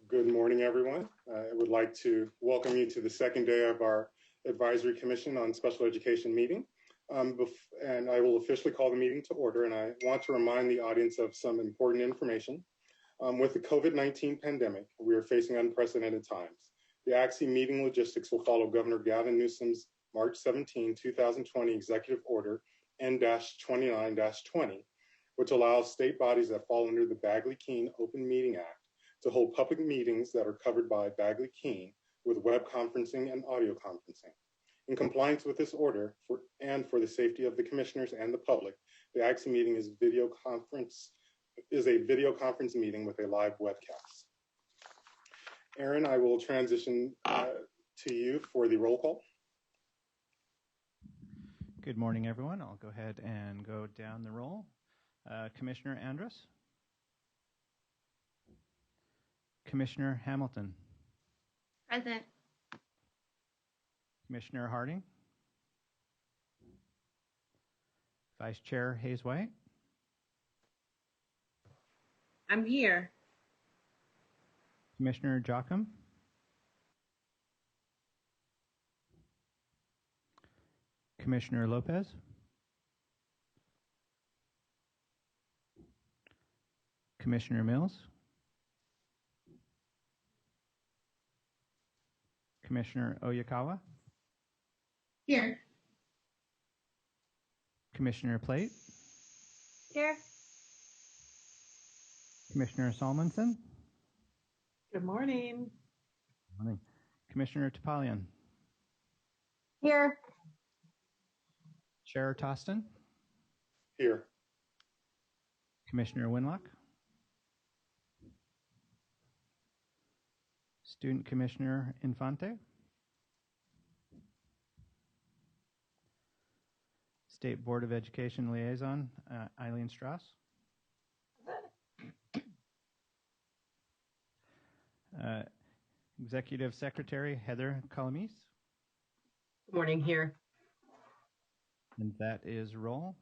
Good morning, everyone. I would like to welcome you to the second day of our Advisory Commission on Special Education meeting. And I will officially call the meeting to order, and I want to remind the audience of some important information. With the COVID-19 pandemic, we are facing unprecedented times. The ACSE meeting logistics will follow Governor Gavin Newsom's March 17, 2020 Executive Order N-29-20, which allows state bodies that fall under the Bagley-Keene Open Meeting Act to hold public meetings that are covered by Bagley-Keene with web conferencing and audio conferencing. In compliance with this order, for the safety of the commissioners and the public, the ACSE meeting is a video conference meeting with a live webcast. Aaron, I will transition to you for the roll call. Good morning, everyone. I'll go ahead and go down the roll. Commissioner Andrus. Commissioner Hamilton. Present. Commissioner Harding. Vice Chair Hayes-White. I'm here. Commissioner Jocham. Commissioner Lopez. Commissioner Mills. Commissioner Oyakawa. Here. Commissioner Plate. Here. Commissioner Salmonson. Good morning. Good morning. Commissioner Topalian. Here. Chair Toston. Here. Commissioner Winlock. Student Commissioner Infante. State Board of Education Liaison, Eileen Strauss. Executive Secretary Heather Calamise. Good morning here. And that is roll.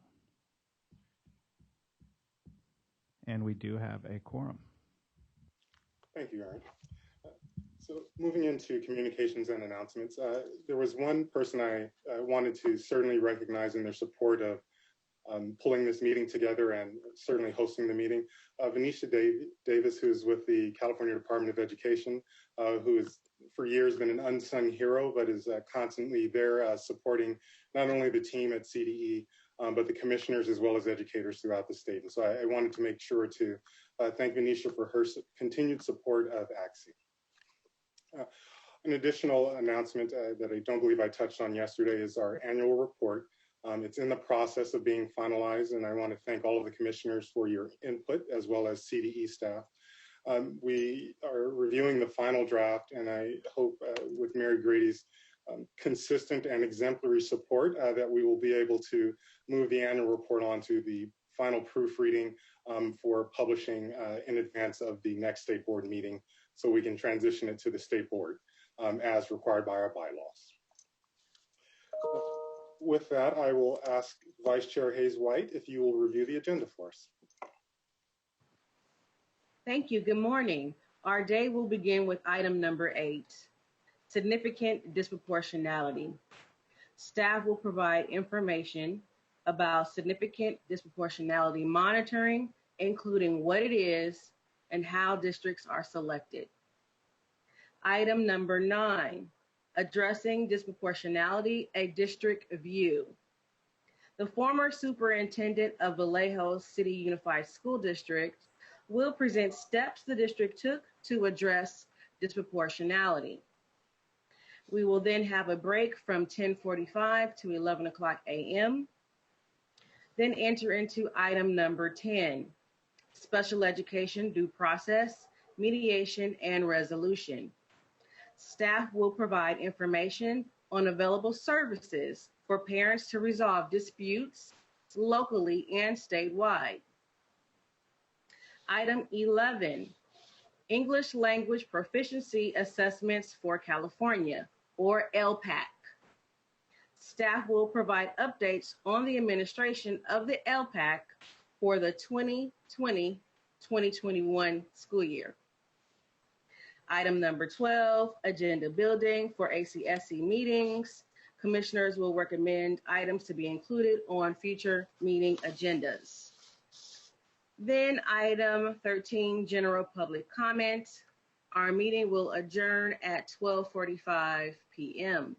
And we do have a quorum. Thank you, Aaron. So moving into communications and announcements, there was one person I wanted to certainly recognize in their support of pulling this meeting together and certainly hosting the meeting. Venetia Davis, who's with the California Department of Education, who has for years been an unsung hero, but is constantly there supporting not only the team at CDE, but the commissioners as well as educators throughout the state. And so I wanted to make sure to thank Venetia for her continued support of ACSE. An additional announcement that I don't believe I touched on yesterday is our annual report. It's in the process of being finalized, and I want to thank all of the commissioners for your input as well as CDE staff. We are reviewing the final draft, and I hope with Mary Grady's consistent and exemplary support that we will be able to move the annual report on to the final proofreading for publishing in advance of the next state board meeting, so we can transition it to the state board as required by our bylaws. With that, I will ask Vice Chair Hayes-White if you will review the agenda for us. Thank you. Good morning. Our day will begin with item number 8, significant disproportionality. Staff will provide information about significant disproportionality monitoring, including what it is and how districts are selected. Item number 9, addressing disproportionality, a district view. The former superintendent of Vallejo City Unified School District will present steps the district took to address disproportionality. We will then have a break from 10:45 to 11 o'clock a.m. Then enter into item number 10, special education due process, mediation, and resolution. Staff will provide information on available services for parents to resolve disputes locally and statewide. Item 11, English Language Proficiency Assessments for California, or ELPAC. Staff will provide updates on the administration of the ELPAC for the 2020-2021 school year. Item number 12, agenda building for ACSE meetings. Commissioners will recommend items to be included on future meeting agendas. Then item 13, general public comment. Our meeting will adjourn at 12:45 p.m.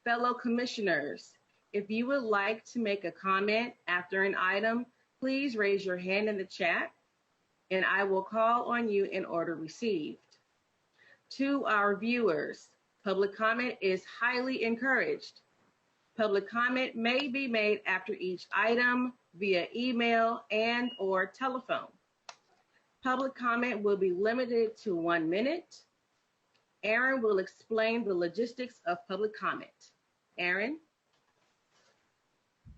Fellow commissioners, if you would like to make a comment after an item, please raise your hand in the chat and I will call on you in order received. To our viewers, public comment is highly encouraged. Public comment may be made after each item via email and/or telephone. Public comment will be limited to 1 minute. Aaron will explain the logistics of public comment. Aaron?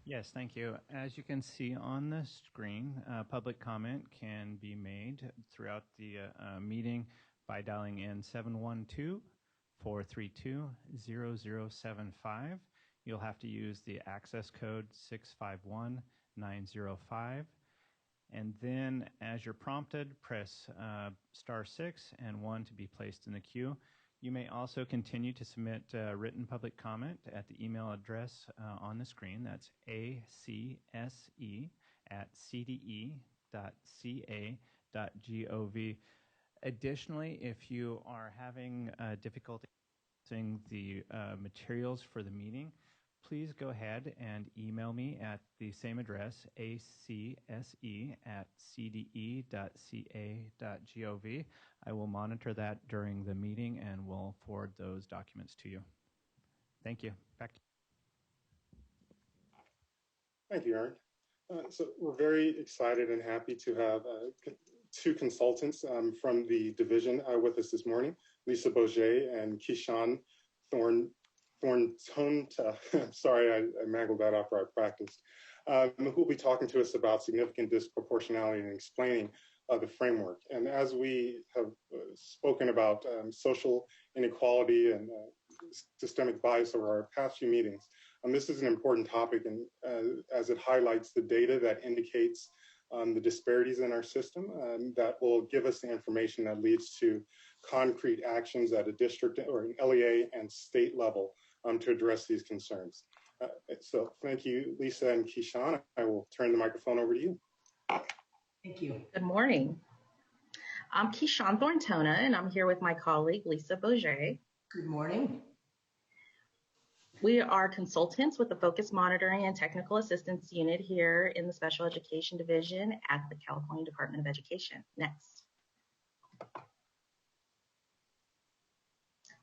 Yes, thank you. As you can see on the screen, public comment can be made throughout the meeting by dialing in 712-432-0075. You'll have to use the access code 651905. And then as you're prompted, press *6 and 1 to be placed in the queue. You may also continue to submit written public comment at the email address on the screen. That's acse@cde.ca.gov. Additionally, if you are having difficulty using the materials for the meeting, please go ahead and email me at the same address, acse@cde.ca.gov. I will monitor that during the meeting and will forward those documents to you. Thank you. Back to you. Thank you, Aaron. So we're very excited and happy to have two consultants from the division with us this morning, Lisa Boget and Keyshawn Thorntonta. Sorry, I mangled that after I practiced. Who will be talking to us about significant disproportionality and explaining the framework. And as we have spoken about social inequality and systemic bias over our past few meetings, this is an important topic, and as it highlights the data that indicates the disparities in our system, that will give us the information that leads to concrete actions at a district or an LEA and state level to address these concerns. So thank you, Lisa and Keyshawn. I will turn the microphone over to you. Thank you. Good morning. I'm Keyshawn Thorntonta, and I'm here with my colleague, Lisa Boget. Good morning. We are consultants with the Focus Monitoring and Technical Assistance Unit here in the Special Education Division at the California Department of Education. Next.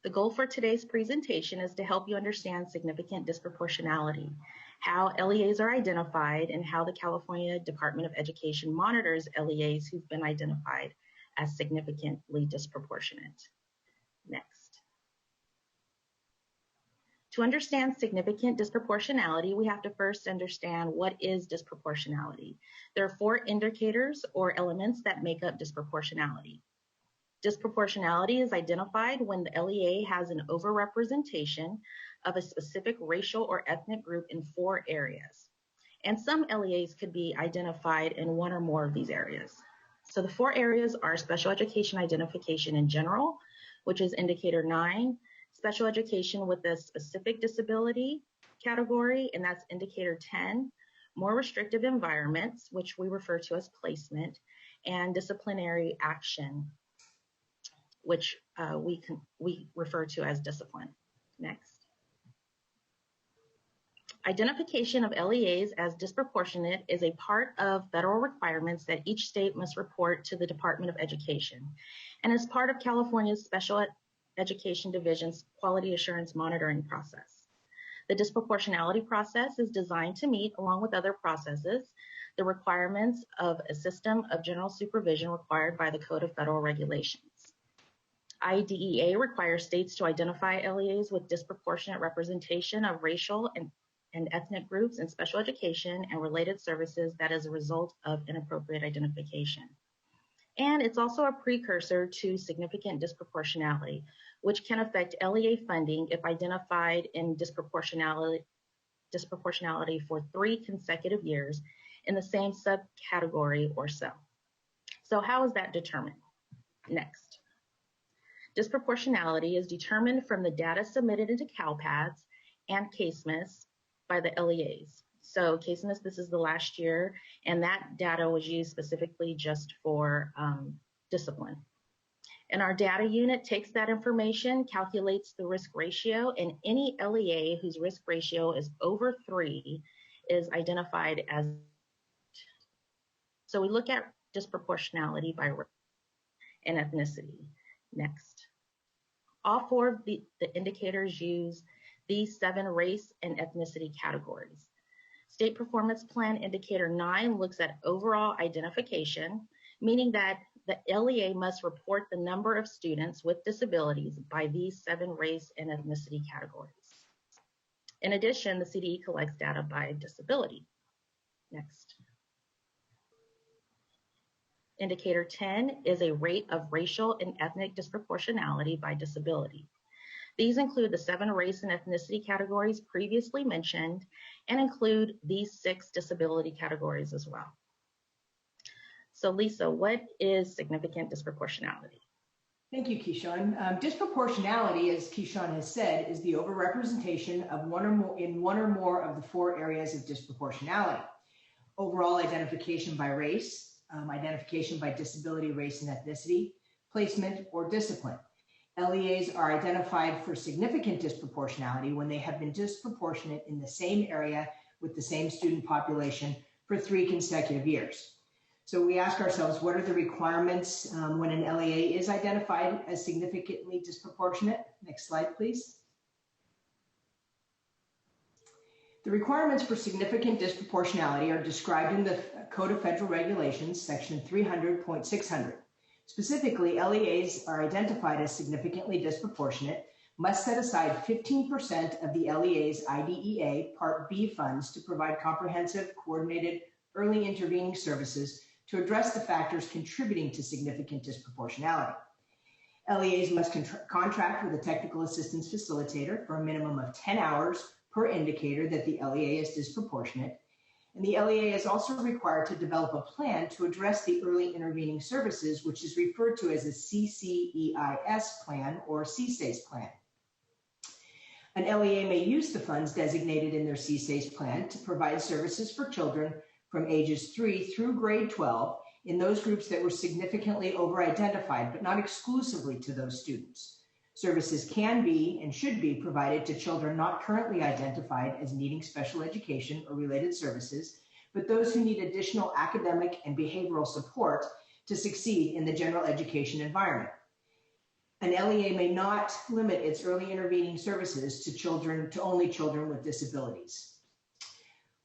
The goal for today's presentation is to help you understand significant disproportionality, how LEAs are identified, and how the California Department of Education monitors LEAs who've been identified as significantly disproportionate. Next. To understand significant disproportionality, we have to first understand what is disproportionality. There are 4 indicators or elements that make up disproportionality. Disproportionality is identified when the LEA has an overrepresentation of a specific racial or ethnic group in 4 areas. And some LEAs could be identified in 1 or more of these areas. So the 4 areas are special education identification in general, which is indicator 9, special education with a specific disability category, and that's indicator 10, more restrictive environments, which we refer to as placement, and disciplinary action, which we refer to as discipline. Next. Identification of LEAs as disproportionate is a part of federal requirements that each state must report to the Department of Education, and is part of California's Special Education Division's Quality Assurance Monitoring process. The disproportionality process is designed to meet, along with other processes, the requirements of a system of general supervision required by the Code of Federal Regulations. IDEA requires states to identify LEAs with disproportionate representation of racial and ethnic groups in special education and related services that is a result of inappropriate identification. And it's also a precursor to significant disproportionality, which can affect LEA funding if identified in disproportionality for 3 consecutive years in the same subcategory or so. So how is that determined? Next. Disproportionality is determined from the data submitted into CalPADS and CASEMIS by the LEAs. So CASEMIS, this is the last year, and that data was used specifically just for discipline. And our data unit takes that information, calculates the risk ratio, and any LEA whose risk ratio is over 3 is identified as. So we look at disproportionality by race and ethnicity. Next. All 4 of the indicators use these 7 race and ethnicity categories. State Performance Plan Indicator 9 looks at overall identification, meaning that the LEA must report the number of students with disabilities by these 7 race and ethnicity categories. In addition, the CDE collects data by disability. Next. Indicator 10 is a rate of racial and ethnic disproportionality by disability. These include the 7 race and ethnicity categories previously mentioned and include these 6 disability categories as well. So Lisa, what is significant disproportionality? Thank you, Keyshawn. Disproportionality, as Keyshawn has said, is the overrepresentation of one or more of the 4 areas of disproportionality. Overall identification by race, identification by disability, race, and ethnicity, placement, or discipline. LEAs are identified for significant disproportionality when they have been disproportionate in the same area with the same student population for 3 consecutive years. So we ask ourselves, what are the requirements when an LEA is identified as significantly disproportionate? Next slide, please. The requirements for significant disproportionality are described in the Code of Federal Regulations, section 300.600. Specifically, LEAs are identified as significantly disproportionate, must set aside 15% of the LEA's IDEA Part B funds to provide comprehensive, coordinated, early intervening services to address the factors contributing to significant disproportionality. LEAs must contract with a technical assistance facilitator for a minimum of 10 hours per indicator that the LEA is disproportionate. And the LEA is also required to develop a plan to address the early intervening services, which is referred to as a CCEIS plan or CSAIS plan. An LEA may use the funds designated in their CSAIS plan to provide services for children from ages 3 through grade 12 in those groups that were significantly over-identified, but not exclusively to those students. Services can be and should be provided to children not currently identified as needing special education or related services, but those who need additional academic and behavioral support to succeed in the general education environment. An LEA may not limit its early intervening services to only children with disabilities.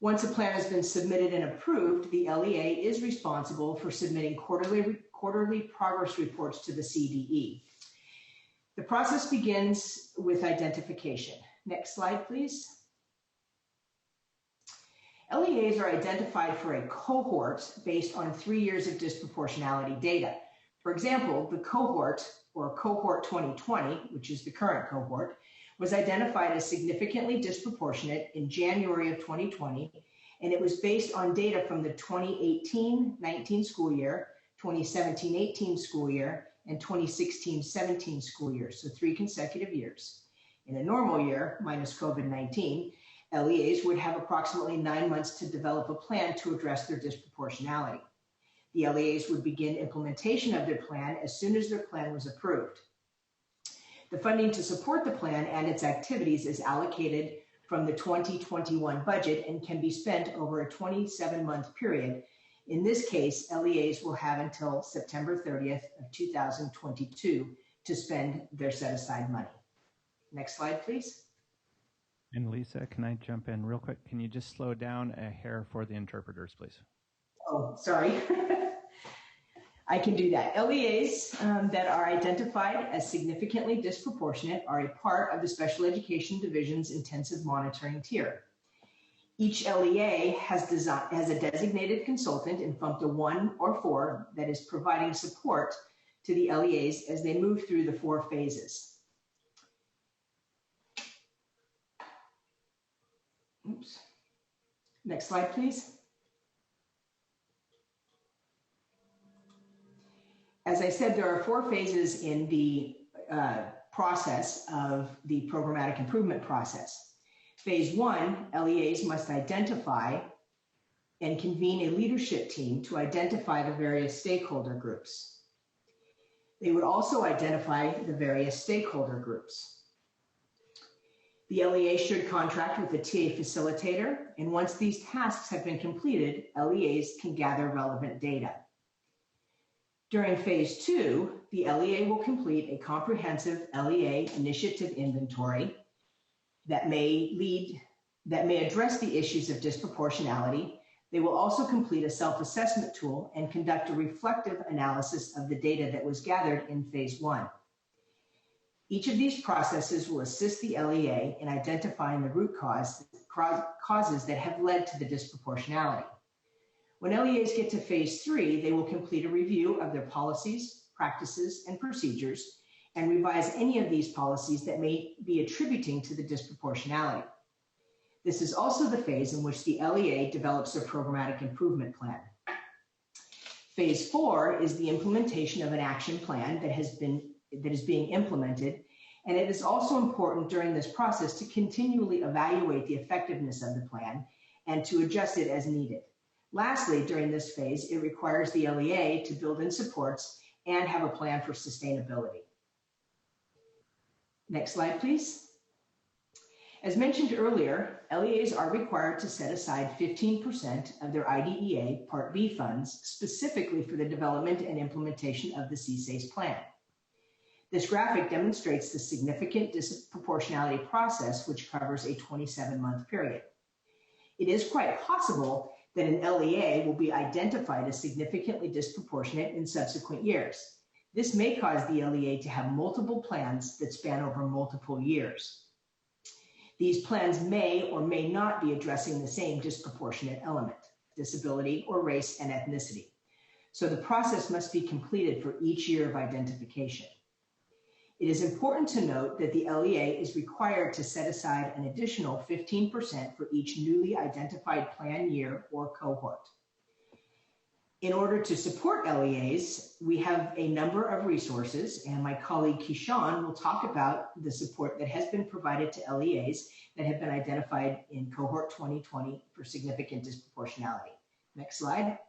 Once a plan has been submitted and approved, the LEA is responsible for submitting quarterly progress reports to the CDE. The process begins with identification. Next slide, please. LEAs are identified for a cohort based on 3 years of disproportionality data. For example, the cohort, or cohort 2020, which is the current cohort, was identified as significantly disproportionate in January of 2020, and it was based on data from the 2018-19 school year, 2017-18 school year, and 2016-17 school years, so 3 consecutive years. In a normal year, minus COVID-19, LEAs would have approximately 9 months to develop a plan to address their disproportionality. The LEAs would begin implementation of their plan as soon as their plan was approved. The funding to support the plan and its activities is allocated from the 2021 budget and can be spent over a 27-month period. In this case, LEAs will have until September 30th of 2022 to spend their set-aside money. Next slide, please. And Lisa, can I jump in real quick? Can you just slow down a hair for the interpreters, please? Oh, sorry. I can do that. LEAs that are identified as significantly disproportionate are a part of the Special Education Division's intensive monitoring tier. Each LEA has a designated consultant in FMTA 1 or 4 that is providing support to the LEAs as they move through the 4 phases. Oops. Next slide, please. As I said, there are 4 phases in the process of the programmatic improvement process. Phase 1, LEAs must identify and convene a leadership team to identify the various stakeholder groups. They would also identify the various stakeholder groups. The LEA should contract with a TA facilitator, and once these tasks have been completed, LEAs can gather relevant data. During phase 2, the LEA will complete a comprehensive LEA initiative inventory that may address the issues of disproportionality. They will also complete a self-assessment tool and conduct a reflective analysis of the data that was gathered in phase 1. Each of these processes will assist the LEA in identifying the root causes that have led to the disproportionality. When LEAs get to phase 3, they will complete a review of their policies, practices, and procedures, and revise any of these policies that may be attributing to the disproportionality. This is also the phase in which the LEA develops their programmatic improvement plan. Phase 4 is the implementation of an action plan that is being implemented, and it is also important during this process to continually evaluate the effectiveness of the plan and to adjust it as needed. Lastly, during this phase, it requires the LEA to build in supports and have a plan for sustainability. Next slide, please. As mentioned earlier, LEAs are required to set aside 15% of their IDEA Part B funds specifically for the development and implementation of the CSACE plan. This graphic demonstrates the significant disproportionality process, which covers a 27-month period. It is quite possible that an LEA will be identified as significantly disproportionate in subsequent years. This may cause the LEA to have multiple plans that span over multiple years. These plans may or may not be addressing the same disproportionate element, disability or race and ethnicity. So the process must be completed for each year of identification. It is important to note that the LEA is required to set aside an additional 15% for each newly identified plan year or cohort. In order to support LEAs, we have a number of resources, and my colleague Keyshawn will talk about the support that has been provided to LEAs that have been identified in cohort 2020 for significant disproportionality. Next slide.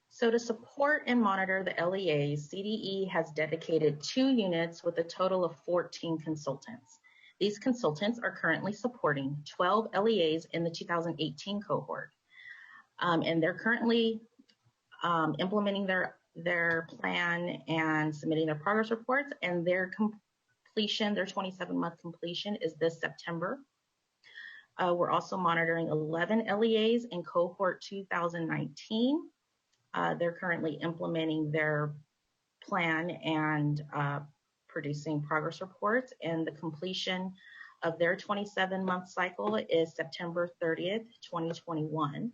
So to support and monitor the LEAs, CDE has dedicated 2 units with a total of 14 consultants. These consultants are currently supporting 12 LEAs in the 2018 cohort. And they're currently implementing their plan and submitting their progress reports, and their completion, their 27-month completion is this September. We're also monitoring 11 LEAs in cohort 2019. They're currently implementing their plan and producing progress reports, and the completion of their 27-month cycle is September 30th, 2021.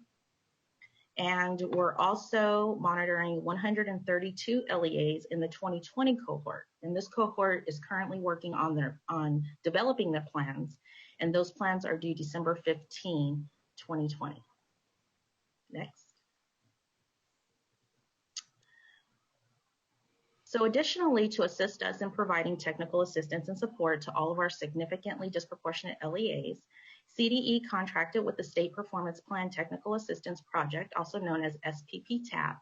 And we're also monitoring 132 LEAs in the 2020 cohort. And this cohort is currently working on developing their plans, and those plans are due December 15, 2020. Next. So additionally, to assist us in providing technical assistance and support to all of our significantly disproportionate LEAs, CDE contracted with the State Performance Plan Technical Assistance Project, also known as SPP-TAP,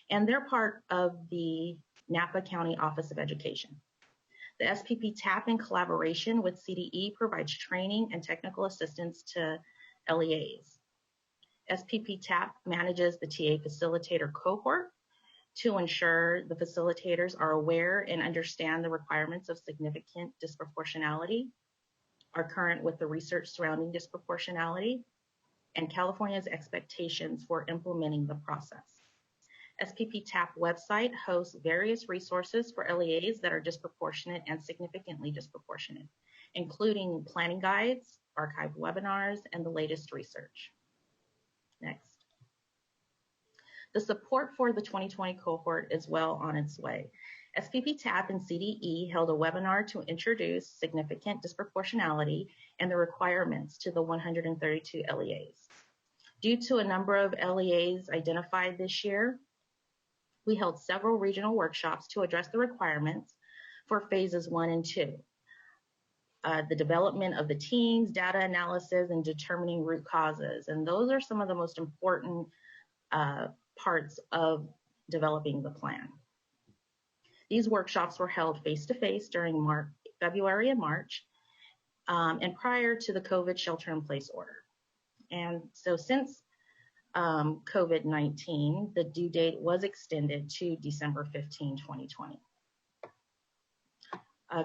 and they're part of the Napa County Office of Education. The SPP-TAP, in collaboration with CDE, provides training and technical assistance to LEAs. SPP-TAP manages the TA facilitator cohort to ensure the facilitators are aware and understand the requirements of significant disproportionality, are current with the research surrounding disproportionality, and California's expectations for implementing the process. SPP-TAP website hosts various resources for LEAs that are disproportionate and significantly disproportionate, including planning guides, archived webinars, and the latest research. Next. The support for the 2020 cohort is well on its way. SPP-TAP and CDE held a webinar to introduce significant disproportionality and the requirements to the 132 LEAs. Due to a number of LEAs identified this year, We held several regional workshops to address the requirements for phases 1 and 2. The development of the teams, data analysis, and determining root causes. And those are some of the most important parts of developing the plan. These workshops were held face-to-face during February and March, and prior to the COVID shelter-in-place order. And so since COVID-19, the due date was extended to December 15, 2020.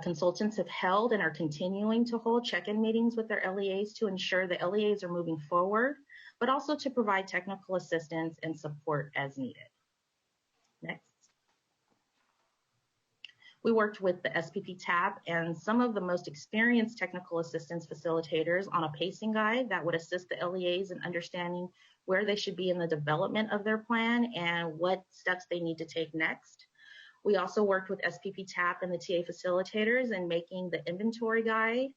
Consultants have held and are continuing to hold check-in meetings with their LEAs to ensure the LEAs are moving forward, but also to provide technical assistance and support as needed. Next. We worked with the SPP TAP and some of the most experienced technical assistance facilitators on a pacing guide that would assist the LEAs in understanding where they should be in the development of their plan and what steps they need to take next. We also worked with SPP TAP and the TA facilitators in making the inventory guide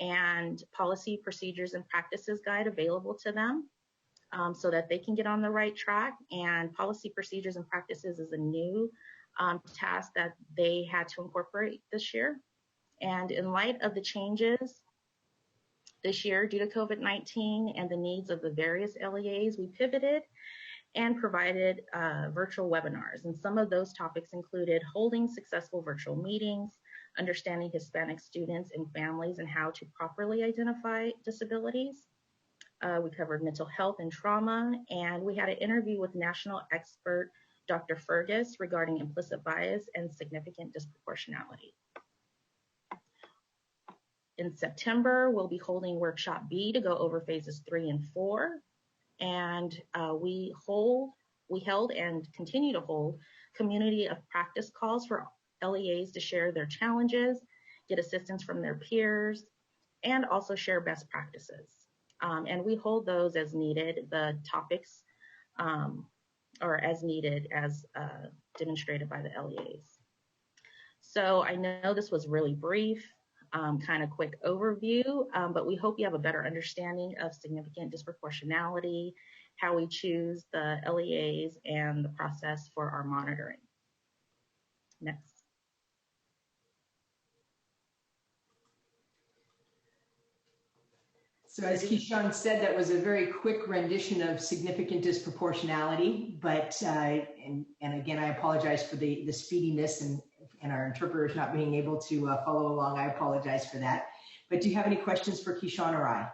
and policy, procedures, and practices guide available to them so that they can get on the right track. And policy, procedures, and practices is a new task that they had to incorporate this year. And in light of the changes this year due to COVID-19 and the needs of the various LEAs, we pivoted and provided virtual webinars. And some of those topics included holding successful virtual meetings, understanding Hispanic students and families and how to properly identify disabilities. We covered mental health and trauma, and we had an interview with national expert Dr. Fergus regarding implicit bias and significant disproportionality. In September, we'll be holding workshop B to go over phases 3 and 4. And we held and continue to hold community of practice calls for LEAs to share their challenges, get assistance from their peers, and also share best practices. And we hold those as needed. The topics are as needed as demonstrated by the LEAs. So I know this was really brief, kind of quick overview, but we hope you have a better understanding of significant disproportionality, how we choose the LEAs, and the process for our monitoring. Next. So as Keyshawn said, that was a very quick rendition of significant disproportionality, but, and again, I apologize for the speediness and our interpreters not being able to follow along. I apologize for that. But do you have any questions for Keyshawn or I?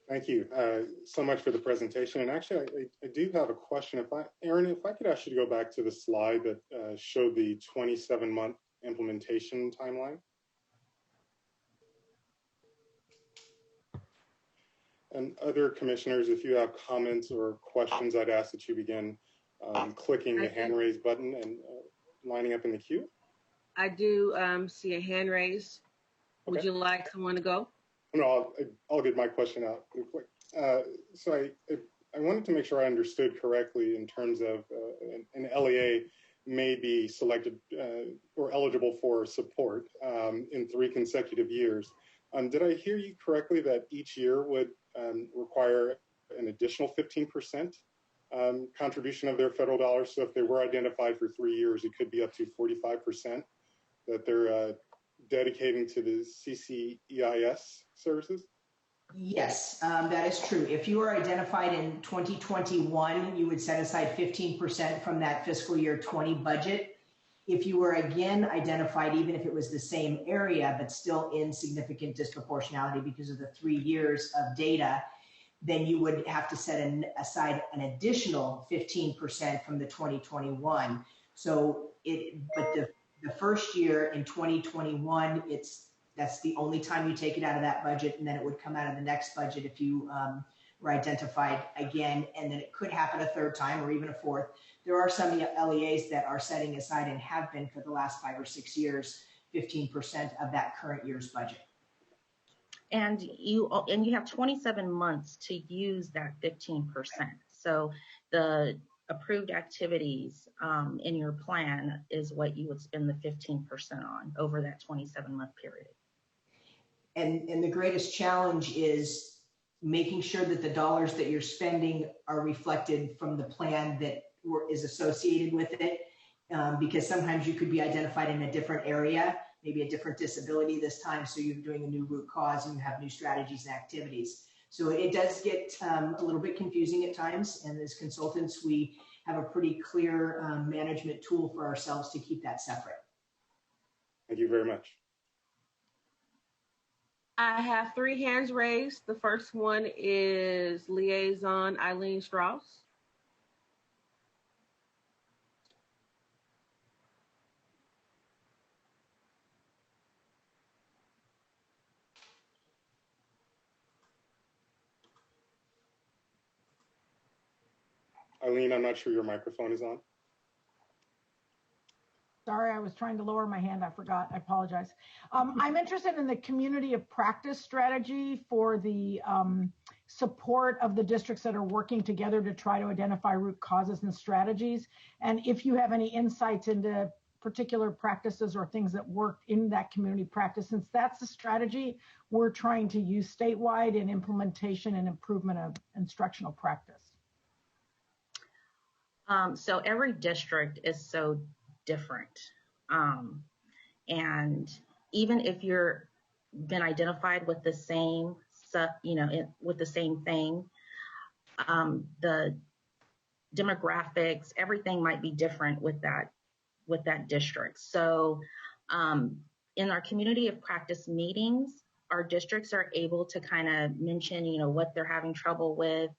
Thank you so much for the presentation. And actually, I do have a question. Erin, if I could ask you to go back to the slide that showed the 27-month implementation timeline. And other commissioners, if you have comments or questions, I'd ask that you begin clicking the hand raise button and lining up in the queue. I do see a hand raised. Okay. Would you like someone to go? No, I'll get my question out real quick. So I wanted to make sure I understood correctly in terms of an LEA may be selected or eligible for support in 3 consecutive years. Did I hear you correctly that each year would require an additional 15% contribution of their federal dollars? So if they were identified for 3 years, it could be up to 45% that they're dedicating to the CCEIS services? Yes, that is true. If you are identified in 2021, you would set aside 15% from that fiscal year 20 budget. If you were again identified, even if it was the same area, but still in significant disproportionality because of the 3 years of data, then you would have to set aside an additional 15% from the 2021. So but the first year in 2021, that's the only time you take it out of that budget, and then it would come out of the next budget if you were identified again, and then it could happen a third time or even a fourth. There are some LEAs that are setting aside and have been for the last 5 or 6 years, 15% of that current year's budget. And you have 27 months to use that 15%. So the approved activities in your plan is what you would spend the 15% on over that 27-month period. And the greatest challenge is making sure that the dollars that you're spending are reflected from the plan that is associated with it, because sometimes you could be identified in a different area, maybe a different disability this time, so you're doing a new root cause and you have new strategies and activities. So it does get a little bit confusing at times, and as consultants, we have a pretty clear management tool for ourselves to keep that separate. Thank you very much. I have 3 hands raised. The first one is Liaison Eileen Strauss. Eileen, I'm not sure your microphone is on. Sorry, I was trying to lower my hand. I forgot. I apologize. I'm interested in the community of practice strategy for the support of the districts that are working together to try to identify root causes and strategies. And if you have any insights into particular practices or things that work in that community practice, since that's the strategy we're trying to use statewide in implementation and improvement of instructional practice. So every district is so different. And even if you're been identified with the same, with the same thing, the demographics, everything might be different with that district. So in our community of practice meetings, our districts are able to kind of mention, what they're having trouble with,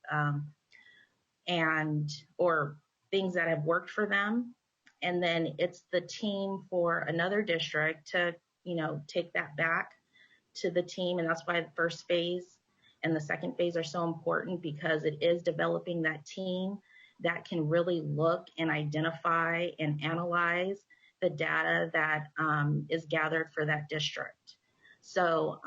or things that have worked for them. And then it's the team for another district to, take that back to the team. And that's why the first phase and the second phase are so important, because it is developing that team that can really look and identify and analyze the data that is gathered for that district. So,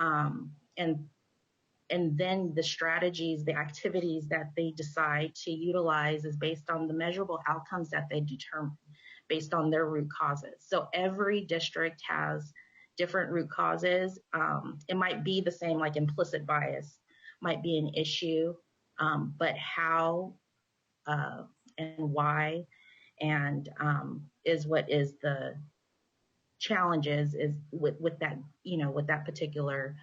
and then the strategies, the activities that they decide to utilize is based on the measurable outcomes that they determine based on their root causes. So every district has different root causes. It might be the same, like implicit bias might be an issue, but how and why and is what is the challenges is with that, with that particular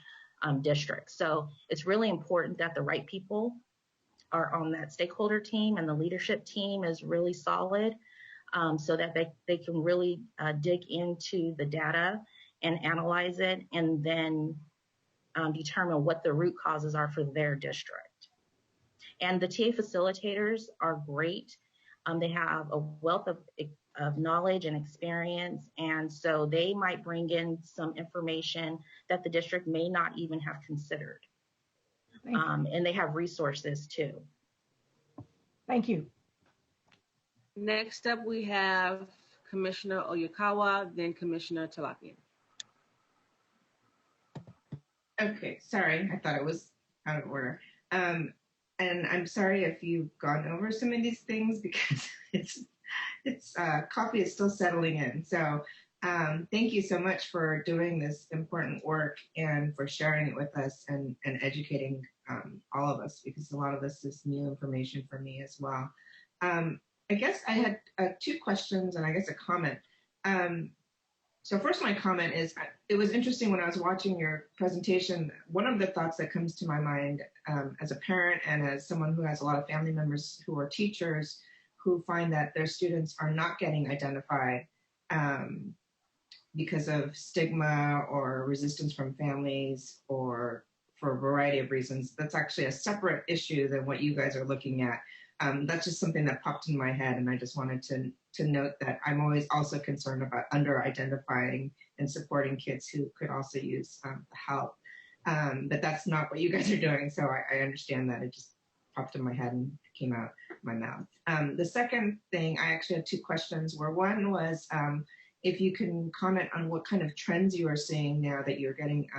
district. So it's really important that the right people are on that stakeholder team and the leadership team is really solid, so that they can really dig into the data and analyze it and then determine what the root causes are for their district. And the TA facilitators are great. They have a wealth of knowledge and experience, and so they might bring in some information that the district may not even have considered. And they have resources too. Thank you. Next up, we have Commissioner Oyakawa, then Commissioner Talapian. Okay, sorry, I thought it was out of order. And I'm sorry if you've gone over some of these things, because it's coffee is still settling in. So thank you so much for doing this important work and for sharing it with us and educating all of us, because a lot of this is new information for me as well. I guess I had 2 questions and I guess a comment. So first, my comment is, it was interesting when I was watching your presentation. One of the thoughts that comes to my mind as a parent and as someone who has a lot of family members who are teachers who find that their students are not getting identified because of stigma or resistance from families or for a variety of reasons. That's actually a separate issue than what you guys are looking at. That's just something that popped in my head, and I just wanted to note that I'm always also concerned about under-identifying and supporting kids who could also use help. But that's not what you guys are doing, so I understand that. It just popped in my head and came out my mouth. The second thing, I actually had 2 questions, where one was if you can comment on what kind of trends you are seeing now that you're getting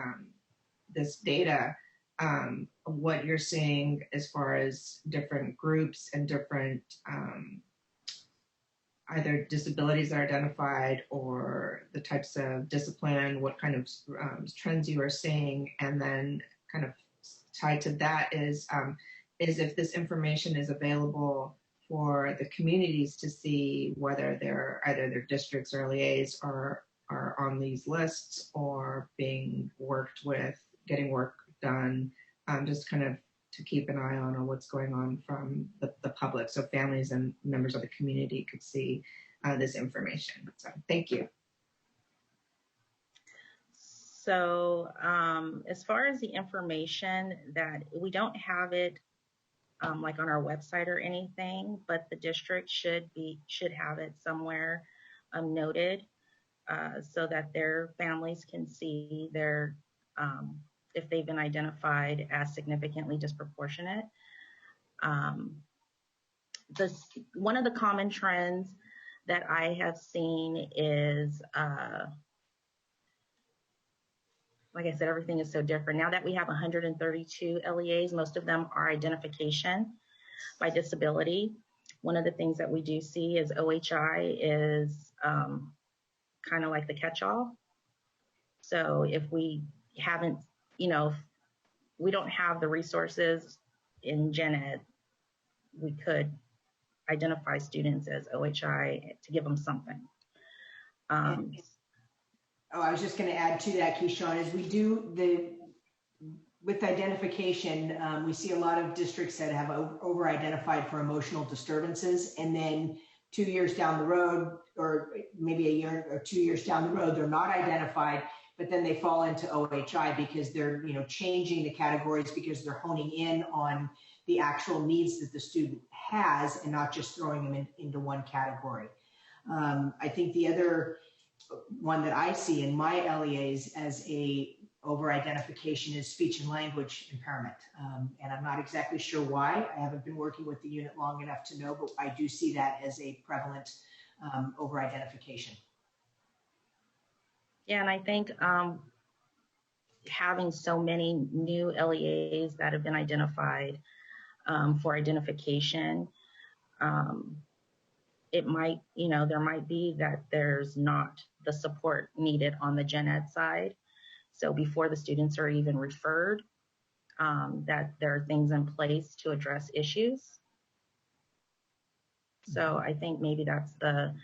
this data, what you're seeing as far as different groups and different either disabilities that are identified or the types of discipline, what kind of trends you are seeing, and then kind of tied to that is if this information is available for the communities to see whether either their districts or LEAs are on these lists or being worked with, getting work done, just kind of to keep an eye on what's going on from the public, so families and members of the community could see this information. So thank you. So as far as the information, that we don't have it like on our website or anything, but the district should have it somewhere noted so that their families can see their if they've been identified as significantly disproportionate. One of the common trends that I have seen is, like I said, everything is so different. Now that we have 132 LEAs, most of them are identification by disability. One of the things that we do see is OHI is kind of like the catch-all. So if we haven't, we don't have the resources in gen ed, we could identify students as OHI to give them something. I was just going to add to that, Keyshawn, is we do with identification, we see a lot of districts that have over-identified for emotional disturbances, and then 2 years down the road, or maybe a year or 2 years down the road, they're not identified, but then they fall into OHI because they're changing the categories because they're honing in on the actual needs that the student has and not just throwing them into one category. I think the other one that I see in my LEAs as a over-identification is speech and language impairment. And I'm not exactly sure why. I haven't been working with the unit long enough to know, but I do see that as a prevalent over-identification. Yeah, and I think having so many new LEAs that have been identified for identification, it might, there might be that there's not the support needed on the gen ed side. So before the students are even referred, that there are things in place to address issues. So I think maybe that's the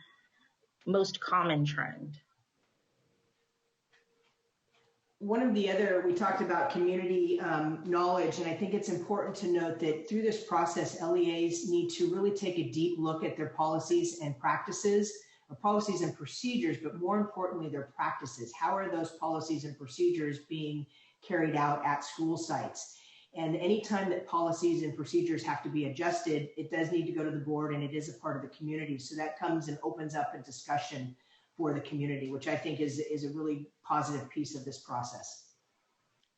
most common trend. One of the other, we talked about community knowledge, and I think it's important to note that through this process, LEAs need to really take a deep look at their policies and practices, or policies and procedures, but more importantly, their practices. How are those policies and procedures being carried out at school sites? And anytime that policies and procedures have to be adjusted, it does need to go to the board, and it is a part of the community. So that comes and opens up a discussion for the community, which I think is a really positive piece of this process.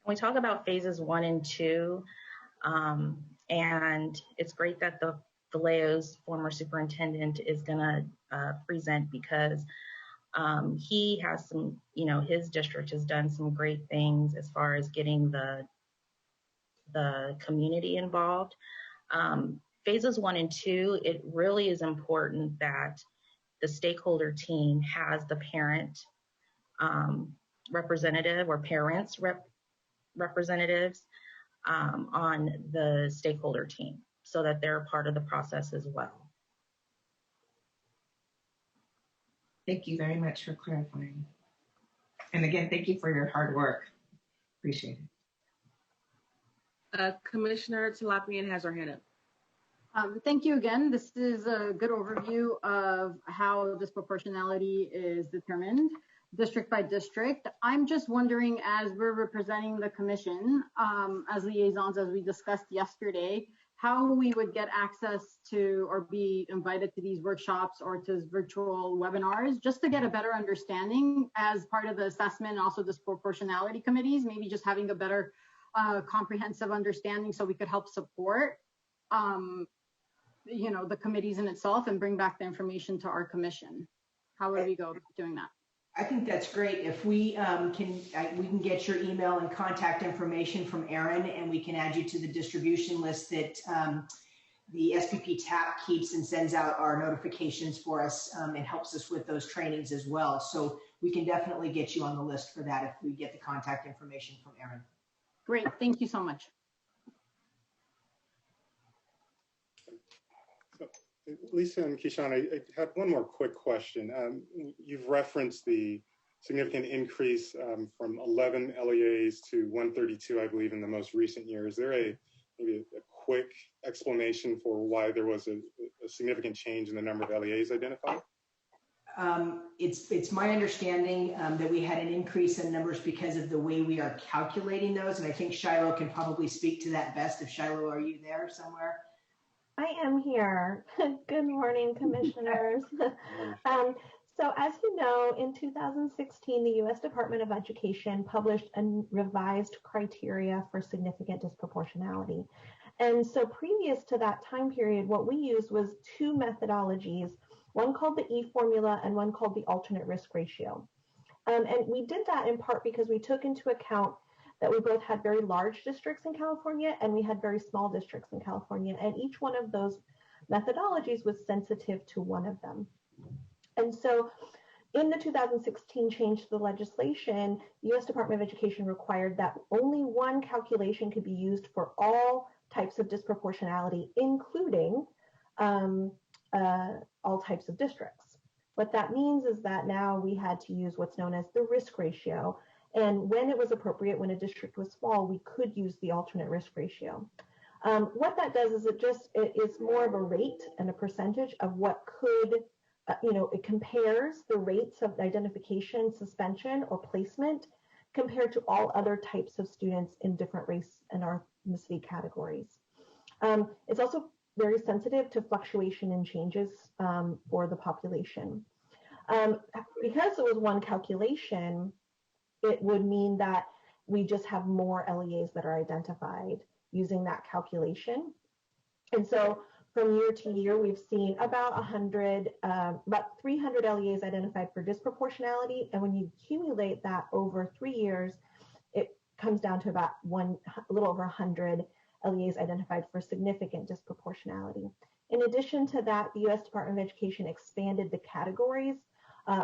We talk about phases 1 and 2, and it's great that the Vallejo's former superintendent is going to present, because he has some, his district has done some great things as far as getting the community involved. Phases 1 and 2, it really is important that the stakeholder team has the parent representative or parents representatives on the stakeholder team, so that they're part of the process as well. Thank you very much for clarifying. And again, thank you for your hard work. Appreciate it. Commissioner Talapian has her hand up. Thank you again. This is a good overview of how disproportionality is determined district by district. I'm just wondering, as we're representing the commission as liaisons, as we discussed yesterday, how we would get access to or be invited to these workshops or to virtual webinars, just to get a better understanding as part of the assessment and also disproportionality committees, maybe just having a better comprehensive understanding so we could help support the committees in itself and bring back the information to our commission. How would we go about doing that? I think that's great. If we we can get your email and contact information from Erin, and we can add you to the distribution list that the SPP TAP keeps and sends out our notifications for us and helps us with those trainings as well. So we can definitely get you on the list for that if we get the contact information from Erin. Great, thank you so much. Lisa and Keyshawn, I had one more quick question. You've referenced the significant increase from 11 LEAs to 132, I believe, in the most recent year. Is there maybe a quick explanation for why there was a significant change in the number of LEAs identified? It's my understanding that we had an increase in numbers because of the way we are calculating those, and I think Shiloh can probably speak to that best. If Shiloh, are you there somewhere? I am here. Good morning, commissioners. So as you know, in 2016, the U.S. Department of Education published a revised criteria for significant disproportionality. And so previous to that time period, what we used was two methodologies, one called the E formula and one called the alternate risk ratio. And we did that in part because we took into account that we both had very large districts in California and we had very small districts in California. And each one of those methodologies was sensitive to one of them. And so in the 2016 change to the legislation, the U.S. Department of Education required that only one calculation could be used for all types of disproportionality, including all types of districts. What that means is that now we had to use what's known as the risk ratio. And when it was appropriate, when a district was small, we could use the alternate risk ratio. What that does is it's more of a rate and a percentage of what could, it compares the rates of identification, suspension, or placement compared to all other types of students in different race and ethnicity categories. It's also very sensitive to fluctuation and changes for the population. Because it was one calculation, it would mean that we just have more LEAs that are identified using that calculation. And so from year to year, we've seen about 300 LEAs identified for disproportionality. And when you accumulate that over 3 years, it comes down to about a little over 100 LEAs identified for significant disproportionality. In addition to that, the U.S. Department of Education expanded the categories,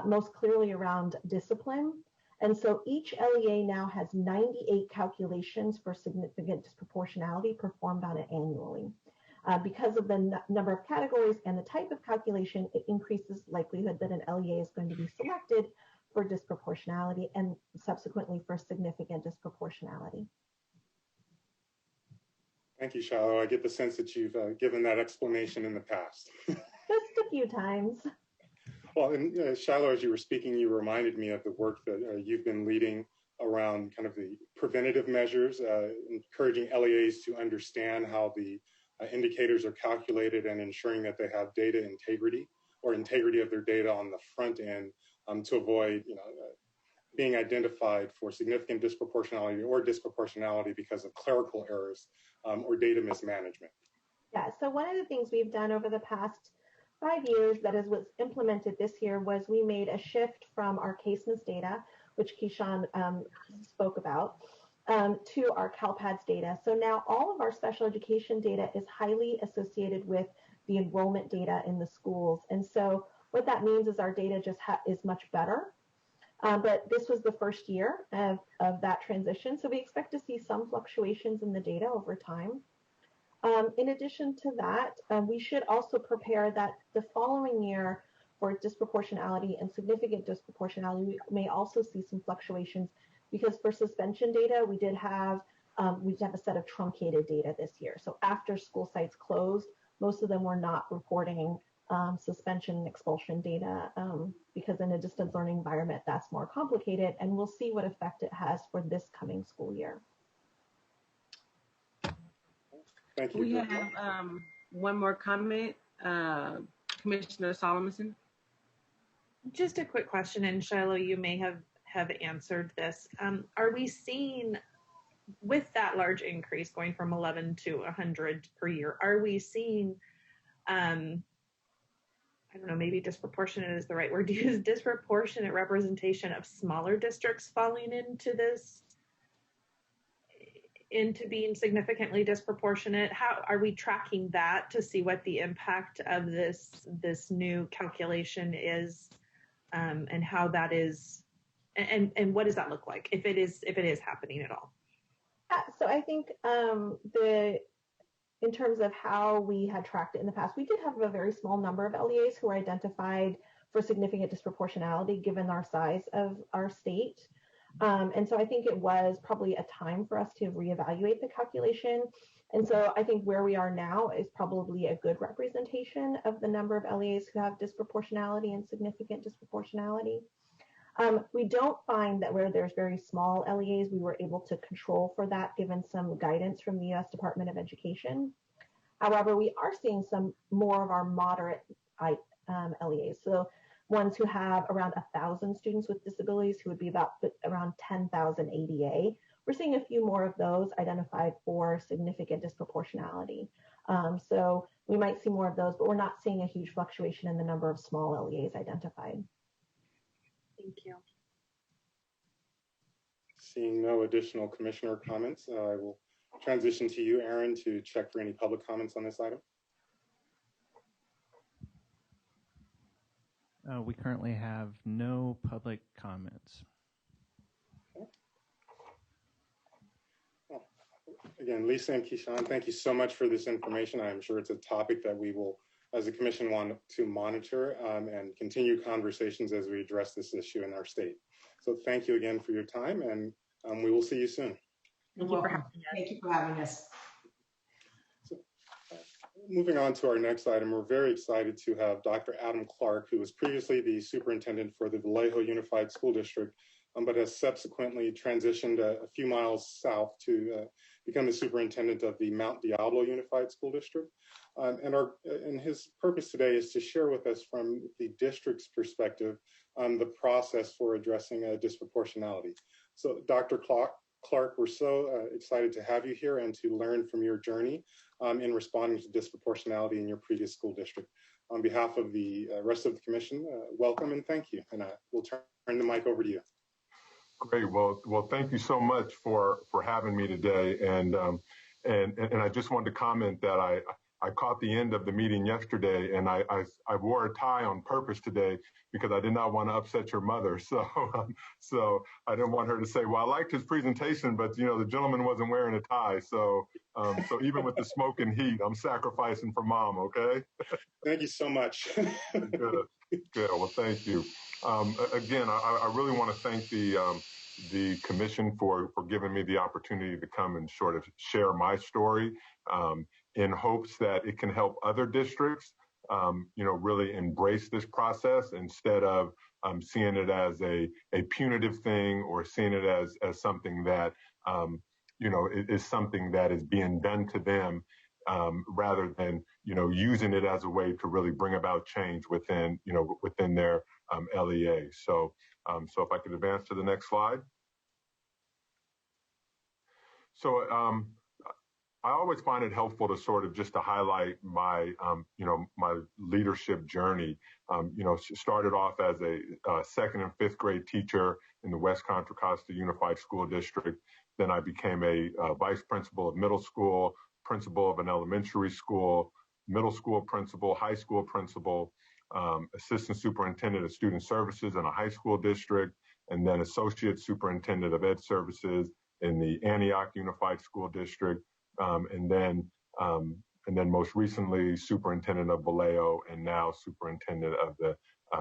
most clearly around discipline. And so each LEA now has 98 calculations for significant disproportionality performed on it annually. Because of the number of categories and the type of calculation, it increases likelihood that an LEA is going to be selected for disproportionality and subsequently for significant disproportionality. Thank you, Shiloh. I get the sense that you've given that explanation in the past. Just a few times. Well, and Shiloh, as you were speaking, you reminded me of the work that you've been leading around kind of the preventative measures, encouraging LEAs to understand how the indicators are calculated and ensuring that they have data integrity or integrity of their data on the front end to avoid, being identified for significant disproportionality or disproportionality because of clerical errors or data mismanagement. Yeah, so one of the things we've done over the past 5 years that was implemented this year was we made a shift from our caseness data, which Keyshawn spoke about, to our CalPADS data. So now all of our special education data is highly associated with the enrollment data in the schools. And so what that means is our data just is much better. But this was the first year of that transition. So we expect to see some fluctuations in the data over time. In addition to that, we should also prepare that the following year for disproportionality and significant disproportionality, we may also see some fluctuations because for suspension data, we did have a set of truncated data this year. So after school sites closed, most of them were not reporting suspension and expulsion data because in a distance learning environment, that's more complicated, and we'll see what effect it has for this coming school year. Thank you. We have one more comment, Commissioner Solomonson. Just a quick question, and Shiloh, you may have answered this. Are we seeing, with that large increase going from 11 to 100 per year, are we seeing, I don't know, maybe disproportionate is the right word to use, disproportionate representation of smaller districts falling into this, into being significantly disproportionate? How are we tracking that to see what the impact of this new calculation is, and how that is, and what does that look like if it is happening at all? So I think in terms of how we had tracked it in the past, we did have a very small number of LEAs who were identified for significant disproportionality given our size of our state. And so I think it was probably a time for us to reevaluate the calculation. And so I think where we are now is probably a good representation of the number of LEAs who have disproportionality and significant disproportionality. We don't find that where there's very small LEAs, we were able to control for that given some guidance from the U.S. Department of Education. However, we are seeing some more of our moderate LEAs. So ones who have around 1,000 students with disabilities, who would be about around 10,000 ADA. We're seeing a few more of those identified for significant disproportionality. So we might see more of those, but we're not seeing a huge fluctuation in the number of small LEAs identified. Thank you. Seeing no additional commissioner comments, I will transition to you, Aaron, to check for any public comments on this item. We currently have no public comments. Well, again, Lisa and Keyshawn, thank you so much for this information. I'm sure it's a topic that we will, as a commission, want to monitor and continue conversations as we address this issue in our state. So thank you again for your time, and we will see you soon. Thank you for having us. Thank you for having us. Moving on to our next item, we're very excited to have Dr. Adam Clark, who was previously the superintendent for the Vallejo Unified School District, but has subsequently transitioned a few miles south to become the superintendent of the Mount Diablo Unified School District. And his purpose today is to share with us from the district's perspective the process for addressing disproportionality. So Dr. Clark, we're so excited to have you here and to learn from your journey in responding to disproportionality in your previous school district. On behalf of the rest of the commission, welcome and thank you. And we'll turn the mic over to you. Great. Well, thank you so much for having me today. And I just wanted to comment that I caught the end of the meeting yesterday, and I wore a tie on purpose today because I did not want to upset your mother. So I didn't want her to say, well, I liked his presentation, but the gentleman wasn't wearing a tie. So even with the smoke and heat, I'm sacrificing for mom. Okay. Thank you so much. Good. Well, thank you. Again, I really want to thank the commission for giving me the opportunity to come and sort of share my story in hopes that it can help other districts, really embrace this process instead of seeing it as a punitive thing or seeing it as something that, is something that is being done to them rather than, using it as a way to really bring about change within their LEA. So if I could advance to the next slide. So I always find it helpful to sort of just to highlight my, my leadership journey. Started off as a second and fifth grade teacher in the West Contra Costa Unified School District. Then I became a vice principal of middle school, principal of an elementary school, middle school principal, high school principal, assistant superintendent of student services in a high school district, and then associate superintendent of ed services in the Antioch Unified School District, and then most recently superintendent of Vallejo, and now superintendent of the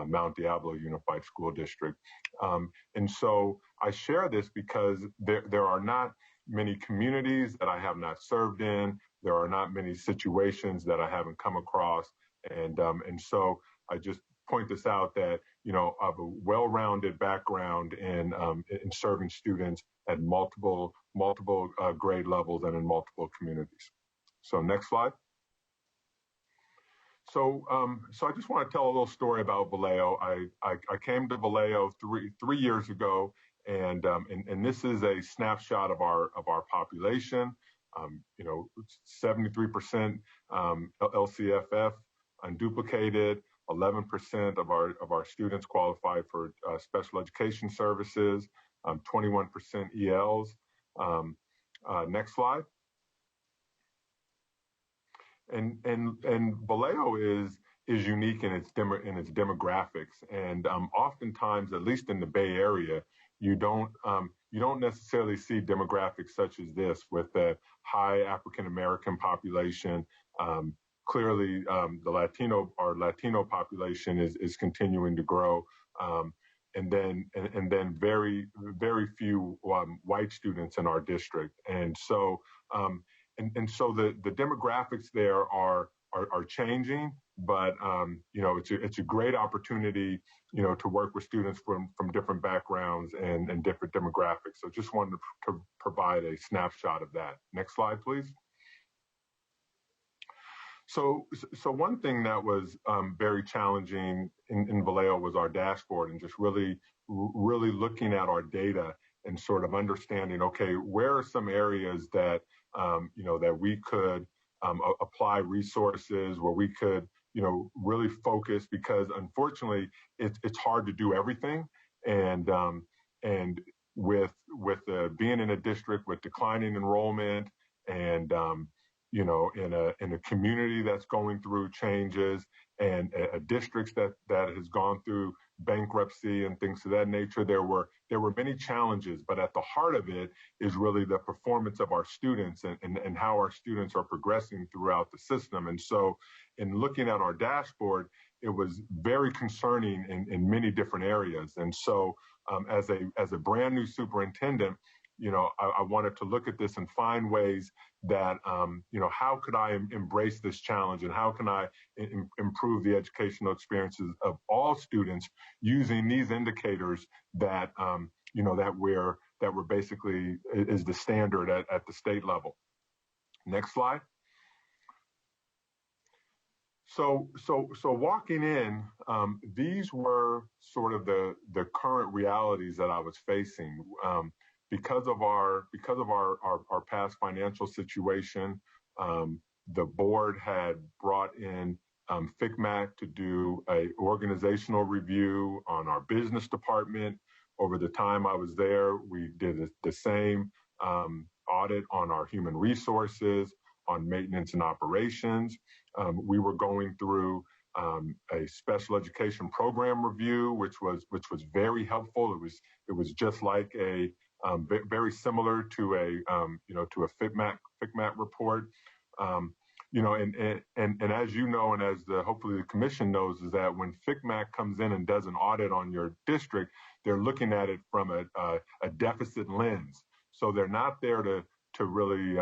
Mount Diablo Unified School District. And so I share this because there are not many communities that I have not served in. There are not many situations that I haven't come across. And so I just point this out that, I have a well-rounded background in serving students at multiple grade levels and in multiple communities. So next slide. So I just want to tell a little story about Vallejo. I came to Vallejo three years ago, and this is a snapshot of our population. 73% LCFF unduplicated. 11% of our students qualify for special education services. 21% ELs. Next slide. And Vallejo is unique in its demographics, and oftentimes, at least in the Bay Area, you don't necessarily see demographics such as this with a high African American population. Clearly, the Latino population is continuing to grow, and then very few white students in our district, and so the demographics there are changing, but it's a great opportunity to work with students from different backgrounds and different demographics. So just wanted to provide a snapshot of that. Next slide, please. So one thing that was very challenging in Vallejo was our dashboard, and just really looking at our data and sort of understanding, okay, where are some areas that that we could apply resources, where we could really focus, because unfortunately it's hard to do everything, and with being in a district with declining enrollment, and in a community that's going through changes, and a district that has gone through bankruptcy and things of that nature, there were many challenges, but at the heart of it is really the performance of our students and how our students are progressing throughout the system. And so in looking at our dashboard, it was very concerning in many different areas. And so as a brand new superintendent, I wanted to look at this and find ways that, how could I embrace this challenge, and how can I improve the educational experiences of all students using these indicators that, that we're basically is the standard at the state level. Next slide. So walking in, these were sort of the current realities that I was facing. Because of our past financial situation, the board had brought in FICMAC to do an organizational review on our business department. Over the time I was there, we did the same audit on our human resources, on maintenance and operations. We were going through a special education program review, which was very helpful. It was just like a very similar to a FICMAC report. And as you know, and as hopefully the commission knows, is that when FICMAC comes in and does an audit on your district, they're looking at it from a deficit lens. So they're not there to really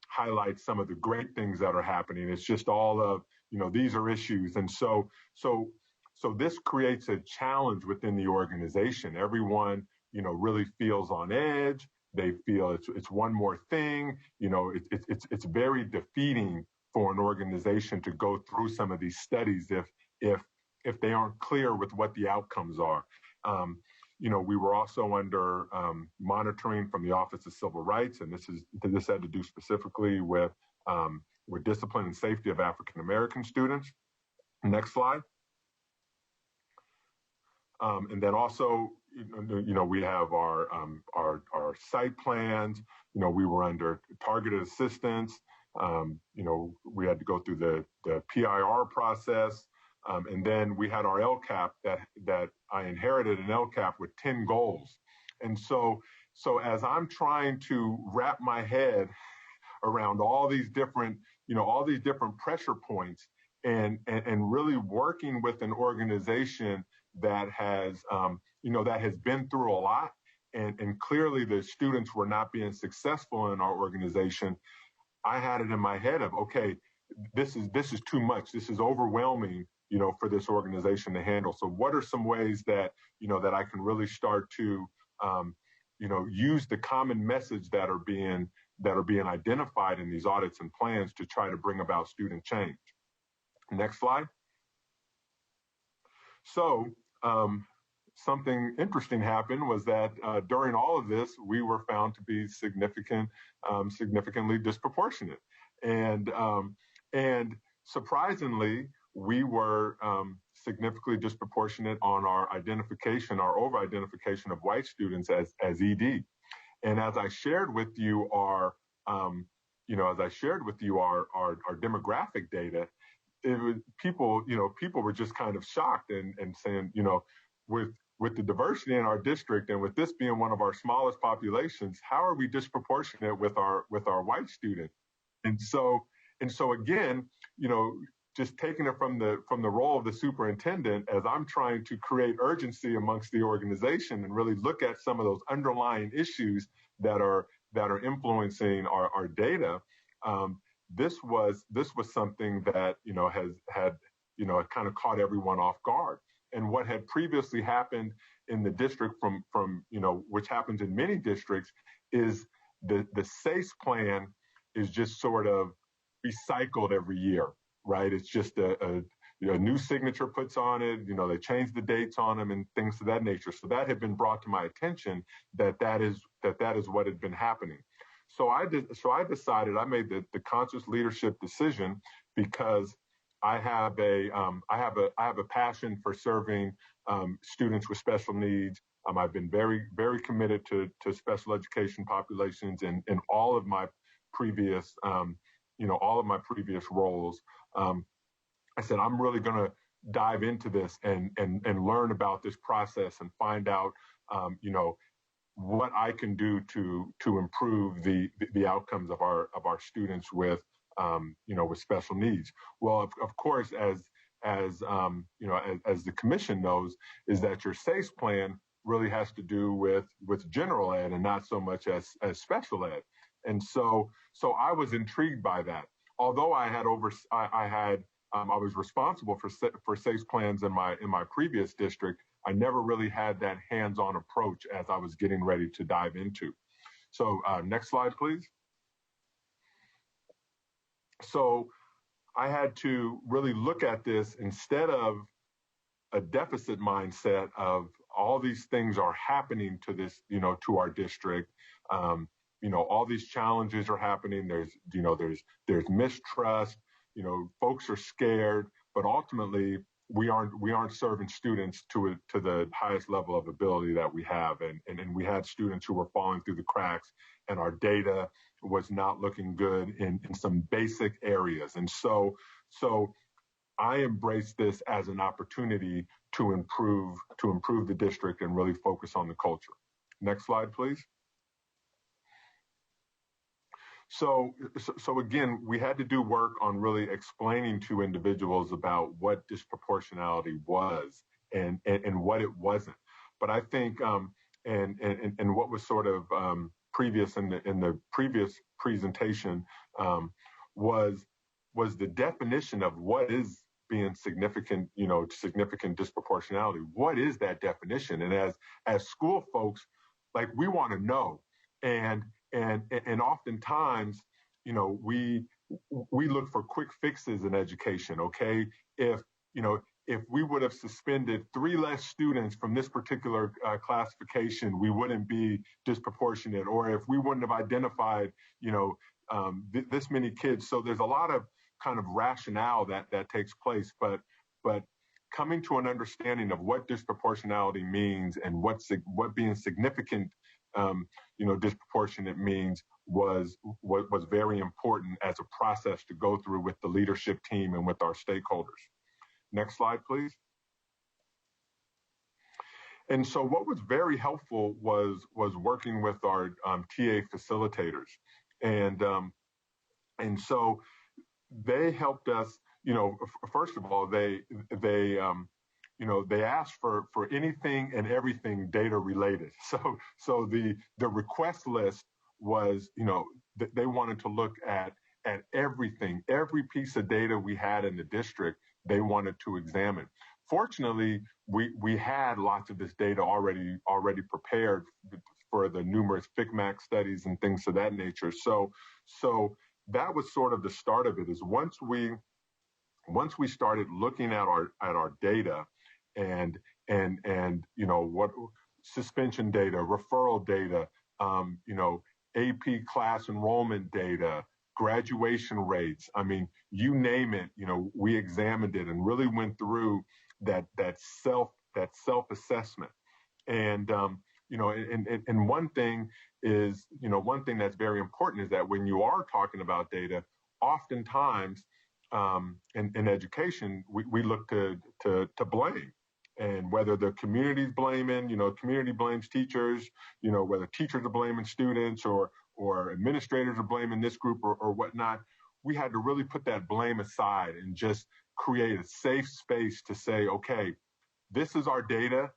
highlight some of the great things that are happening. It's just all of, these are issues. And so this creates a challenge within the organization. Everyone, really feels on edge. They feel it's one more thing. It's very defeating for an organization to go through some of these studies if they aren't clear with what the outcomes are. We were also under monitoring from the Office of Civil Rights, and this had to do specifically with discipline and safety of African American students. Next slide. And then also, we have our site plans. We were under targeted assistance. We had to go through the PIR process. And then we had our LCAP that I inherited an LCAP with 10 goals. And so as I'm trying to wrap my head around all these different pressure points, and really working with an organization that has been through a lot, and clearly the students were not being successful in our organization, I had it in my head of, okay, this is too much. This is overwhelming, for this organization to handle. So what are some ways that, that I can really start to, use the common message that are being identified in these audits and plans to try to bring about student change? Next slide. So something interesting happened was that during all of this, we were found to be significantly disproportionate. And surprisingly, we were significantly disproportionate on our over-identification of white students as ED. And as I shared with you our demographic data, people were just kind of shocked and saying, with with the diversity in our district, and with this being one of our smallest populations, how are we disproportionate with our white students? And so again, just taking it from the role of the superintendent, as I'm trying to create urgency amongst the organization and really look at some of those underlying issues that are influencing our data. This was something that had kind of caught everyone off guard. And what had previously happened in the district from which happens in many districts, is the SACE plan is just sort of recycled every year, right? It's just a new signature puts on it, they change the dates on them and things of that nature. So that had been brought to my attention that is what had been happening. So I decided, I made the conscious leadership decision, because I have a passion for serving students with special needs. I've been very, very committed to special education populations in all of my previous roles. I said, I'm really going to dive into this and learn about this process and find out, what I can do to improve the outcomes of our students with special needs. Well, of course, as the commission knows, is that your SACE plan really has to do with general ed and not so much as special ed. And so I was intrigued by that. Although I was responsible for SACE plans in my previous district, I never really had that hands-on approach as I was getting ready to dive into. So next slide, please. So I had to really look at this instead of a deficit mindset of all these things are happening to this, to our district. All these challenges are happening. There's mistrust. Folks are scared, but ultimately we aren't serving students to the highest level of ability that we have, and we had students who were falling through the cracks, and our data was not looking good in some basic areas. And so I embraced this as an opportunity to improve the district and really focus on the culture. Next slide, please. So again, we had to do work on really explaining to individuals about what disproportionality was and what it wasn't. But I think and what was sort of previous in the previous presentation was the definition of what is being significant, significant disproportionality. What is that definition? And as school folks, like, we want to know. And oftentimes, we look for quick fixes in education. Okay, if we would have suspended 3 less students from this particular classification, we wouldn't be disproportionate. Or if we wouldn't have identified, this many kids. So there's a lot of kind of rationale that takes place, but coming to an understanding of what disproportionality means and what being significant disproportionate means was very important as a process to go through with the leadership team and with our stakeholders. Next slide, please. And so what was very helpful was working with our TA facilitators, and so they helped us. First of all, they asked for anything and everything data related. So the request list was, they wanted to look at everything, every piece of data we had in the district, they wanted to examine. Fortunately, we had lots of this data already prepared for the numerous FICMAC studies and things of that nature. So that was sort of the start of it. Is once we started looking at our data and what suspension data, referral data, AP class enrollment data, graduation rates. I mean, you name it. We examined it and really went through that self-assessment. And and one thing is, one thing that's very important is that when you are talking about data, oftentimes in education we look to blame. and whether the community's blaming, community blames teachers, whether teachers are blaming students or administrators are blaming this group or whatnot, we had to really put that blame aside and just create a safe space to say, okay, this is our data.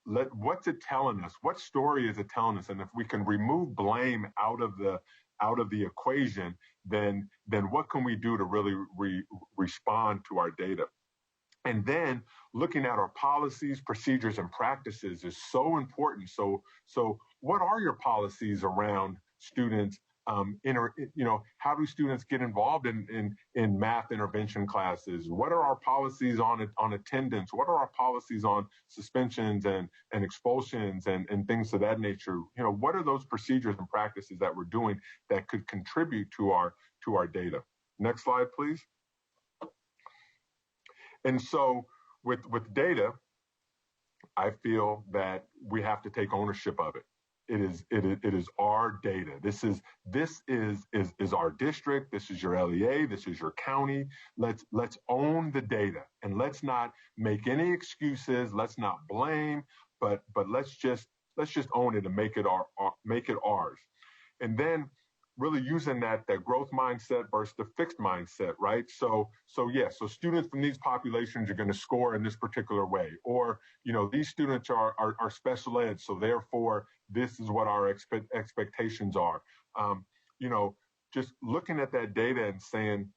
What's it telling us? What story is it telling us? And if we can remove blame out of the equation, then what can we do to really respond to our data? And then looking at our policies, procedures, and practices is so important. So what are your policies around students? How do students get involved in math intervention classes? What are our policies on attendance? What are our policies on suspensions and expulsions and things of that nature? What are those procedures and practices that we're doing that could contribute to our data? Next slide, please. And so with data, I feel that we have to take ownership of it. It is our data. This is our district. This is your LEA. This is your county. Let's own the data, and let's not make any excuses. Let's not blame, but let's just own it and make it ours. And then really using that growth mindset versus the fixed mindset, right? So students from these populations are going to score in this particular way, or these students are special ed, so therefore this is what our expectations are. Just looking at that data and saying,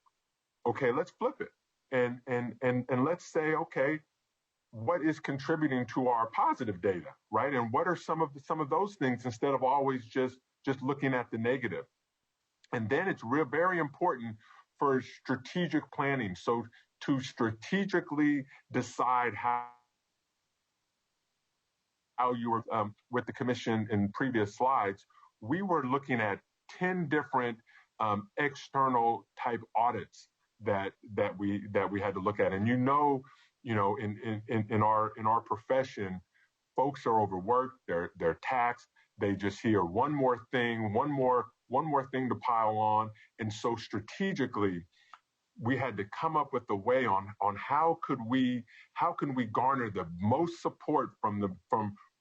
okay, let's flip it, and let's say, okay, what is contributing to our positive data, right? And what are some of those things instead of always just looking at the negative? And then it's very important for strategic planning. So to strategically decide how you were with the commission in previous slides, we were looking at 10 different external type audits that we had to look at. And in our profession, folks are overworked, they're taxed, they just hear one more thing to pile on. And so strategically, we had to come up with a way on how can we garner the most support from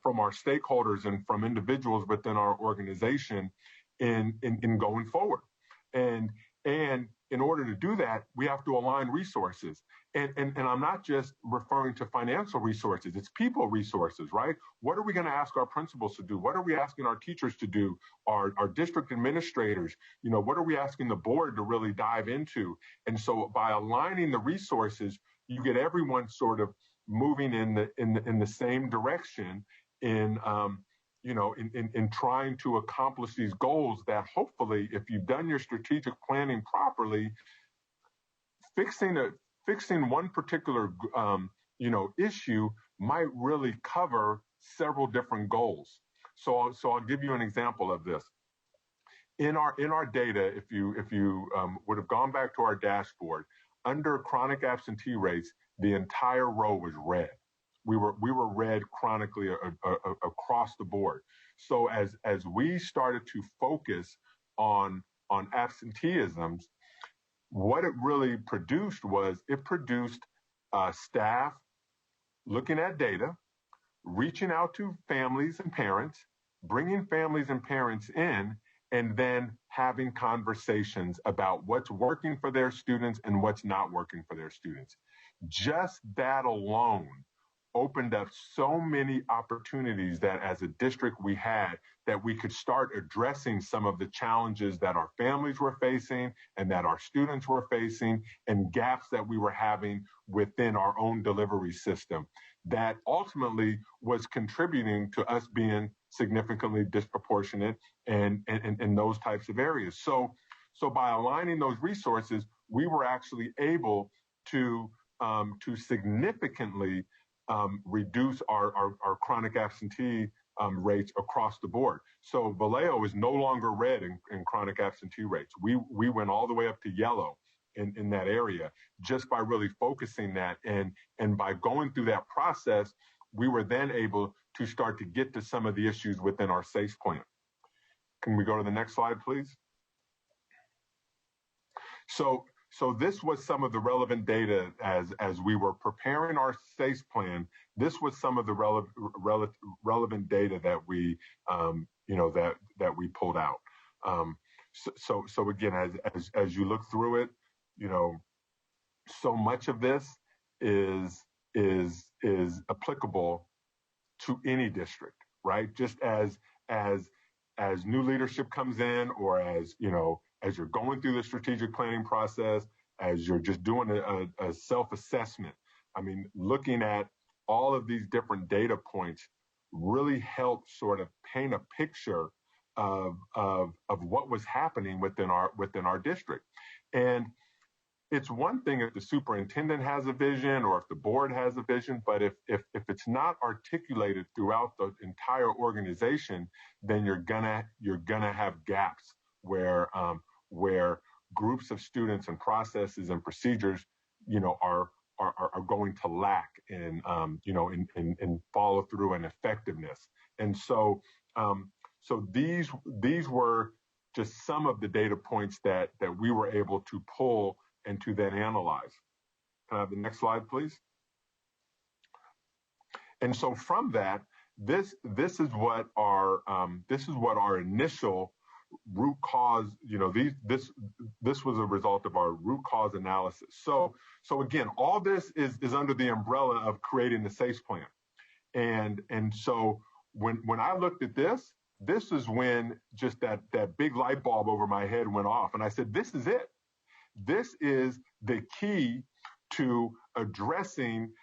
our stakeholders and from individuals within our organization in going forward. And in order to do that, we have to align resources. And I'm not just referring to financial resources, it's people resources, right? What are we going to ask our principals to do? What are we asking our teachers to do? Our district administrators, what are we asking the board to really dive into? And so by aligning the resources, you get everyone sort of moving in the same direction in trying to accomplish these goals that hopefully, if you've done your strategic planning properly, fixing one particular issue might really cover several different goals. So I'll give you an example of this. In our data, if you would have gone back to our dashboard, under chronic absentee rates, the entire row was red. We were red chronically across the board. So as we started to focus on absenteeisms, what it really produced was staff looking at data, reaching out to families and parents, bringing families and parents in, and then having conversations about what's working for their students and what's not working for their students. Just that alone opened up so many opportunities that as a district we had, that we could start addressing some of the challenges that our families were facing and that our students were facing, and gaps that we were having within our own delivery system that ultimately was contributing to us being significantly disproportionate in those types of areas. So by aligning those resources, we were actually able to significantly reduce our chronic absentee rates across the board. So Vallejo is no longer red in chronic absentee rates. We went all the way up to yellow in that area just by really focusing that. And by going through that process, we were then able to start to get to some of the issues within our SACE plan. Can we go to the next slide, please? So so this was some of the relevant data as we were preparing our SACE plan. This was some of the relevant data that we that we pulled out. So again, as you look through it, so much of this is applicable to any district, right? Just as new leadership comes in, or as you're going through the strategic planning process, as you're just doing a self-assessment. I mean, looking at all of these different data points really helps sort of paint a picture of what was happening within our district. And it's one thing if the superintendent has a vision or if the board has a vision, but if it's not articulated throughout the entire organization, then you're gonna have gaps where groups of students and processes and procedures, are going to lack in follow through and effectiveness. And so these were just some of the data points that we were able to pull and to then analyze. Can I have the next slide, please? And so from that, this is what our initial root cause. This was a result of our root cause analysis. So again, all this is under the umbrella of creating the SACE plan. And so when I looked at this is when just that big light bulb over my head went off, and I said, this is it. This is the key to addressing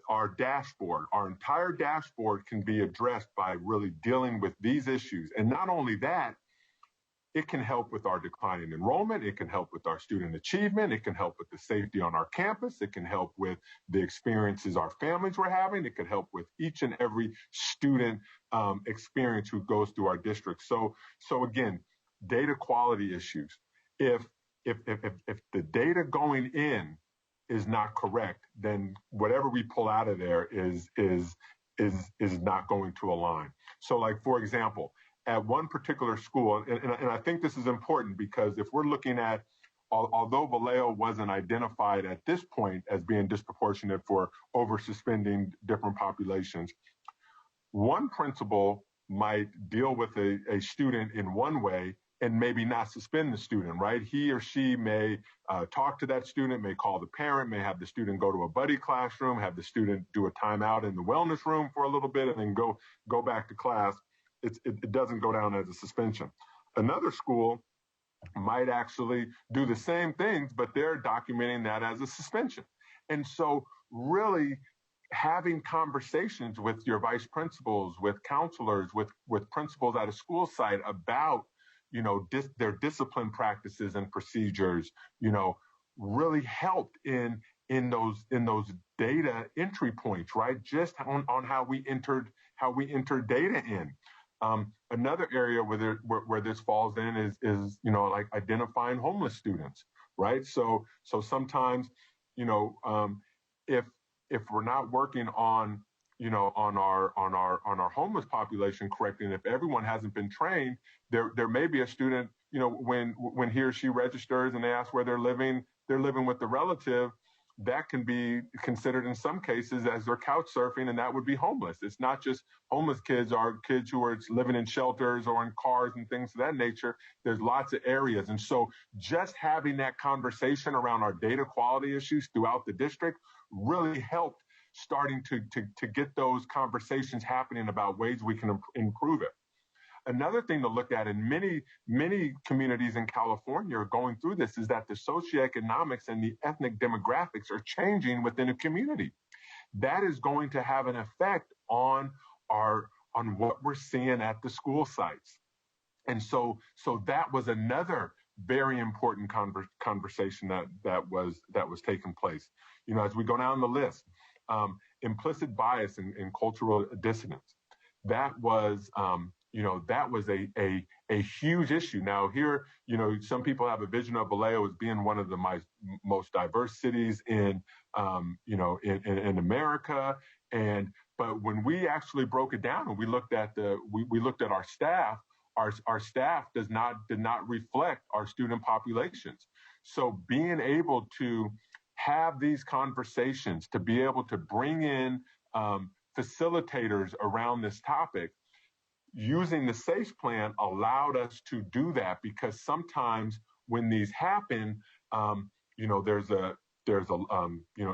our dashboard. Our entire dashboard can be addressed by really dealing with these issues. And not only that, it can help with our declining enrollment. It can help with our student achievement. It can help with the safety on our campus. It can help with the experiences our families were having. It can help with each and every student experience who goes through our district. So again, data quality issues. If the data going in is not correct, then whatever we pull out of there is not going to align. So, like, for example, at one particular school, and I think this is important because if we're looking at, although Vallejo wasn't identified at this point as being disproportionate for over-suspending different populations, one principal might deal with a student in one way and maybe not suspend the student, right? He or she may talk to that student, may call the parent, may have the student go to a buddy classroom, have the student do a timeout in the wellness room for a little bit, and then go back to class. It doesn't go down as a suspension. Another school might actually do the same things, but they're documenting that as a suspension. And so really having conversations with your vice principals, with counselors, with principals at a school site about their discipline practices and procedures, really helped in those data entry points, right? Just on how we entered data in. Another area where this falls in is like identifying homeless students, right? So sometimes, if we're not working on our homeless population correctly, and if everyone hasn't been trained, there may be a student, when he or she registers and they ask where they're living with the relative, that can be considered in some cases as they're couch surfing, and that would be homeless. It's not just homeless kids are kids who are living in shelters or in cars and things of that nature. There's lots of areas. And so just having that conversation around our data quality issues throughout the district really helped starting to get those conversations happening about ways we can improve it. Another thing to look at, and many communities in California are going through this, is that the socioeconomics and the ethnic demographics are changing within a community. That is going to have an effect on what we're seeing at the school sites. And so that was another very important conversation that was taking place. As we go down the list, implicit bias and cultural dissonance. That was a huge issue. Now here, some people have a vision of Vallejo as being one of the most diverse cities in America. But when we actually broke it down and we looked at our staff, our staff did not reflect our student populations. So being able to have these conversations, to be able to bring in facilitators around this topic, using the SAFE plan allowed us to do that, because sometimes when these happen,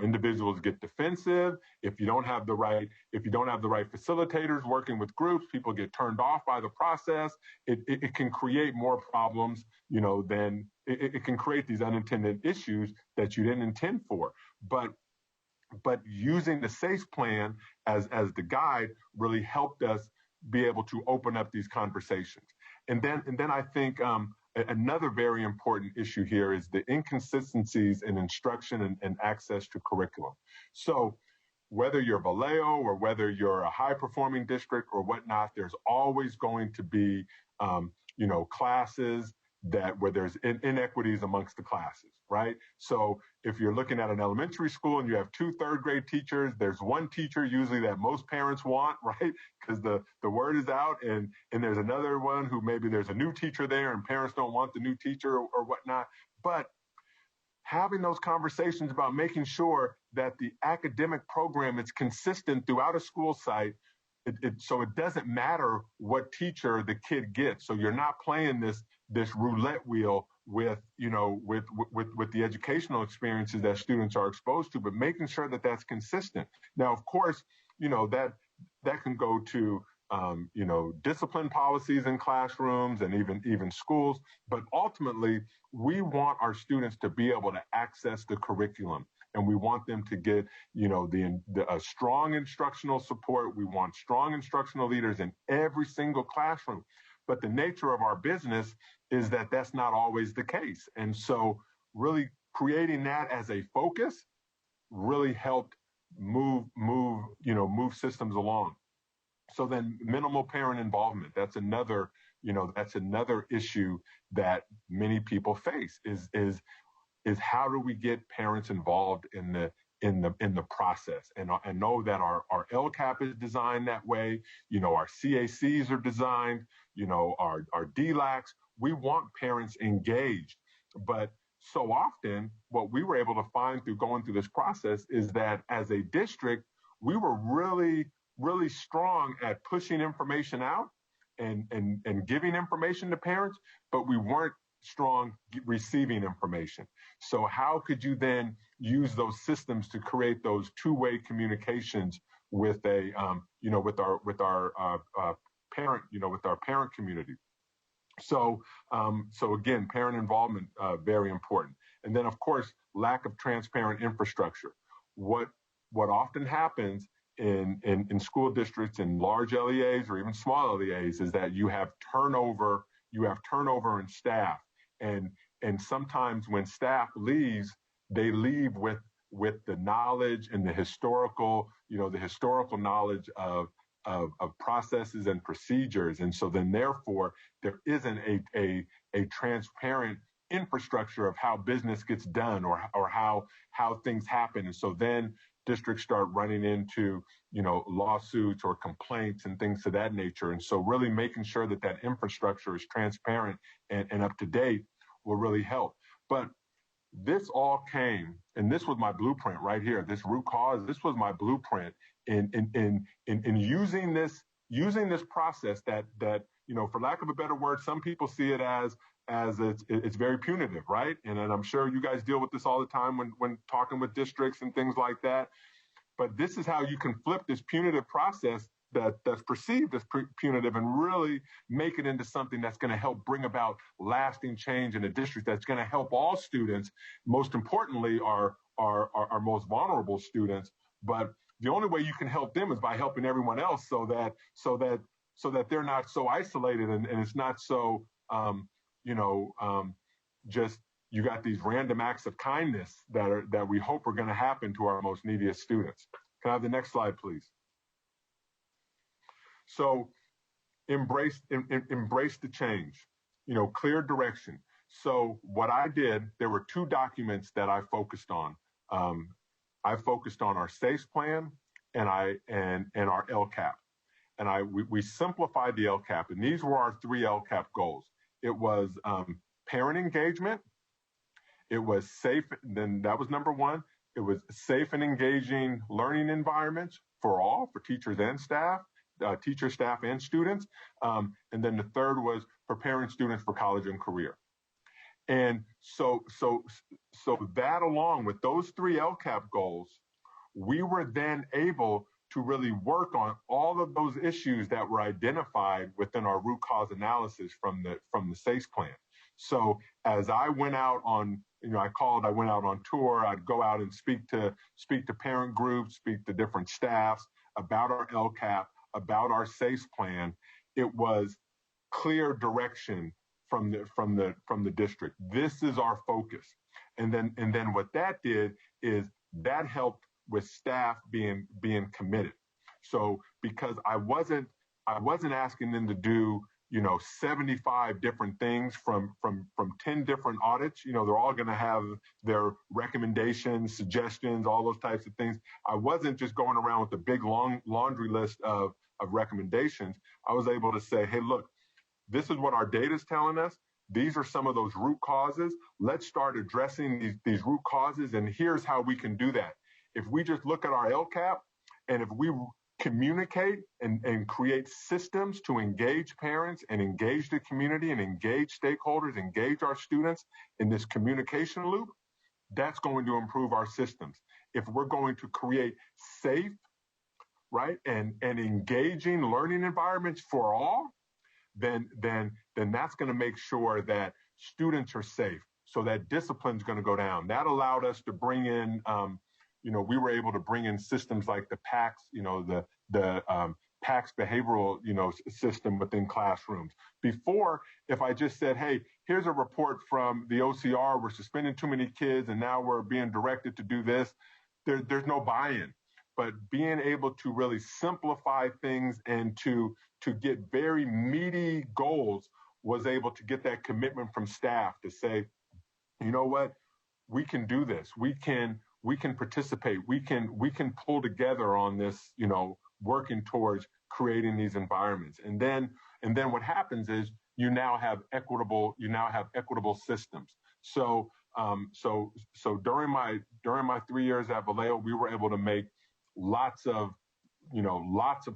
individuals get defensive. If you don't have the right facilitators working with groups, people get turned off by the process. It can create more problems, than it can create these unintended issues that you didn't intend for. But using the SAFE plan as the guide really helped us be able to open up these conversations. And then I think another very important issue here is the inconsistencies in instruction and access to curriculum. So whether you're Vallejo or whether you're a high-performing district or whatnot, there's always going to be, classes where there's inequities amongst the classes, right? So if you're looking at an elementary school and you have 2 third-grade teachers, there's one teacher usually that most parents want, right? Because the word is out, and there's another one who maybe there's a new teacher there and parents don't want the new teacher or whatnot. But having those conversations about making sure that the academic program is consistent throughout a school site, so it doesn't matter what teacher the kid gets. So you're not playing this roulette wheel with the educational experiences that students are exposed to, but making sure that that's consistent. Now, of course, that can go to discipline policies in classrooms and even schools. But ultimately, we want our students to be able to access the curriculum, and we want them to get a strong instructional support. We want strong instructional leaders in every single classroom. But the nature of our business is that that's not always the case. And so really creating that as a focus really helped move systems along. So then minimal parent involvement, that's another issue that many people face is how do we get parents involved in the process? And I know that our LCAP is designed that way. Our CACs are designed, our DLACs. We want parents engaged. But so often what we were able to find through going through this process is that as a district, we were really, really strong at pushing information out and giving information to parents, but we weren't strong receiving information. So how could you then use those systems to create those two-way communications with with our parent community? So again, parent involvement, very important. And then of course, lack of transparent infrastructure. What often happens in school districts in large LEAs or even small LEAs is that you have turnover in staff. And sometimes when staff leaves, they leave with the knowledge and the historical knowledge of processes and procedures. And so then therefore there isn't a transparent infrastructure of how business gets done or how things happen. And so then districts start running into lawsuits or complaints and things of that nature. And so really making sure that infrastructure is transparent and up to date will really help. But this all came, and this was my blueprint right here. This root cause, this was my blueprint in using this process that for lack of a better word, some people see it as it's very punitive, right? And I'm sure you guys deal with this all the time when talking with districts and things like that. But this is how you can flip this punitive process that's perceived as punitive and really make it into something that's going to help bring about lasting change in a district that's going to help all students, most importantly our most vulnerable students. But the only way you can help them is by helping everyone else so that they're not so isolated and it's not so just you got these random acts of kindness that we hope are going to happen to our most neediest students. Can I have the next slide, please? So embrace the change, clear direction. So what I did, there were 2 documents that I focused on. I focused on our SAFE plan and our LCAP. And we simplified the LCAP, and these were our 3 LCAP goals. It was parent engagement, It was safe. Then that was number one. It was safe and engaging learning environments for all, for teachers and staff, teachers, staff, and students. And then the third was preparing students for college and career. And so that, along with those three LCAP goals, we were then able to really work on all of those issues that were identified within our root cause analysis from the SACE plan. So as I went out on, I went out on tour, I'd go out and speak to parent groups, speak to different staffs about our LCAP, about our SACE plan. It was clear direction from the district. This is our focus. And then what that did is that helped with staff being committed. So because I wasn't asking them to do 75 different things from 10 different audits. They're all going to have their recommendations, suggestions, all those types of things. I wasn't just going around with a big long laundry list of recommendations. I was able to say, hey, look, this is what our data is telling us. These are some of those root causes. Let's start addressing these root causes, and here's how we can do that. If we just look at our LCAP, and if we communicate and create systems to engage parents and engage the community and engage stakeholders, engage our students in this communication loop, that's going to improve our systems. If we're going to create safe, right, and engaging learning environments for all, then that's going to make sure that students are safe. So that discipline's going to go down. That allowed us to bring in, we were able to bring in systems like the PACS, the PACS behavioral, system within classrooms. Before, if I just said, hey, here's a report from the OCR, we're suspending too many kids and now we're being directed to do this, there's no buy-in. But being able to really simplify things and to get very meaty goals was able to get that commitment from staff to say, you know what, we can do this. We can participate. We can pull together on this, working towards creating these environments. And then what happens is you now have equitable systems. So during my 3 years at Vallejo, we were able to make lots of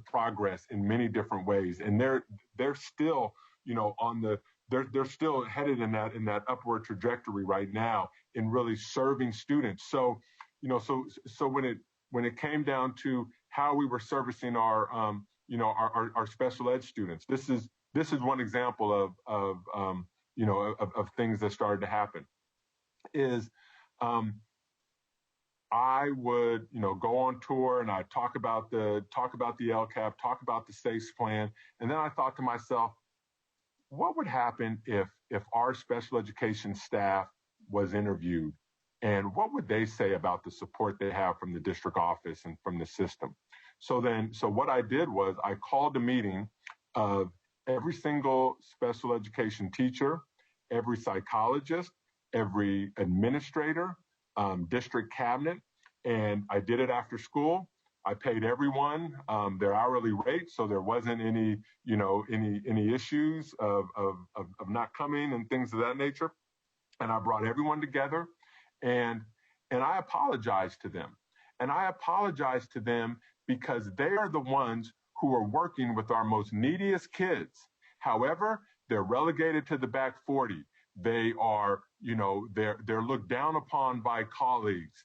progress in many different ways. And they're still, they're still headed in that upward trajectory right now in really serving students. So when it came down to how we were servicing our special ed students, this is one example of things that started to happen. I would go on tour and I'd talk about the LCAP, talk about the SACE plan, and then I thought to myself, what would happen if our special education staff was interviewed? And what would they say about the support they have from the district office and from the system? So what I did was I called a meeting of every single special education teacher, every psychologist, every administrator, district cabinet, and I did it after school. I paid everyone their hourly rate, so there wasn't any issues of not coming and things of that nature. And I brought everyone together. And I apologize to them. And I apologize to them because they are the ones who are working with our most neediest kids. However, they're relegated to the back 40. They are, they're looked down upon by colleagues.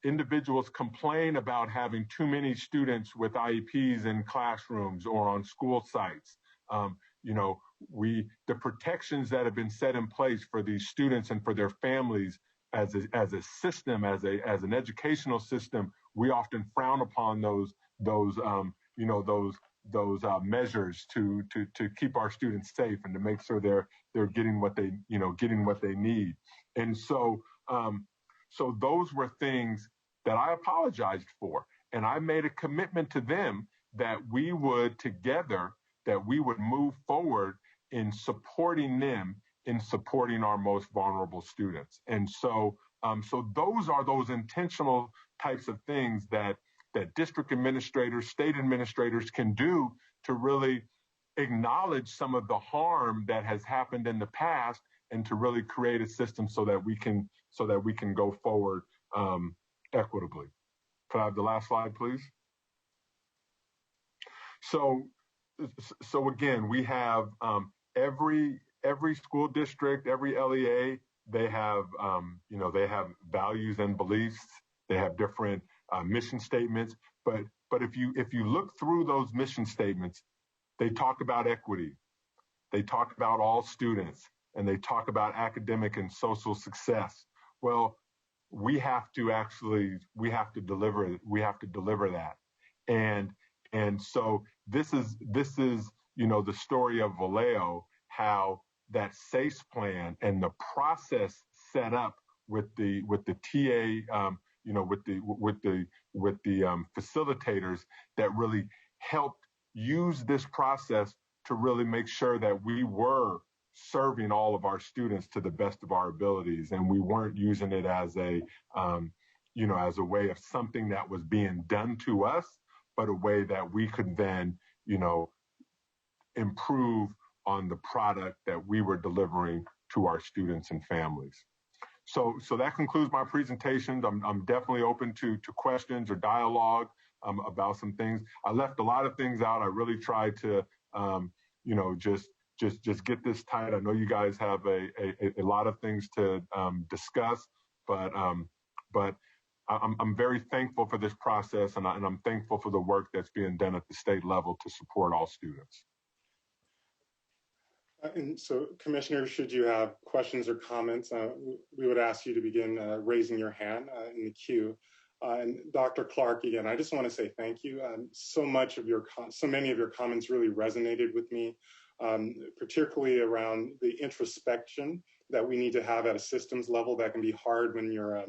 Individuals complain about having too many students with IEPs in classrooms or on school sites. The protections that have been set in place for these students and for their families as a system, as an educational system, we often frown upon those measures to keep our students safe and to make sure they're getting what they need. And so those were things that I apologized for, and I made a commitment to them that we would together, that we would move forward in supporting them, in supporting our most vulnerable students. And so those are those intentional types of things that district administrators, state administrators can do to really acknowledge some of the harm that has happened in the past and to really create a system so that we can go forward equitably. Could I have the last slide, please? So again, we have every school district, every LEA, they have they have values and beliefs. They have different mission statements. But if you look through those mission statements, they talk about equity, they talk about all students, and they talk about academic and social success. Well, we have to deliver that. And so this is the story of Vallejo, how that SACE plan and the process set up with the TA with the facilitators that really helped use this process to really make sure that we were serving all of our students to the best of our abilities, and we weren't using it as a way of something that was being done to us, but a way that we could then improve on the product that we were delivering to our students and families. So that concludes my presentations. I'm definitely open to questions or dialogue about some things. I left a lot of things out. I really tried to, just get this tight. I know you guys have a lot of things to discuss, but I'm very thankful for this process, and I'm thankful for the work that's being done at the state level to support all students. And so, Commissioners, should you have questions or comments, we would ask you to begin raising your hand in the queue. And Dr. Clark, again, I just want to say thank you. So many of your comments really resonated with me, particularly around the introspection that we need to have at a systems level. That can be hard when you're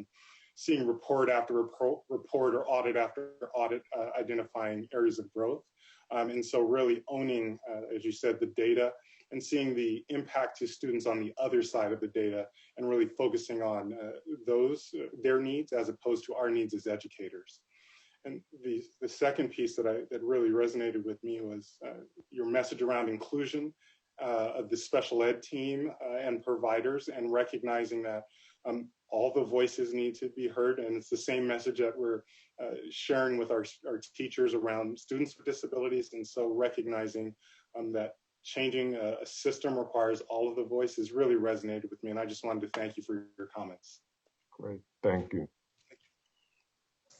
seeing report after report or audit after audit, identifying areas of growth. And so really owning, as you said, the data and seeing the impact to students on the other side of the data and really focusing on their needs as opposed to our needs as educators. And the second piece that really resonated with me was your message around inclusion of the special ed team and providers, and recognizing that all the voices need to be heard. And it's the same message that we're sharing with our teachers around students with disabilities. And so recognizing that changing a system requires all of the voices really resonated with me. And I just wanted to thank you for your comments. Great, thank you.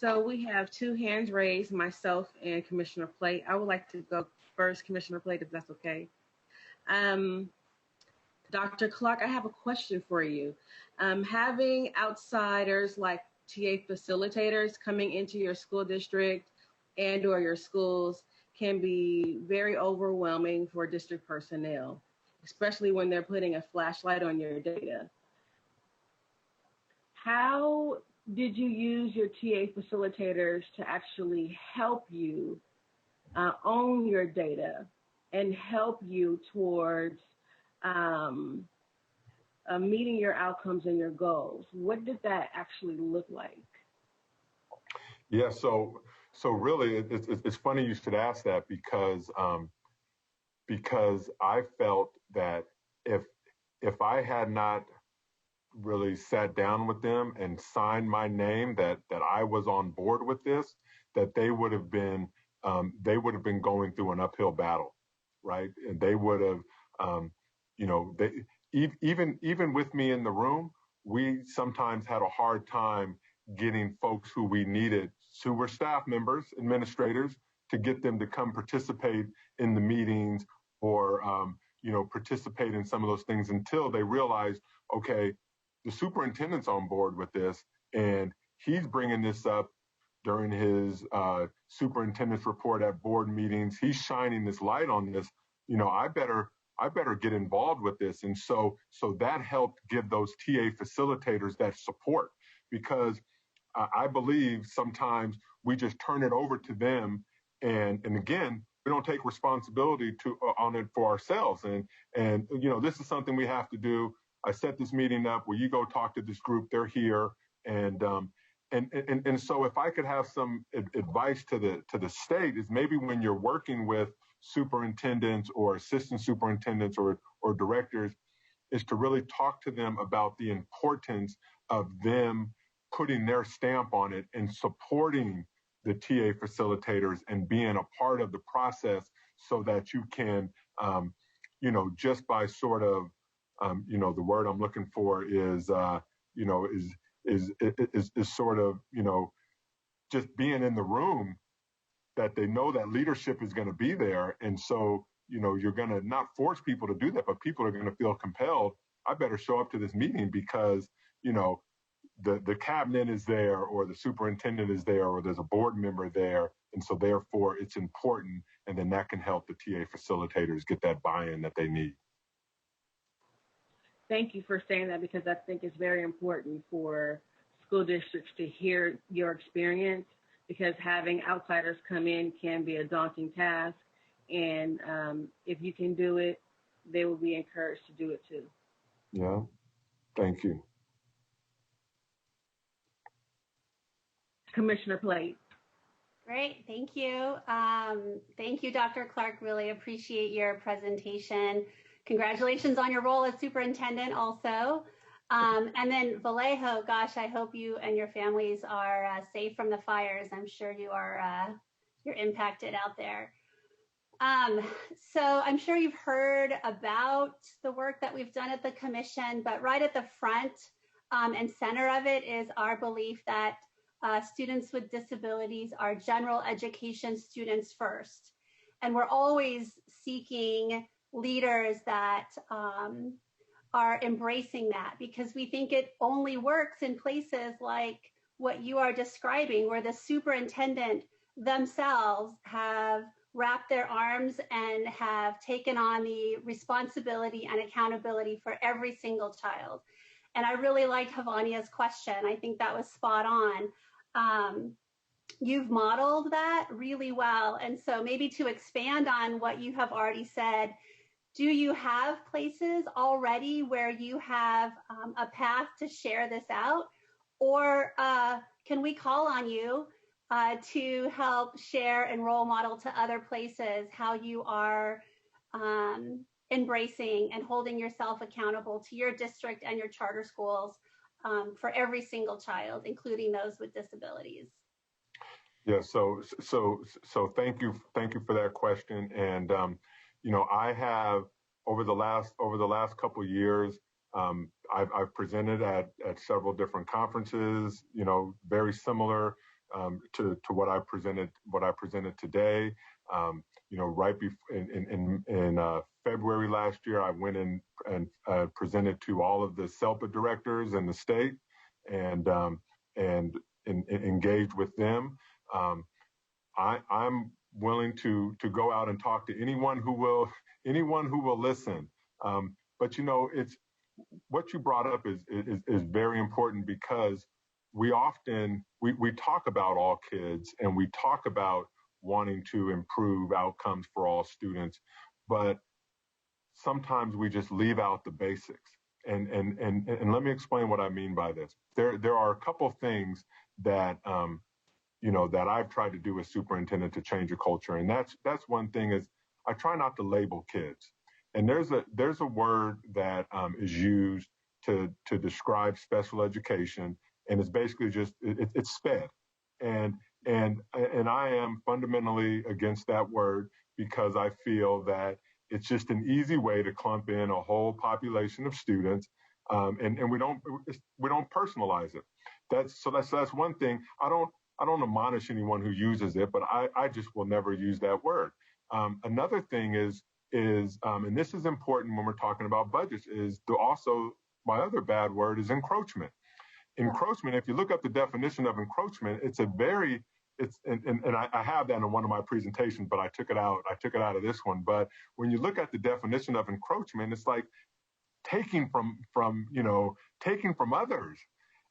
So we have two hands raised, myself and Commissioner Plate. I would like to go first, Commissioner Plate, if that's okay. Dr. Clark, I have a question for you. Having outsiders like TA facilitators coming into your school district and or your schools can be very overwhelming for district personnel, especially when they're putting a flashlight on your data. How did you use your TA facilitators to actually help you own your data and help you towards meeting your outcomes and your goals? What did that actually look like? Yeah, so really, it's funny you should ask that, because I felt that if I had not really sat down with them and signed my name that I was on board with this, that they would have been going through an uphill battle, right? And they would have, even with me in the room, we sometimes had a hard time getting folks who we needed, who were staff members, administrators, to get them to come participate in the meetings or, participate in some of those things until they realized, okay, the superintendent's on board with this and he's bringing this up during his superintendent's report at board meetings. He's shining this light on this. I better get involved with this. And so that helped give those TA facilitators that support, because I believe sometimes we just turn it over to them, and again, we don't take responsibility on it for ourselves. And this is something we have to do. I set this meeting up where you go talk to this group. They're here, and so if I could have some advice to the state, is maybe when you're working with superintendents or assistant superintendents or directors, is to really talk to them about the importance of them putting their stamp on it and supporting the TA facilitators and being a part of the process so that you can, just by sort of, the word I'm looking for is sort of, just being in the room, that they know that leadership is going to be there. And so, you're going to not force people to do that, but people are going to feel compelled. I better show up to this meeting because, the cabinet is there, or the superintendent is there, or there's a board member there. And so therefore it's important. And then that can help the TA facilitators get that buy-in that they need. Thank you for saying that, because I think it's very important for school districts to hear your experience, because having outsiders come in can be a daunting task. And if you can do it, they will be encouraged to do it too. Yeah, thank you. Commissioner Plate. Great, thank you. Thank you, Dr. Clark. Really appreciate your presentation. Congratulations on your role as superintendent also. And then Vallejo, gosh, I hope you and your families are safe from the fires. I'm sure you are, you're impacted out there. So I'm sure you've heard about the work that we've done at the commission, but right at the front and center of it is our belief that students with disabilities are general education students first. And we're always seeking leaders that are embracing that, because we think it only works in places like what you are describing, where the superintendent themselves have wrapped their arms and have taken on the responsibility and accountability for every single child. And I really liked Havania's question. I think that was spot on. You've modeled that really well. And so maybe to expand on what you have already said, do you have places already where you have a path to share this out? Or can we call on you to help share and role model to other places how you are embracing and holding yourself accountable to your district and your charter schools for every single child, including those with disabilities? Yeah, so thank you for that question. And I have over the last couple of years, I've presented at several different conferences, very similar to what I presented today. Right before in February last year, I went in and presented to all of the SELPA directors in the state and engaged with them. I'm willing to go out and talk to anyone who will listen. But it's what you brought up is very important, because we often we talk about all kids and we talk about wanting to improve outcomes for all students, but sometimes we just leave out the basics. And let me explain what I mean by this. There are a couple of things that that I've tried to do as superintendent to change a culture, and that's one thing is I try not to label kids. And there's a word that is used to describe special education, and it's basically just it's SPED, and I am fundamentally against that word, because I feel that it's just an easy way to clump in a whole population of students, and we don't personalize it. That's one thing. I don't admonish anyone who uses it, but I just will never use that word. Another thing is and this is important when we're talking about budgets, is also my other bad word is encroachment. Encroachment, if you look up the definition of encroachment, I have that in one of my presentations, but I took it out of this one. But when you look at the definition of encroachment, it's like taking from others.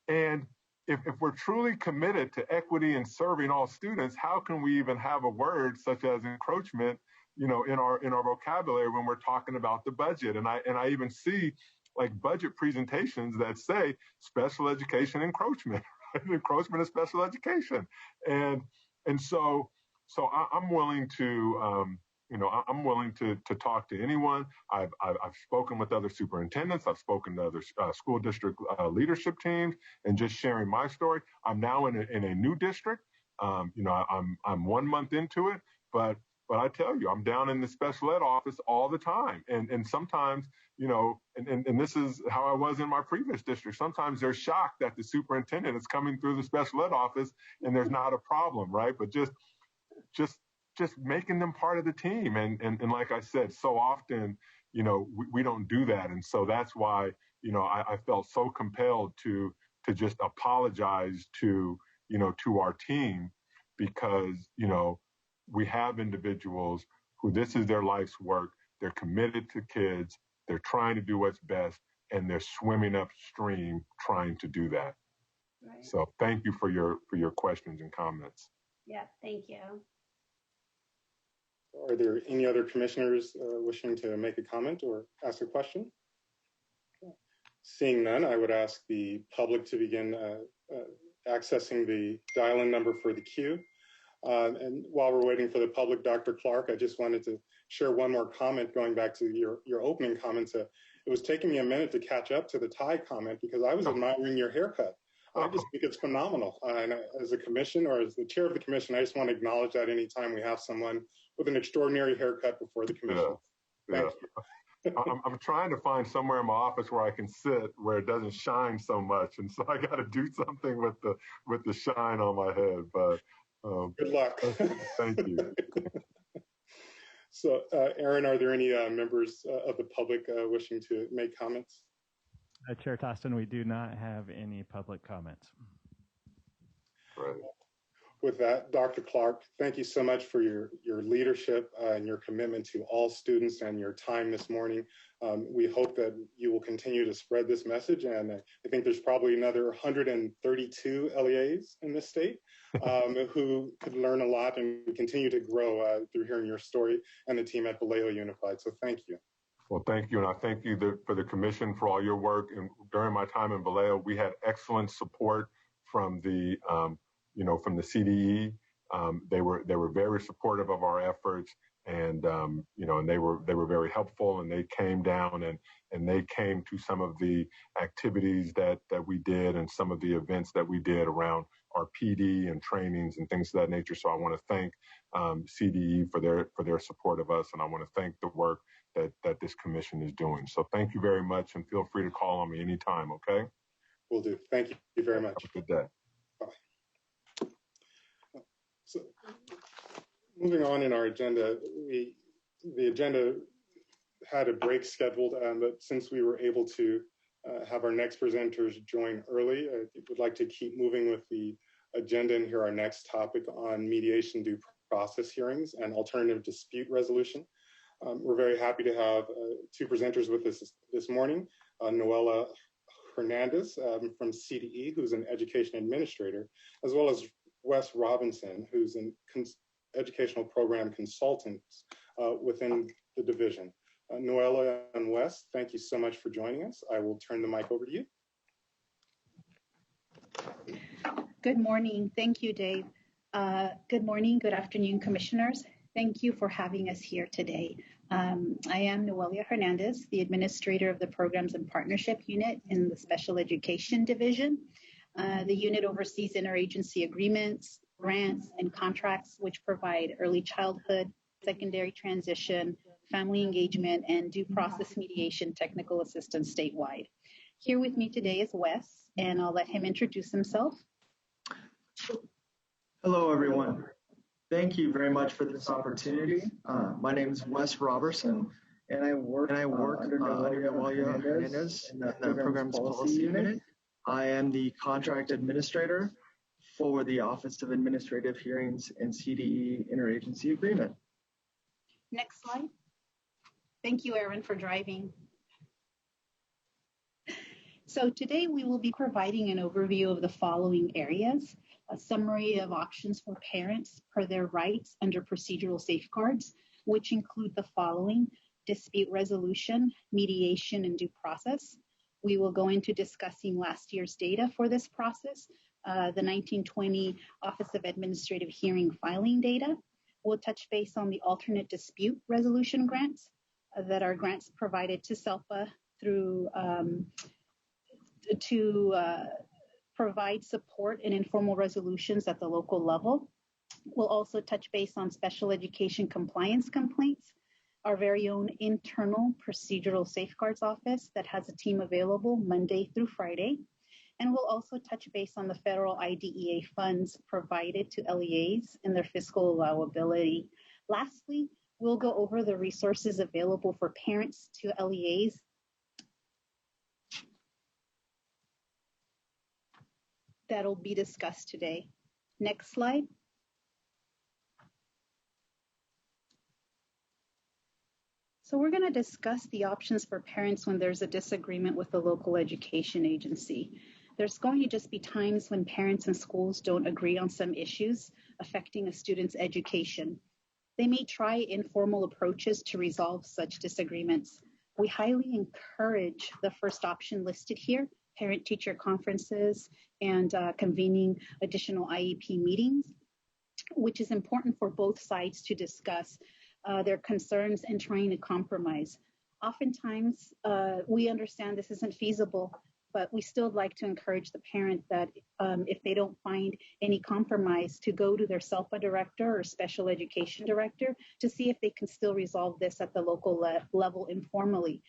And if we're truly committed to equity and serving all students, how can we even have a word such as encroachment, in our vocabulary when we're talking about the budget? And I even see like budget presentations that say special education encroachment, encroachment of special education, and so I'm willing to I'm willing to talk to anyone. I've spoken with other superintendents. I've spoken to other school district leadership teams, and just sharing my story. I'm now in a new district. I'm 1 month into it, but I tell you, I'm down in the special ed office all the time, and sometimes, and this is how I was in my previous district. Sometimes they're shocked that the superintendent is coming through the special ed office and there's not a problem, right? But just making them part of the team. And like I said, so often, we don't do that. And so that's why, I felt so compelled to just apologize to our team, because, we have individuals who this is their life's work. They're committed to kids. They're trying to do what's best, and they're swimming upstream trying to do that. Right. So thank you for your questions and comments. Yeah, thank you. Are there any other commissioners wishing to make a comment or ask a question? Okay. Seeing none, I would ask the public to begin accessing the dial-in number for the queue. And while we're waiting for the public, Dr. Clark, I just wanted to share one more comment going back to your opening comments. It was taking me a minute to catch up to the tie comment because I was admiring your haircut. I just think it's phenomenal. And as a commission, or as the chair of the commission, I just want to acknowledge that anytime we have someone with an extraordinary haircut before the commission. Thank you. I'm trying to find somewhere in my office where I can sit where it doesn't shine so much, and so I got to do something with the shine on my head. But good luck. Thank you. So, Aaron, are there any members of the public wishing to make comments? Chair Toston, we do not have any public comments. Right. With that, Dr. Clark, thank you so much for your leadership and your commitment to all students and your time this morning. We hope that you will continue to spread this message, and I think there's probably another 132 LEAs in this state who could learn a lot and continue to grow through hearing your story, and the team at Vallejo Unified. So thank you. Well, thank you, and I thank you for the commission for all your work. And during my time in Vallejo, we had excellent support from the from the CDE. They were very supportive of our efforts, and and they were very helpful, and they came down and they came to some of the activities that we did and some of the events that we did around our PD and trainings and things of that nature. So I want to thank CDE for their support of us, and I want to thank the work that this commission is doing. So thank you very much, and feel free to call on me anytime, okay? Will do. Thank you very much. Have a good day. Bye. So moving on in our agenda, the agenda had a break scheduled, but since we were able to have our next presenters join early, I would like to keep moving with the agenda and hear our next topic on mediation due process hearings and alternative dispute resolution. We're very happy to have two presenters with us this morning, Noella Hernandez from CDE, who's an education administrator, as well as Wes Robinson, who's an educational program consultant within the division. Noella and Wes, thank you so much for joining us. I will turn the mic over to you. Good morning. Thank you, Dave. Good morning, good afternoon, commissioners. Thank you for having us here today. I am Noelia Hernandez, the administrator of the Programs and Partnership Unit in the Special Education Division. The unit oversees interagency agreements, grants, and contracts which provide early childhood, secondary transition, family engagement, and due process mediation technical assistance statewide. Here with me today is Wes, and I'll let him introduce himself. Hello, everyone. Thank you very much for this opportunity. My name is Wes Robertson, and I work under Noelia Hernandez in the Programs Policy Unit. I am the contract administrator for the Office of Administrative Hearings and CDE Interagency Agreement. Next slide. Thank you, Aaron, for driving. So today we will be providing an overview of the following areas: a summary of options for parents per their rights under procedural safeguards, which include the following: dispute resolution, mediation, and due process. We will go into discussing last year's data for this process, the 1920 Office of Administrative Hearing filing data. We'll touch base on the alternate dispute resolution grants that are grants provided to SELPA through to provide support in informal resolutions at the local level. We'll also touch base on special education compliance complaints, our very own internal procedural safeguards office that has a team available Monday through Friday. And we'll also touch base on the federal IDEA funds provided to LEAs and their fiscal allowability. Lastly, we'll go over the resources available for parents to LEAs that'll be discussed today. Next slide. So we're going to discuss the options for parents when there's a disagreement with the local education agency. There's going to just be times when parents and schools don't agree on some issues affecting a student's education. They may try informal approaches to resolve such disagreements. We highly encourage the first option listed here, parent-teacher conferences and convening additional IEP meetings, which is important for both sides to discuss their concerns and trying to compromise. Oftentimes, we understand this isn't feasible, but we still like to encourage the parent that if they don't find any compromise, to go to their SELPA director or special education director to see if they can still resolve this at the local level informally.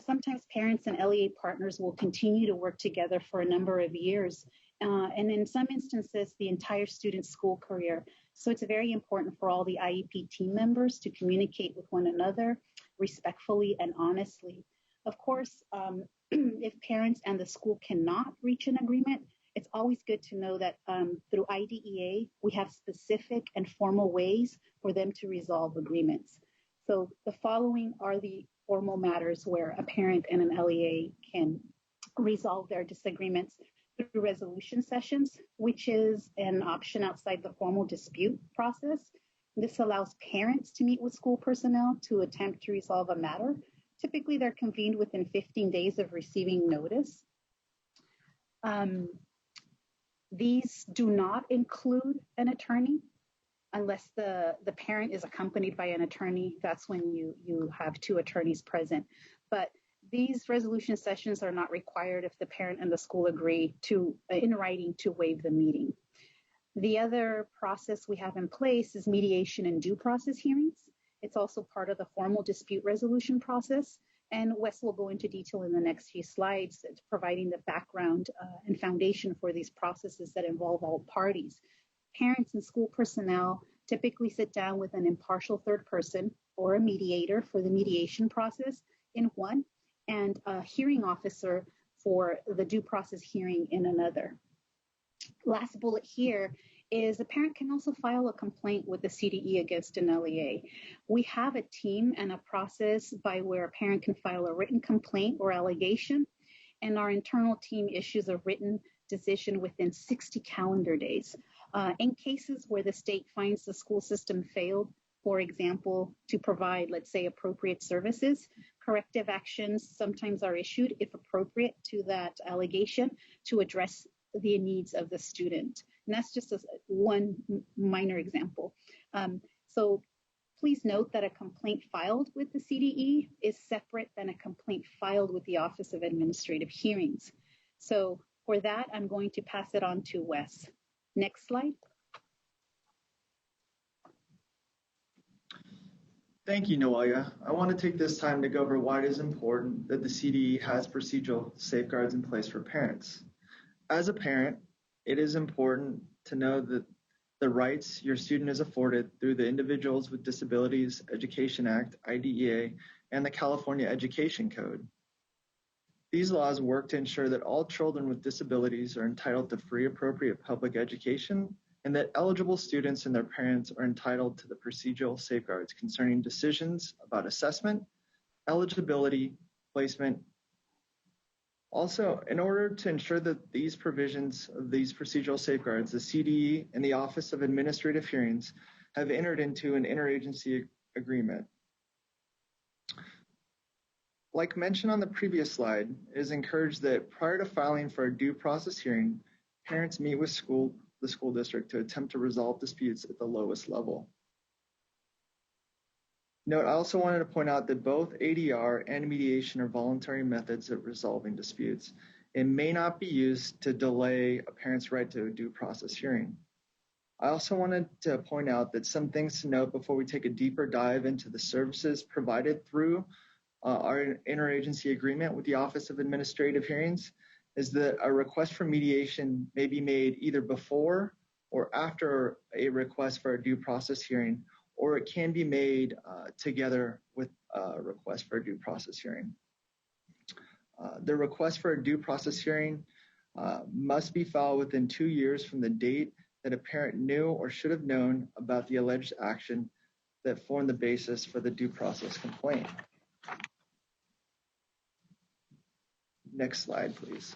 Sometimes parents and LEA partners will continue to work together for a number of years, and in some instances, the entire student's school career. So it's very important for all the IEP team members to communicate with one another respectfully and honestly. Of course, if parents and the school cannot reach an agreement, it's always good to know that through IDEA, we have specific and formal ways for them to resolve agreements. So the following are the formal matters where a parent and an LEA can resolve their disagreements through resolution sessions, which is an option outside the formal dispute process. This allows parents to meet with school personnel to attempt to resolve a matter. Typically, they're convened within 15 days of receiving notice. These do not include an attorney unless the parent is accompanied by an attorney. That's when you have two attorneys present. But these resolution sessions are not required if the parent and the school agree to, in writing, to waive the meeting. The other process we have in place is mediation and due process hearings. It's also part of the formal dispute resolution process, and Wes will go into detail in the next few slides, providing the background and foundation for these processes that involve all parties. Parents and school personnel typically sit down with an impartial third person or a mediator for the mediation process in one, and a hearing officer for the due process hearing in another. Last bullet here is a parent can also file a complaint with the CDE against an LEA. We have a team and a process by where a parent can file a written complaint or allegation, and our internal team issues a written decision within 60 calendar days. In cases where the state finds the school system failed, for example, to provide, let's say, appropriate services, corrective actions sometimes are issued, if appropriate, to that allegation to address the needs of the student. And that's just one minor example. So please note that a complaint filed with the CDE is separate than a complaint filed with the Office of Administrative Hearings. So for that, I'm going to pass it on to Wes. Next slide. Thank you, Noelia. I want to take this time to go over why it is important that the CDE has procedural safeguards in place for parents. As a parent, it is important to know that the rights your student is afforded through the Individuals with Disabilities Education Act, IDEA, and the California Education Code. These laws work to ensure that all children with disabilities are entitled to free, appropriate public education, and that eligible students and their parents are entitled to the procedural safeguards concerning decisions about assessment, eligibility, placement. Also, in order to ensure that these provisions of these procedural safeguards, the CDE and the Office of Administrative Hearings have entered into an interagency agreement. Like mentioned on the previous slide, it is encouraged that prior to filing for a due process hearing, parents meet with the school district to attempt to resolve disputes at the lowest level. Note, I also wanted to point out that both ADR and mediation are voluntary methods of resolving disputes and may not be used to delay a parent's right to a due process hearing. I also wanted to point out that some things to note before we take a deeper dive into the services provided through our interagency agreement with the Office of Administrative Hearings is that a request for mediation may be made either before or after a request for a due process hearing, or it can be made together with a request for a due process hearing. The request for a due process hearing must be filed within 2 years from the date that a parent knew or should have known about the alleged action that formed the basis for the due process complaint. Next slide, please.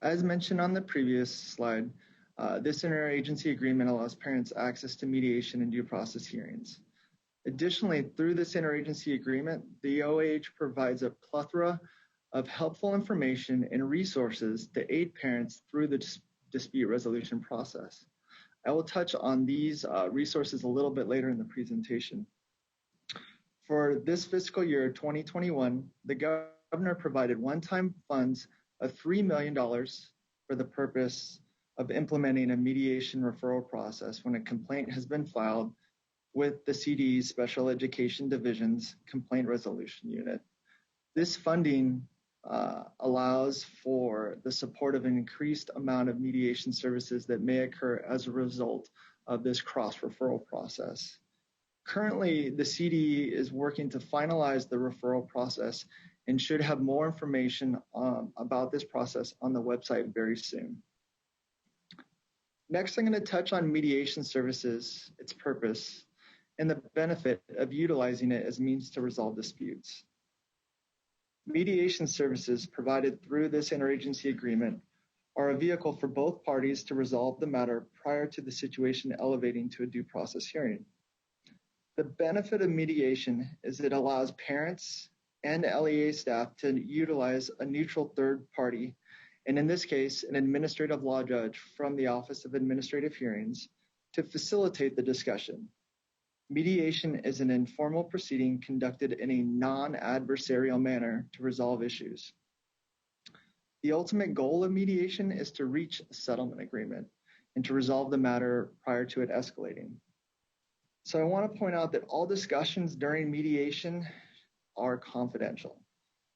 As mentioned on the previous slide, this interagency agreement allows parents access to mediation and due process hearings. Additionally, through this interagency agreement, the OAH provides a plethora of helpful information and resources to aid parents through the dispute resolution process. I will touch on these resources a little bit later in the presentation. For this fiscal year 2021, the governor provided one-time funds of $3 million for the purpose of implementing a mediation referral process when a complaint has been filed with the CDE's Special Education Division's Complaint Resolution Unit. This funding allows for the support of an increased amount of mediation services that may occur as a result of this cross-referral process. Currently, the CDE is working to finalize the referral process and should have more information about this process on the website very soon. Next, I'm going to touch on mediation services, its purpose, and the benefit of utilizing it as means to resolve disputes. Mediation services provided through this interagency agreement are a vehicle for both parties to resolve the matter prior to the situation elevating to a due process hearing. The benefit of mediation is it allows parents and LEA staff to utilize a neutral third party, and in this case, an administrative law judge from the Office of Administrative Hearings, to facilitate the discussion. Mediation is an informal proceeding conducted in a non-adversarial manner to resolve issues. The ultimate goal of mediation is to reach a settlement agreement and to resolve the matter prior to it escalating. So I want to point out that all discussions during mediation are confidential.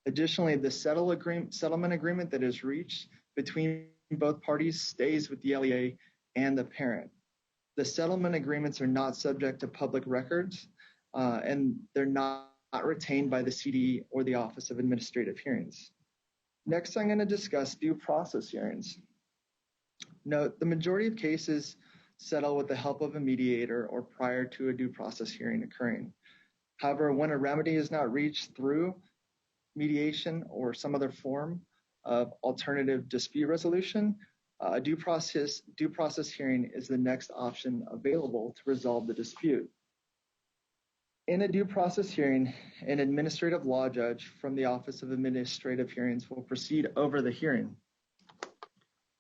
Additionally, the settlement agreement that is reached between both parties stays with the LEA and the parent. The settlement agreements are not subject to public records, and they're not retained by the CDE or the Office of Administrative Hearings. Next, I'm going to discuss due process hearings. Note, the majority of cases settle with the help of a mediator or prior to a due process hearing occurring. However, when a remedy is not reached through mediation or some other form of alternative dispute resolution, a due process hearing is the next option available to resolve the dispute. In a due process hearing, an administrative law judge from the Office of Administrative Hearings will proceed over the hearing.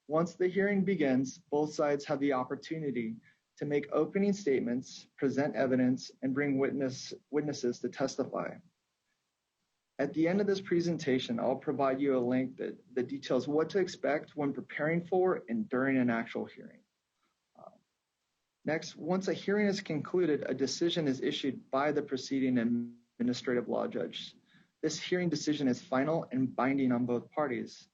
Once the hearing begins, both sides have the opportunity to make opening statements, present evidence, and bring witnesses to testify. At the end of this presentation, I'll provide you a link that details what to expect when preparing for and during an actual hearing. Next, once a hearing is concluded, a decision is issued by the proceeding administrative law judge. This hearing decision is final and binding on both parties.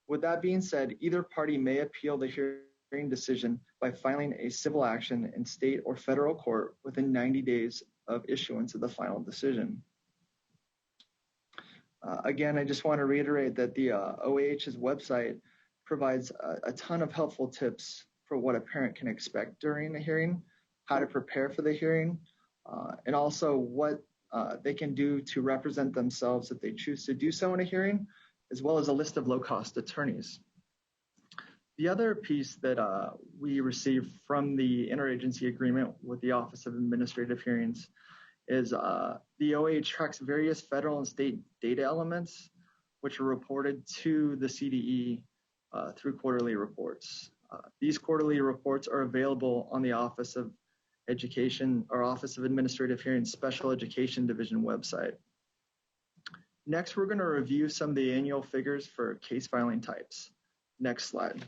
With that being said, either party may appeal the hearing decision by filing a civil action in state or federal court within 90 days of issuance of the final decision. Again, I just want to reiterate that the OAH's website provides a ton of helpful tips for what a parent can expect during a hearing, how to prepare for the hearing, and also what they can do to represent themselves if they choose to do so in a hearing, as well as a list of low-cost attorneys. The other piece that we received from the interagency agreement with the Office of Administrative Hearings is the OAH tracks various federal and state data elements, which are reported to the CDE through quarterly reports. These quarterly reports are available on the Office of Education or Office of Administrative Hearings Special Education Division website. Next, we're going to review some of the annual figures for case filing types. Next slide.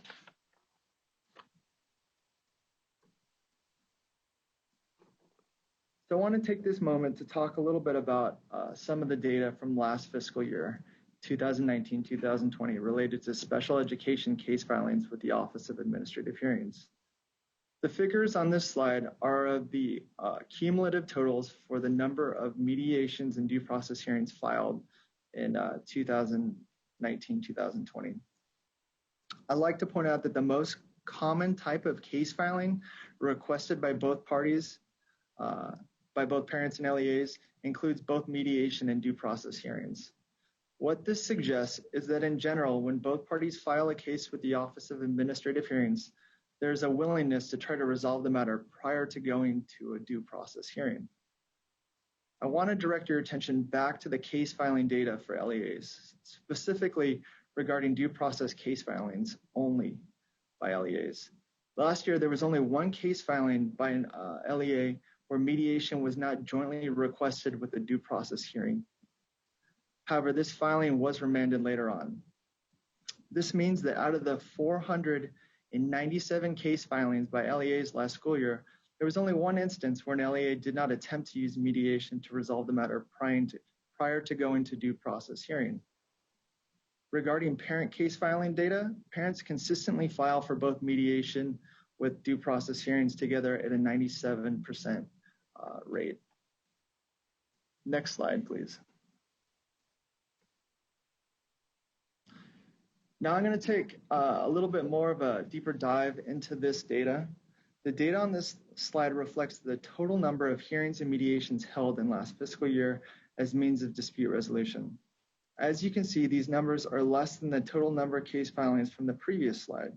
So I want to take this moment to talk a little bit about some of the data from last fiscal year, 2019-2020, related to special education case filings with the Office of Administrative Hearings. The figures on this slide are of the cumulative totals for the number of mediations and due process hearings filed in 2019-2020. I'd like to point out that the most common type of case filing requested by both parties, by both parents and LEAs, includes both mediation and due process hearings. What this suggests is that in general, when both parties file a case with the Office of Administrative Hearings, there's a willingness to try to resolve the matter prior to going to a due process hearing. I want to direct your attention back to the case filing data for LEAs, specifically regarding due process case filings only by LEAs. Last year, there was only one case filing by an LEA where mediation was not jointly requested with a due process hearing. However, this filing was remanded later on. This means that out of the 497 case filings by LEAs last school year, there was only one instance where an LEA did not attempt to use mediation to resolve the matter prior to going to due process hearing. Regarding parent case filing data, parents consistently file for both mediation with due process hearings together at a 97% rate. Next slide, please. Now I'm going to take a little bit more of a deeper dive into this data. The data on this slide reflects the total number of hearings and mediations held in last fiscal year as means of dispute resolution. As you can see, these numbers are less than the total number of case filings from the previous slide.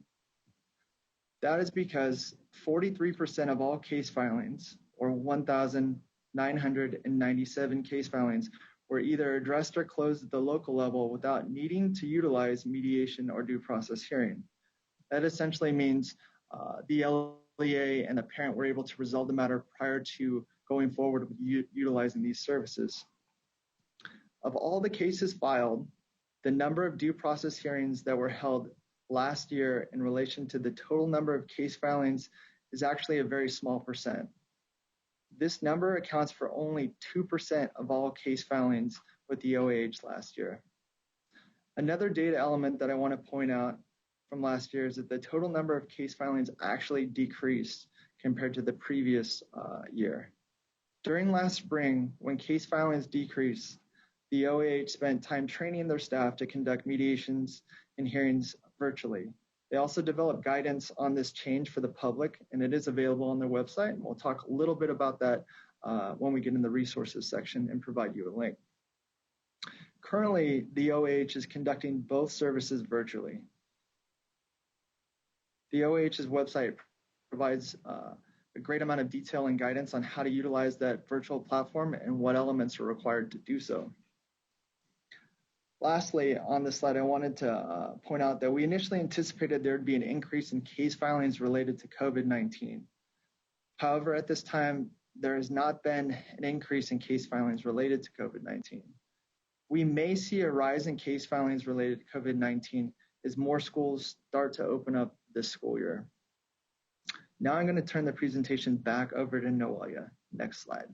That is because 43% of all case filings, or 1,997 case filings, were either addressed or closed at the local level without needing to utilize mediation or due process hearing. That essentially means the LEA and the parent were able to resolve the matter prior to going forward with utilizing these services. Of all the cases filed, the number of due process hearings that were held last year in relation to the total number of case filings is actually a very small percent. This number accounts for only 2% of all case filings with the OAH last year. Another data element that I want to point out from last year is that the total number of case filings actually decreased compared to the previous year. During last spring, when case filings decreased, the OAH spent time training their staff to conduct mediations and hearings virtually. They also developed guidance on this change for the public, and it is available on their website. And we'll talk a little bit about that when we get in the resources section and provide you a link. Currently, the OAH is conducting both services virtually. The OAH's website provides a great amount of detail and guidance on how to utilize that virtual platform and what elements are required to do so. Lastly, on this slide, I wanted to point out that we initially anticipated there would be an increase in case filings related to COVID-19. However, at this time, there has not been an increase in case filings related to COVID-19. We may see a rise in case filings related to COVID-19 as more schools start to open up this school year. Now I'm going to turn the presentation back over to Noelia. Next slide.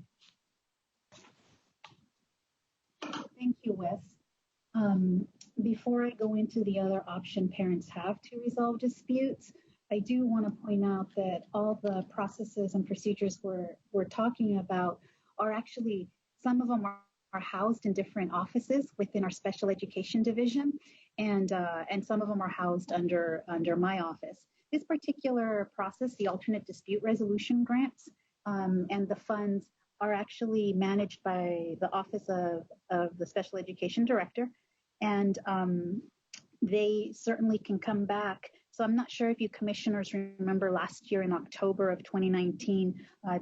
Thank you, Wes. Before I go into the other option parents have to resolve disputes, I do want to point out that all the processes and procedures we're talking about are actually, some of them are housed in different offices within our special education division, and some of them are housed under my office. This particular process, the alternate dispute resolution grants, and the funds are actually managed by the Office of the Special Education Director, and they certainly can come back. So I'm not sure if you commissioners remember last year in October of 2019,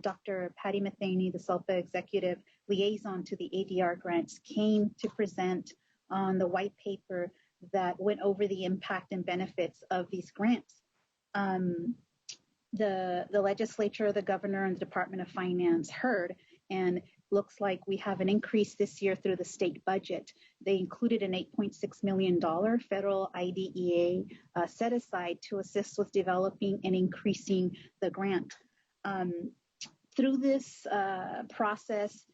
Dr. Patty Matheny, the SELPA executive liaison to the ADR grants, came to present on the white paper that went over the impact and benefits of these grants. the legislature, the governor, and the Department of Finance heard, and looks like we have an increase this year through the state budget. They included an $8.6 million federal IDEA set aside to assist with developing and increasing the grant. Through this process,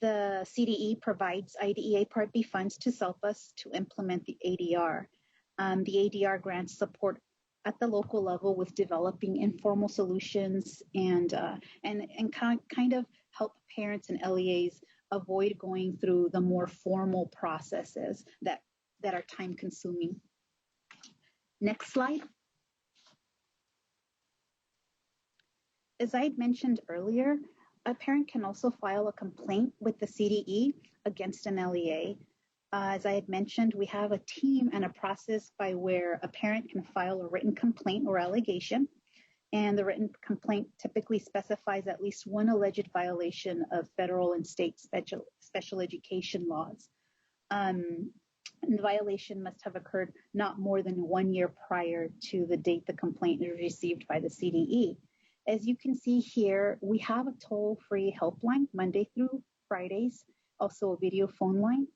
the CDE provides IDEA Part B funds to SELPAs to implement the ADR. The ADR grants support at the local level with developing informal solutions and kind of help parents and LEAs avoid going through the more formal processes that are time consuming. Next slide. As I mentioned earlier, a parent can also file a complaint with the CDE against an LEA. As I had mentioned, we have a team and a process by where a parent can file a written complaint or allegation. And the written complaint typically specifies at least one alleged violation of federal and state special education laws. And the violation must have occurred not more than 1 year prior to the date the complaint is received by the CDE. As you can see here, we have a toll-free helpline Monday through Fridays, also a video phone line,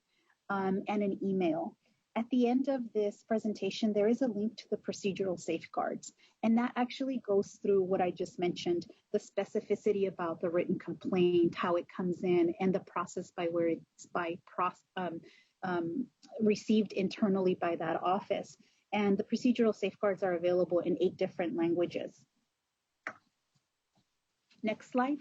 and an email. At the end of this presentation, there is a link to the procedural safeguards, and that actually goes through what I just mentioned, the specificity about the written complaint, how it comes in, and the process by where it's received internally by that office. And the procedural safeguards are available in 8 different languages. Next slide.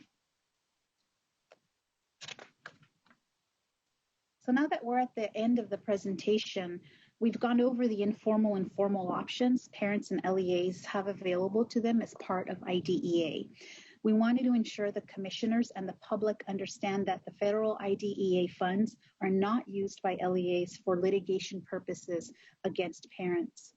So now that we're at the end of the presentation, we've gone over the informal and formal options parents and LEAs have available to them as part of IDEA. We wanted to ensure the commissioners and the public understand that the federal IDEA funds are not used by LEAs for litigation purposes against parents.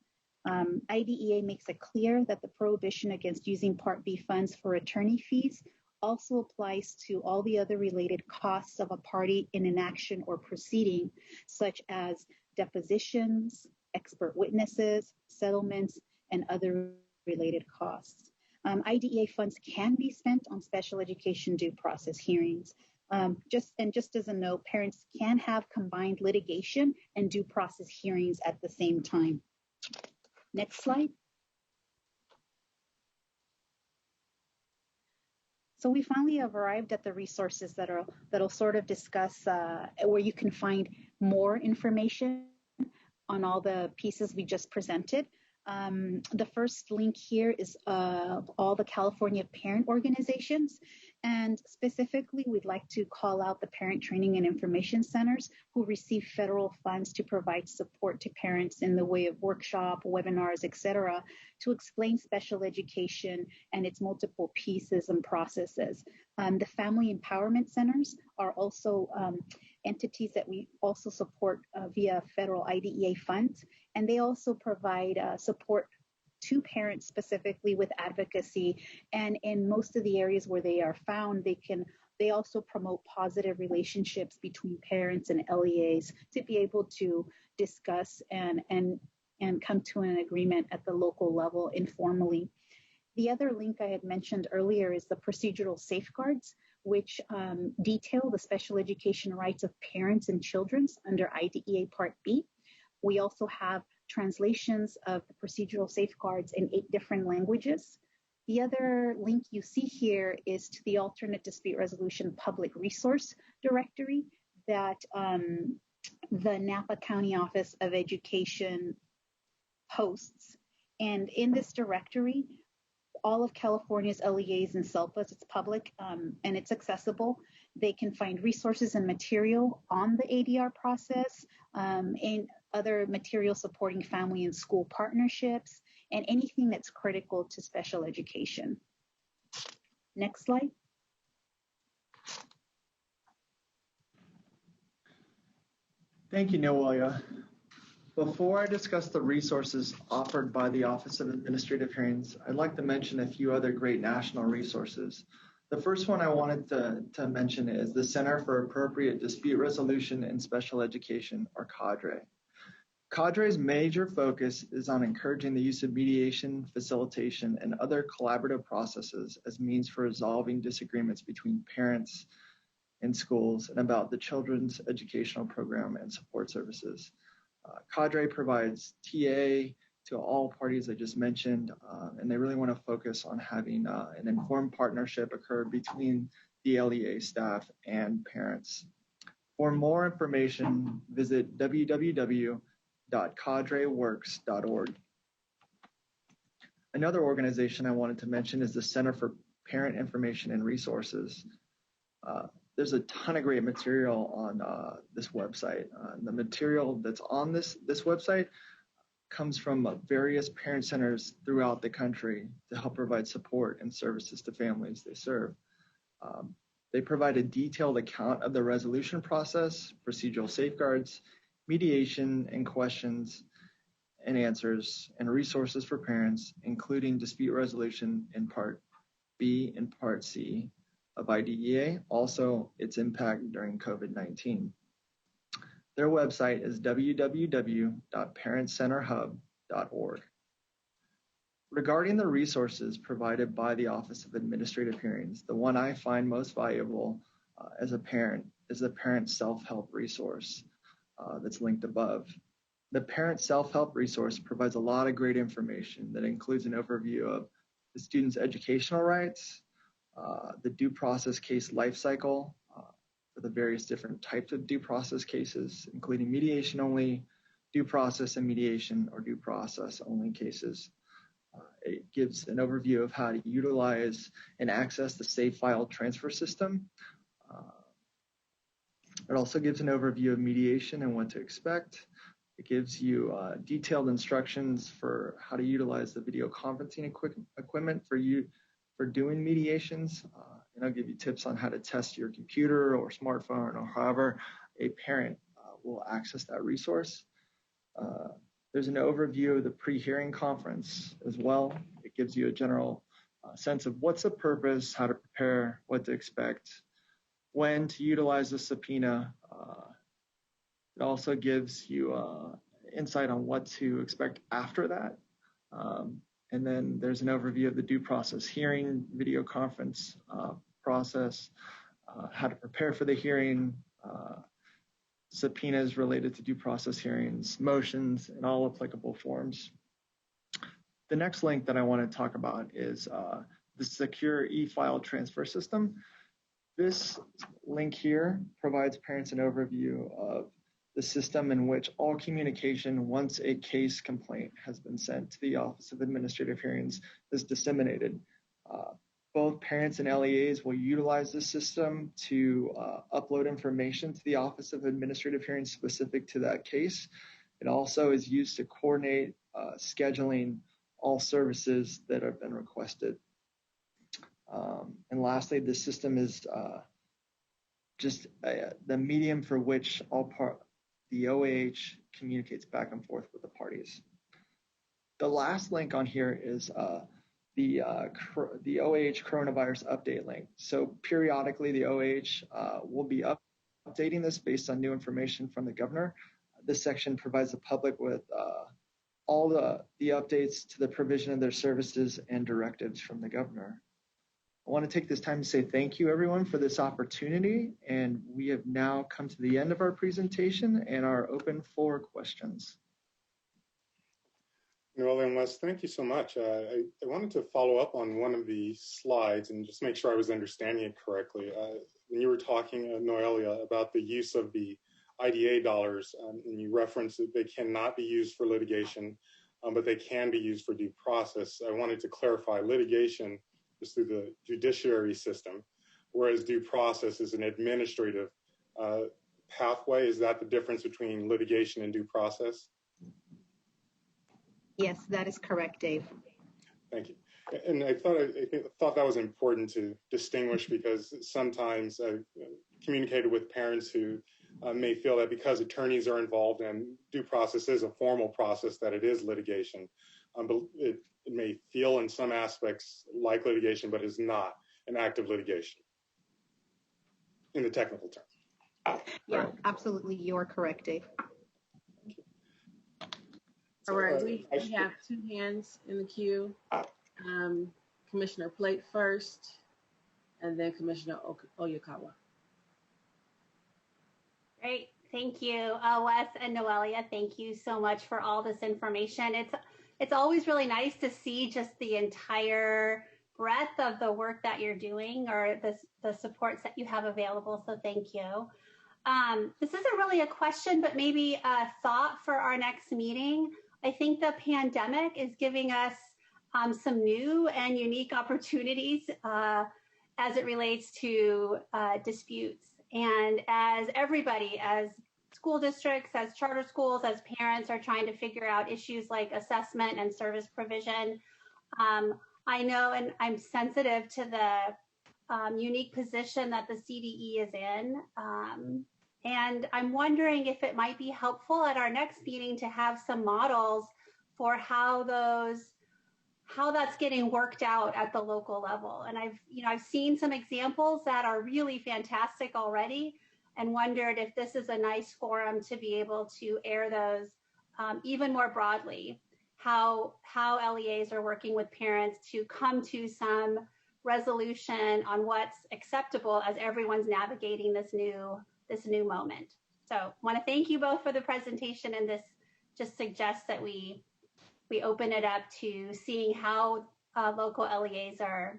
IDEA makes it clear that the prohibition against using Part B funds for attorney fees also applies to all the other related costs of a party in an action or proceeding, such as depositions, expert witnesses, settlements, and other related costs. IDEA funds can be spent on special education due process hearings. Just as a note, parents can have combined litigation and due process hearings at the same time. Next slide. So we finally have arrived at the resources that'll sort of discuss where you can find more information on all the pieces we just presented. The first link here is all the California parent organizations. And specifically, we'd like to call out the parent training and information centers who receive federal funds to provide support to parents in the way of workshop, webinars, etc., to explain special education and its multiple pieces and processes. The family empowerment centers are also entities that we also support via federal IDEA funds, and they also provide support to parents specifically with advocacy, and in most of the areas where they are found, they also promote positive relationships between parents and LEAs to be able to discuss and come to an agreement at the local level informally. The other link I had mentioned earlier is the procedural safeguards, which detail the special education rights of parents and children under IDEA Part B. We also have translations of the procedural safeguards in 8 different languages. The other link you see here is to the Alternate Dispute Resolution Public Resource Directory that the Napa County Office of Education hosts. And in this directory, all of California's LEAs and SELPAs, it's public and it's accessible. They can find resources and material on the ADR process and other material supporting family and school partnerships and anything that's critical to special education. Next slide. Thank you, Noelia. Before I discuss the resources offered by the Office of Administrative Hearings, I'd like to mention a few other great national resources. The first one I wanted to mention is the Center for Appropriate Dispute Resolution in Special Education, or CADRE. Cadre's major focus is on encouraging the use of mediation, facilitation, and other collaborative processes as means for resolving disagreements between parents and schools and about the children's educational program and support services. Cadre provides TA to all parties I just mentioned, and they really want to focus on having an informed partnership occur between the LEA staff and parents. For more information, visit www.cadreworks.org. Another organization I wanted to mention is the Center for Parent Information and Resources. There's a ton of great material on this website. The material that's on this website comes from various parent centers throughout the country to help provide support and services to families they serve. They provide a detailed account of the resolution process, procedural safeguards, mediation and questions and answers, and resources for parents, including dispute resolution in Part B and Part C of IDEA, also its impact during COVID-19. Their website is www.parentcenterhub.org. Regarding the resources provided by the Office of Administrative Hearings, the one I find most valuable as a parent is the Parent Self-Help resource that's linked above. The Parent Self-Help resource provides a lot of great information that includes an overview of the student's educational rights, the due process case life cycle for the various different types of due process cases, including mediation only, due process and mediation, or due process only cases. It gives an overview of how to utilize and access the SAFE file transfer system. It also gives an overview of mediation and what to expect. It gives you detailed instructions for how to utilize the video conferencing equipment for doing mediations. And I'll give you tips on how to test your computer or smartphone or however a parent will access that resource. There's an overview of the pre-hearing conference as well. It gives you a general sense of what's the purpose, how to prepare, what to expect, when to utilize the subpoena. It also gives you insight on what to expect after that. And then there's an overview of the due process hearing, video conference process, how to prepare for the hearing, subpoenas related to due process hearings, motions, and all applicable forms. The next link that I want to talk about is the secure e-file transfer system. This link here provides parents an overview of the system in which all communication once a case complaint has been sent to the Office of Administrative Hearings is disseminated. Both parents and LEAs will utilize this system to upload information to the Office of Administrative Hearings specific to that case. It also is used to coordinate scheduling all services that have been requested. And lastly, the system is just the medium for which the OAH communicates back and forth with the parties. The last link on here is the OAH coronavirus update link. So periodically, the OAH will be updating this based on new information from the governor. This section provides the public with all the updates to the provision of their services and directives from the governor. I want to take this time to say thank you, everyone, for this opportunity. And we have now come to the end of our presentation and are open for questions. Noelle and Wes, thank you so much. I wanted to follow up on one of the slides and just make sure I was understanding it correctly. When you were talking, Noelia, about the use of the IDA dollars, and you referenced that they cannot be used for litigation, but they can be used for due process. I wanted to clarify litigation is through the judiciary system, whereas due process is an administrative pathway. Is that the difference between litigation and due process? Yes, that is correct, Dave. Thank you. And I thought that was important to distinguish, because sometimes I've communicated with parents who may feel that because attorneys are involved and due process is a formal process, that it is litigation. But it may feel in some aspects like litigation, but is not an active litigation in the technical term. Yeah, absolutely. You're correct, Dave. All right, we have two hands in the queue. Commissioner Plate first, and then Commissioner Oyakawa. Great, thank you, Wes and Noelia. Thank you so much for all this information. It's always really nice to see just the entire breadth of the work that you're doing, or the supports that you have available. So thank you. This isn't really a question, but maybe a thought for our next meeting. I think the pandemic is giving us some new and unique opportunities as it relates to disputes. And as everybody, as school districts, as charter schools, as parents are trying to figure out issues like assessment and service provision, I know, and I'm sensitive to the unique position that the CDE is in. And I'm wondering if it might be helpful at our next meeting to have some models for how that's getting worked out at the local level. And I've seen some examples that are really fantastic already, and wondered if this is a nice forum to be able to air those even more broadly, how LEAs are working with parents to come to some resolution on what's acceptable as everyone's navigating this new moment. So I want to thank you both for the presentation, and this just suggests that we open it up to seeing how local LEAs are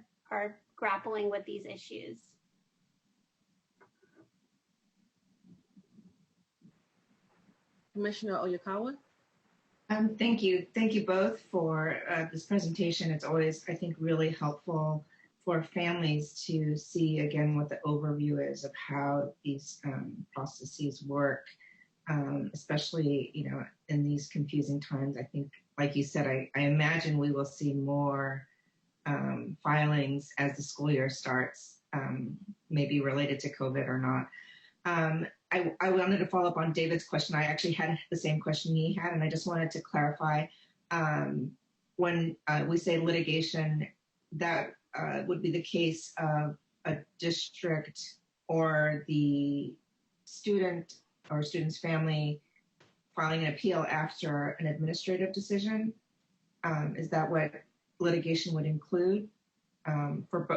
grappling with these issues. Commissioner Oyakawa. Thank you both for this presentation. It's always, I think, really helpful for families to see again what the overview is of how these processes work, especially in these confusing times. I think, like you said, I imagine we will see more filings as the school year starts, maybe related to COVID or not. I wanted to follow up on David's question. I actually had the same question he had, and I just wanted to clarify. When we say litigation, that would be the case of a district or the student or student's family filing an appeal after an administrative decision. Is that what litigation would include?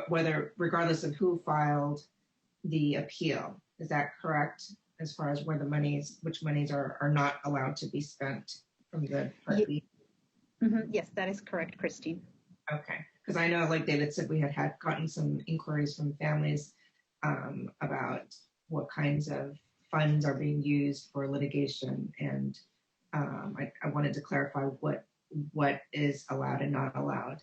Whether, regardless of who filed the appeal, is that correct? As far as where the monies, which monies are not allowed to be spent from the Part B? Yes, that is correct, Christine. Okay, because I know, like David said, we had gotten some inquiries from families about what kinds of funds are being used for litigation, and I wanted to clarify what is allowed and not allowed.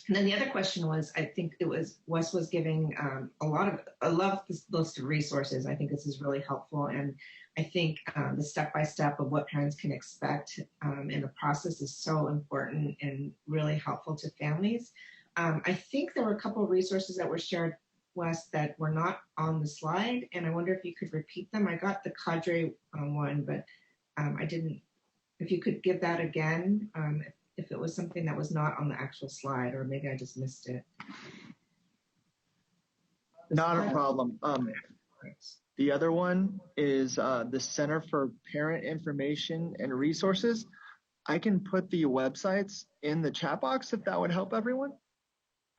And then the other question was, I think it was Wes was giving I love this list of resources. I think this is really helpful. And I think the step-by-step of what parents can expect in the process is so important and really helpful to families. I think there were a couple of resources that were shared, Wes, that were not on the slide. And I wonder if you could repeat them. I got the cadre one, but I didn't, if you could give that again, if it was something that was not on the actual slide, or maybe I just missed it. Not a problem. The other one is the Center for Parent Information and Resources. I can put the websites in the chat box if that would help everyone.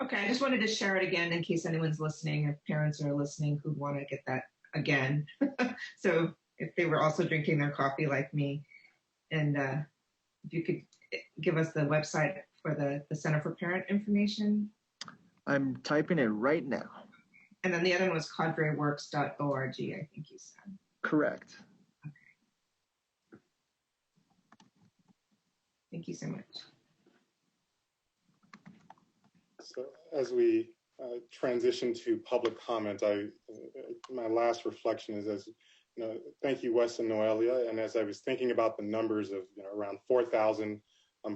Okay, I just wanted to share it again in case anyone's listening, if parents are listening who want to get that again. So if they were also drinking their coffee like me, and if you could give us the website for the Center for Parent Information. I'm typing it right now. And then the other one was cadreworks.org, I think you said. Correct. Okay. Thank you so much. So as we transition to public comment, my last reflection is, thank you, Wes and Noelia. And as I was thinking about the numbers of around 4,000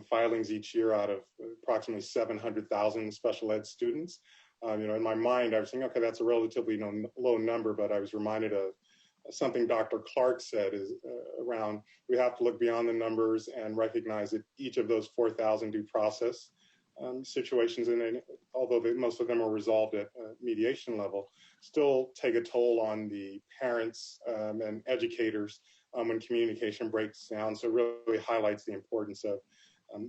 filings each year out of approximately 700,000 special ed students, in my mind, I was thinking, okay, that's a relatively low number, but I was reminded of something Dr. Clark said is around, we have to look beyond the numbers and recognize that each of those 4,000 due process situations, and although most of them are resolved at mediation level, still take a toll on the parents and educators when communication breaks down. So it really highlights the importance of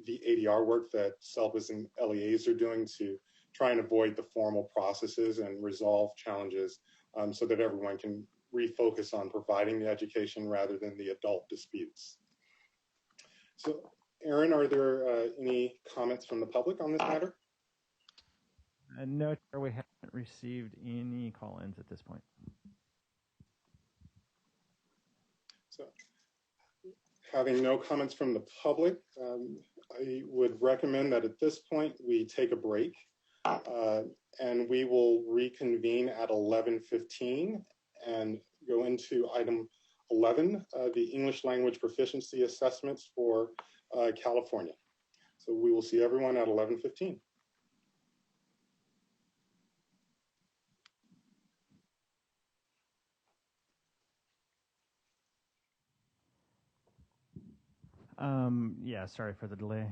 the ADR work that SELPAs and LEAs are doing to try and avoid the formal processes and resolve challenges so that everyone can refocus on providing the education rather than the adult disputes. So, Aaron, are there any comments from the public on this matter? No, we haven't received any call-ins at this point. So, having no comments from the public, I would recommend that at this point we take a break and we will reconvene at 11:15 and go into item 11, the English language proficiency assessments for California. So we will see everyone at 11:15. Yeah, sorry for the delay.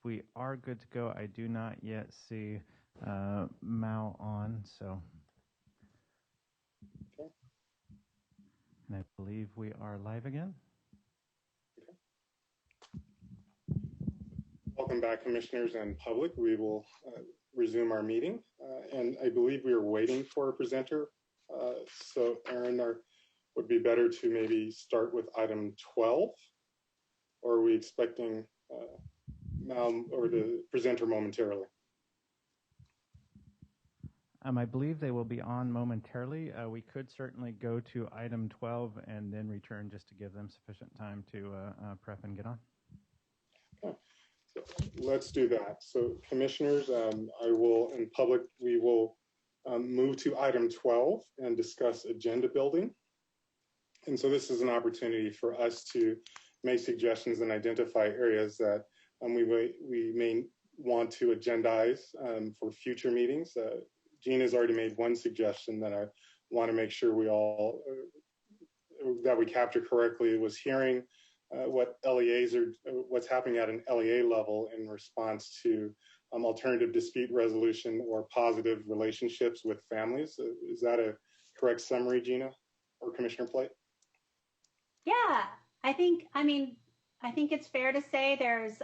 We are good to go. I do not yet see Mao on, so. Okay. And I believe we are live again. Okay. Welcome back, commissioners and public. We will resume our meeting. And I believe we are waiting for a presenter. So Aaron, would be better to maybe start with item 12. Or are we expecting Mal or the presenter momentarily? I believe they will be on momentarily. We could certainly go to item 12 and then return just to give them sufficient time to prep and get on. Okay, so let's do that. So commissioners, I will, in public, we will move to item 12 and discuss agenda building. And so this is an opportunity for us to make suggestions and identify areas that we may want to agendize for future meetings. Gina's already made one suggestion that I want to make sure we all, that we capture correctly, was hearing what LEAs are, what's happening at an LEA level in response to alternative dispute resolution or positive relationships with families. Is that a correct summary, Gina or Commissioner Plate? Yeah. I think it's fair to say there's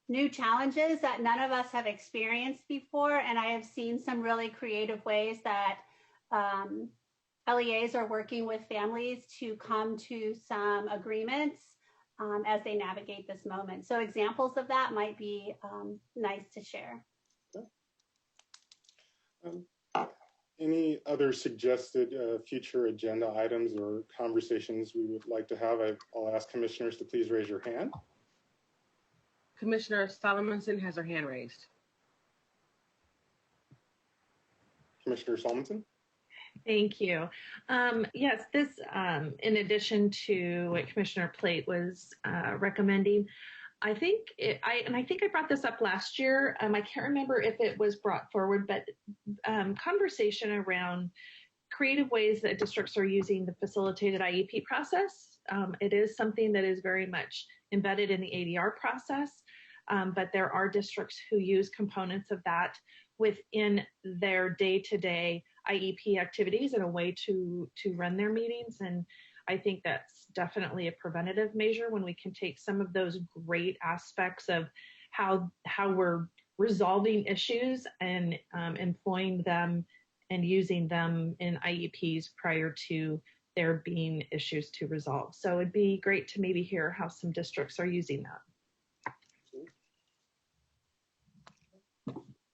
new challenges that none of us have experienced before. And I have seen some really creative ways that LEAs are working with families to come to some agreements as they navigate this moment. So examples of that might be nice to share. Any other suggested future agenda items or conversations we would like to have? I'll ask commissioners to please raise your hand. Commissioner Solomonson has her hand raised. Commissioner Solomonson? Thank you. Yes, this, in addition to what Commissioner Plate was recommending, I think I brought this up last year. I can't remember if it was brought forward, but conversation around creative ways that districts are using the facilitated IEP process. It is something that is very much embedded in the ADR process, but there are districts who use components of that within their day-to-day IEP activities in a way to run their meetings. And I think that's definitely a preventative measure when we can take some of those great aspects of how we're resolving issues and employing them and using them in IEPs prior to there being issues to resolve. So it'd be great to maybe hear how some districts are using that.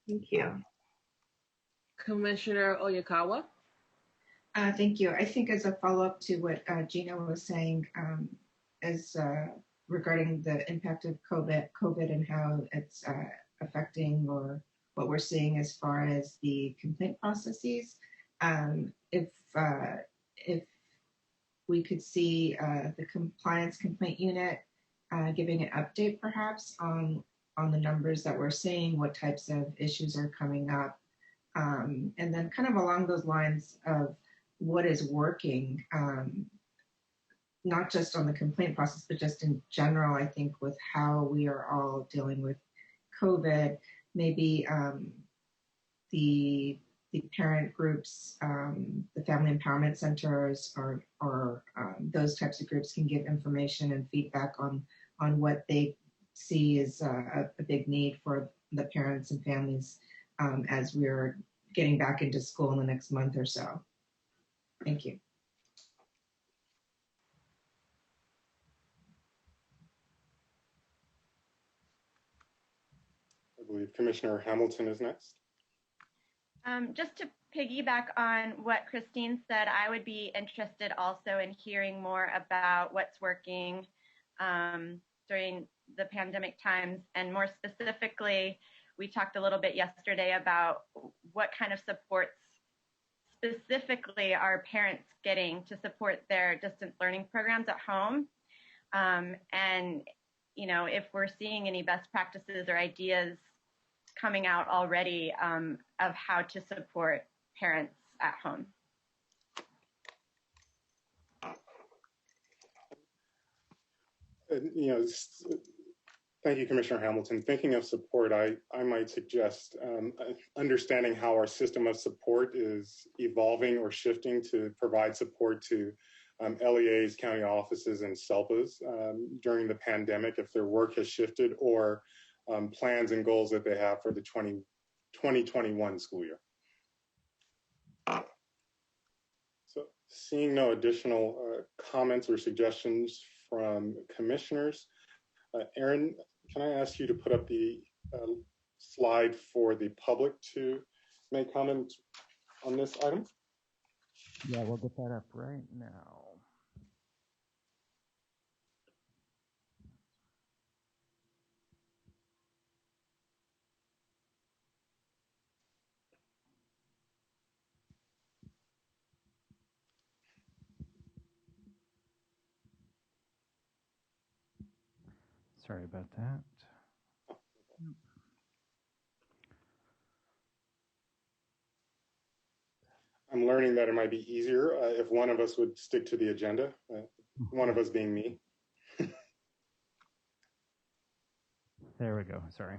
Thank you. Commissioner Oyakawa? Thank you. I think as a follow-up to what Gina was saying, regarding the impact of COVID and how it's affecting or what we're seeing as far as the complaint processes, if we could see the compliance complaint unit giving an update perhaps on the numbers that we're seeing, what types of issues are coming up, and then kind of along those lines of what is working, not just on the complaint process, but just in general, I think with how we are all dealing with COVID, maybe the the parent groups, the family empowerment centers, or those types of groups can give information and feedback on what they see as a big need for the parents and families as we're getting back into school in the next month or so. Thank you. I believe Commissioner Hamilton is next. Just to piggyback on what Christine said, I would be interested also in hearing more about what's working during the pandemic times, and more specifically, we talked a little bit yesterday about what kind of supports specifically are parents getting to support their distance learning programs at home. And, you know, if we're seeing any best practices or ideas coming out already of how to support parents at home. You know, thank you, Commissioner Hamilton. Thinking of support, I might suggest understanding how our system of support is evolving or shifting to provide support to LEAs, county offices, and SELPAs during the pandemic if their work has shifted, or plans and goals that they have for the 2021 school year. So seeing no additional comments or suggestions from commissioners, Erin, can I ask you to put up the slide for the public to make comments on this item? Yeah, we'll get that up right now. Sorry about that. I'm learning that it might be easier if one of us would stick to the agenda, one of us being me. There we go, sorry.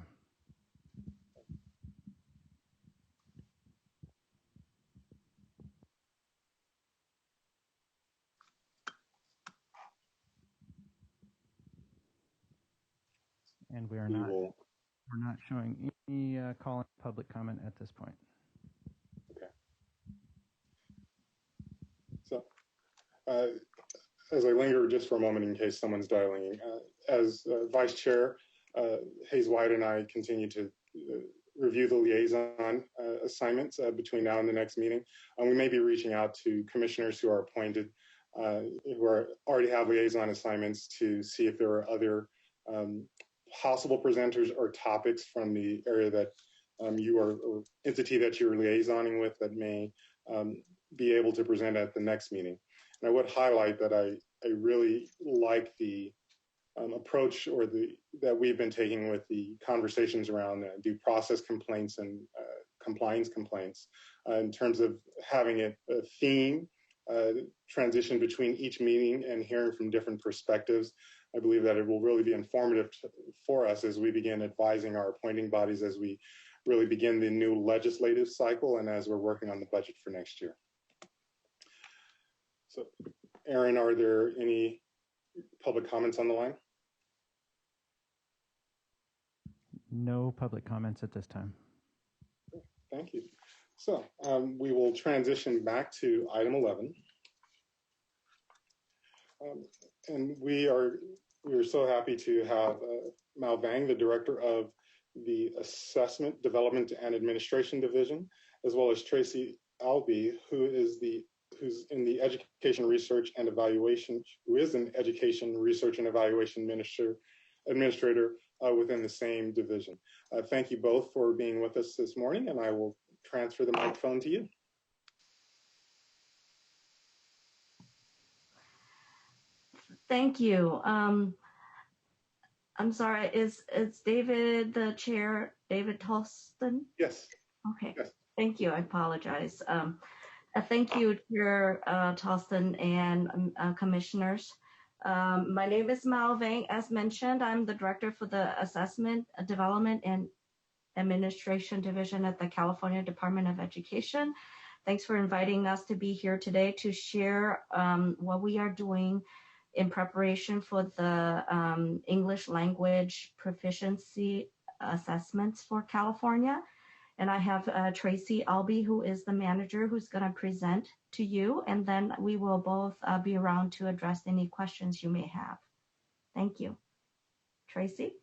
And we're not showing any call in public comment at this point. Okay. So, as I linger just for a moment in case someone's dialing in, as Vice Chair, Hayes White and I continue to review the liaison assignments between now and the next meeting. We may be reaching out to commissioners who are appointed, who already have liaison assignments, to see if there are other possible presenters or topics from the area that you are, or entity that you're liaisoning with, that may be able to present at the next meeting. And I would highlight that I really like the approach that we've been taking with the conversations around due process complaints and compliance complaints in terms of having a theme transition between each meeting and hearing from different perspectives. I believe that it will really be informative for us as we begin advising our appointing bodies as we really begin the new legislative cycle and as we're working on the budget for next year. So, Erin, are there any public comments on the line? No public comments at this time. Thank you. So we will transition back to item 11. And we are so happy to have Mal Vang, the Director of the Assessment, Development, and Administration Division, as well as Tracy Albee, who's in the Education Research and Evaluation, Administrator within the same division. Thank you both for being with us this morning, and I will transfer the microphone to you. Thank you. I'm sorry, is David the chair, David Tolston? Yes. Okay, yes. Thank you, I apologize. Thank you, Chair Tolston and commissioners. My name is Mal Vang. As mentioned, I'm the Director for the Assessment, Development, and Administration Division at the California Department of Education. Thanks for inviting us to be here today to share what we are doing in preparation for the English language proficiency assessments for California. And I have Tracy Albee, who is the manager, who's going to present to you. And then we will both be around to address any questions you may have. Thank you. Tracy?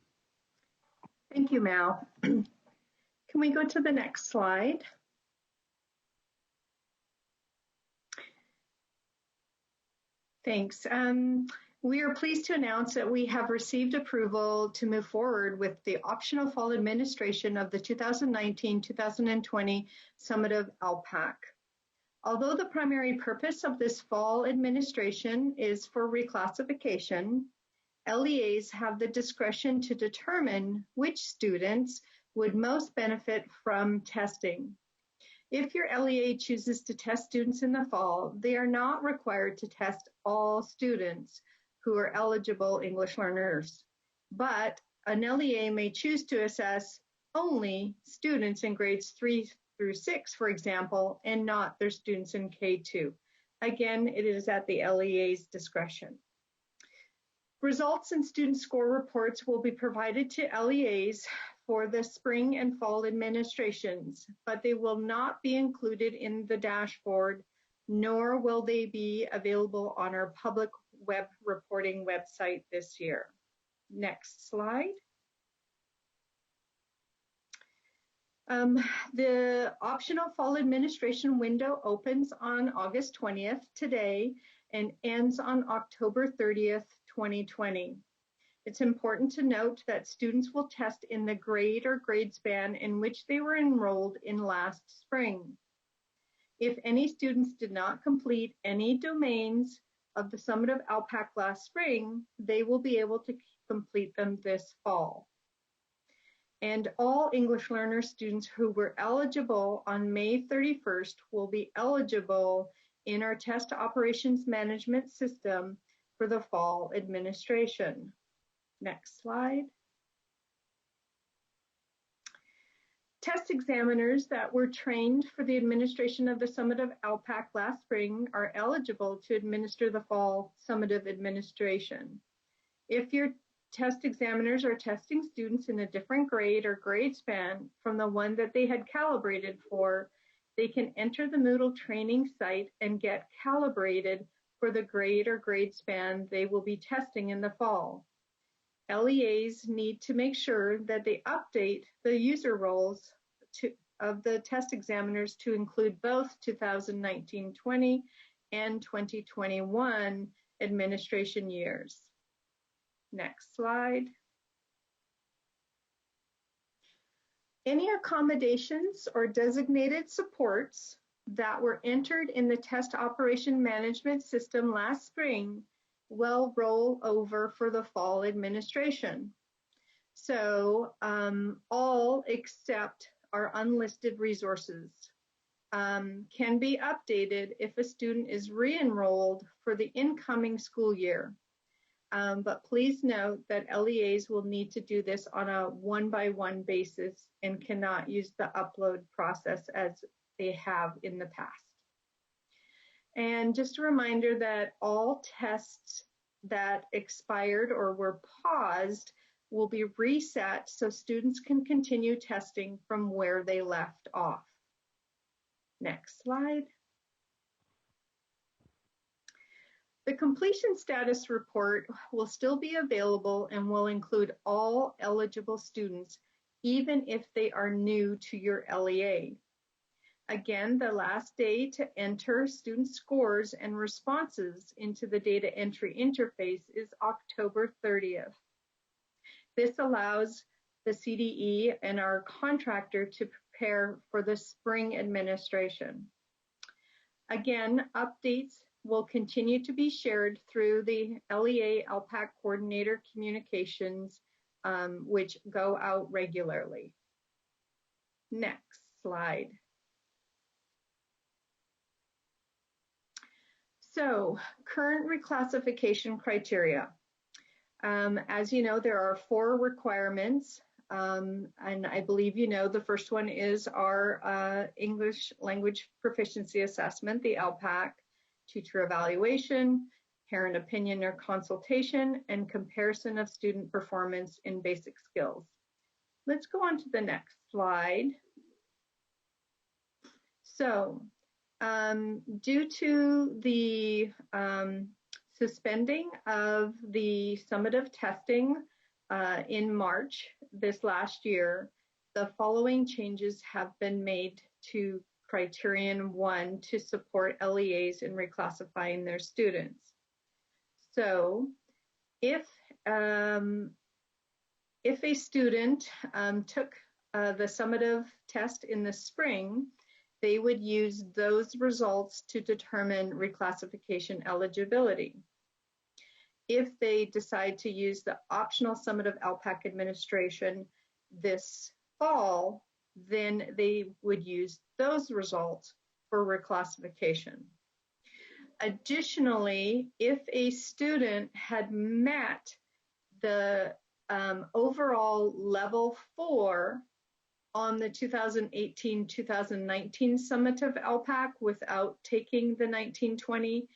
Thank you, Mal. Can we go to the next slide? Thanks. We are pleased to announce that we have received approval to move forward with the optional fall administration of the 2019-2020 summative ELPAC. Although the primary purpose of this fall administration is for reclassification, LEAs have the discretion to determine which students would most benefit from testing. If your LEA chooses to test students in the fall, they are not required to test all students who are eligible English learners, but an LEA may choose to assess only students in grades 3 through 6, for example, and not their students in K2. Again, it is at the LEA's discretion. Results and student score reports will be provided to LEAs for the spring and fall administrations, but they will not be included in the dashboard, nor will they be available on our public web reporting website this year. Next slide. The optional fall administration window opens on August 20th today and ends on October 30th, 2020. It's important to note that students will test in the grade or grade span in which they were enrolled in last spring. If any students did not complete any domains of the summative ELPAC last spring, they will be able to complete them this fall. And all English learner students who were eligible on May 31st will be eligible in our test operations management system for the fall administration. Next slide. Test examiners that were trained for the administration of the summative ELPAC last spring are eligible to administer the fall summative administration. If your test examiners are testing students in a different grade or grade span from the one that they had calibrated for, they can enter the Moodle training site and get calibrated for the grade or grade span they will be testing in the fall. LEAs need to make sure that they update the user roles of the test examiners to include both 2019-20 and 2021 administration years. Next slide. Any accommodations or designated supports that were entered in the test operation management system last spring will roll over for the fall administration. So all except our unlisted resources can be updated if a student is re-enrolled for the incoming school year. But please note that LEAs will need to do this on a one-by-one basis and cannot use the upload process as they have in the past. And just a reminder that all tests that expired or were paused will be reset so students can continue testing from where they left off. Next slide. The completion status report will still be available and will include all eligible students, even if they are new to your LEA. Again, the last day to enter student scores and responses into the data entry interface is October 30th. This allows the CDE and our contractor to prepare for the spring administration. Again, updates will continue to be shared through the LEA ELPAC coordinator communications, which go out regularly. Next slide. So, current reclassification criteria. As you know, there are 4 requirements and I believe you know the first one is our English language proficiency assessment, the ELPAC, teacher evaluation, parent opinion or consultation, and comparison of student performance in basic skills. Let's go on to the next slide. So, due to the suspending of the summative testing in March this last year, the following changes have been made to Criterion 1 to support LEAs in reclassifying their students. So, if a student took the summative test in the spring, they would use those results to determine reclassification eligibility. If they decide to use the optional summative ELPAC administration this fall, then they would use those results for reclassification. Additionally, if a student had met the overall level 4 on the 2018-2019 summative ELPAC without taking the 1920,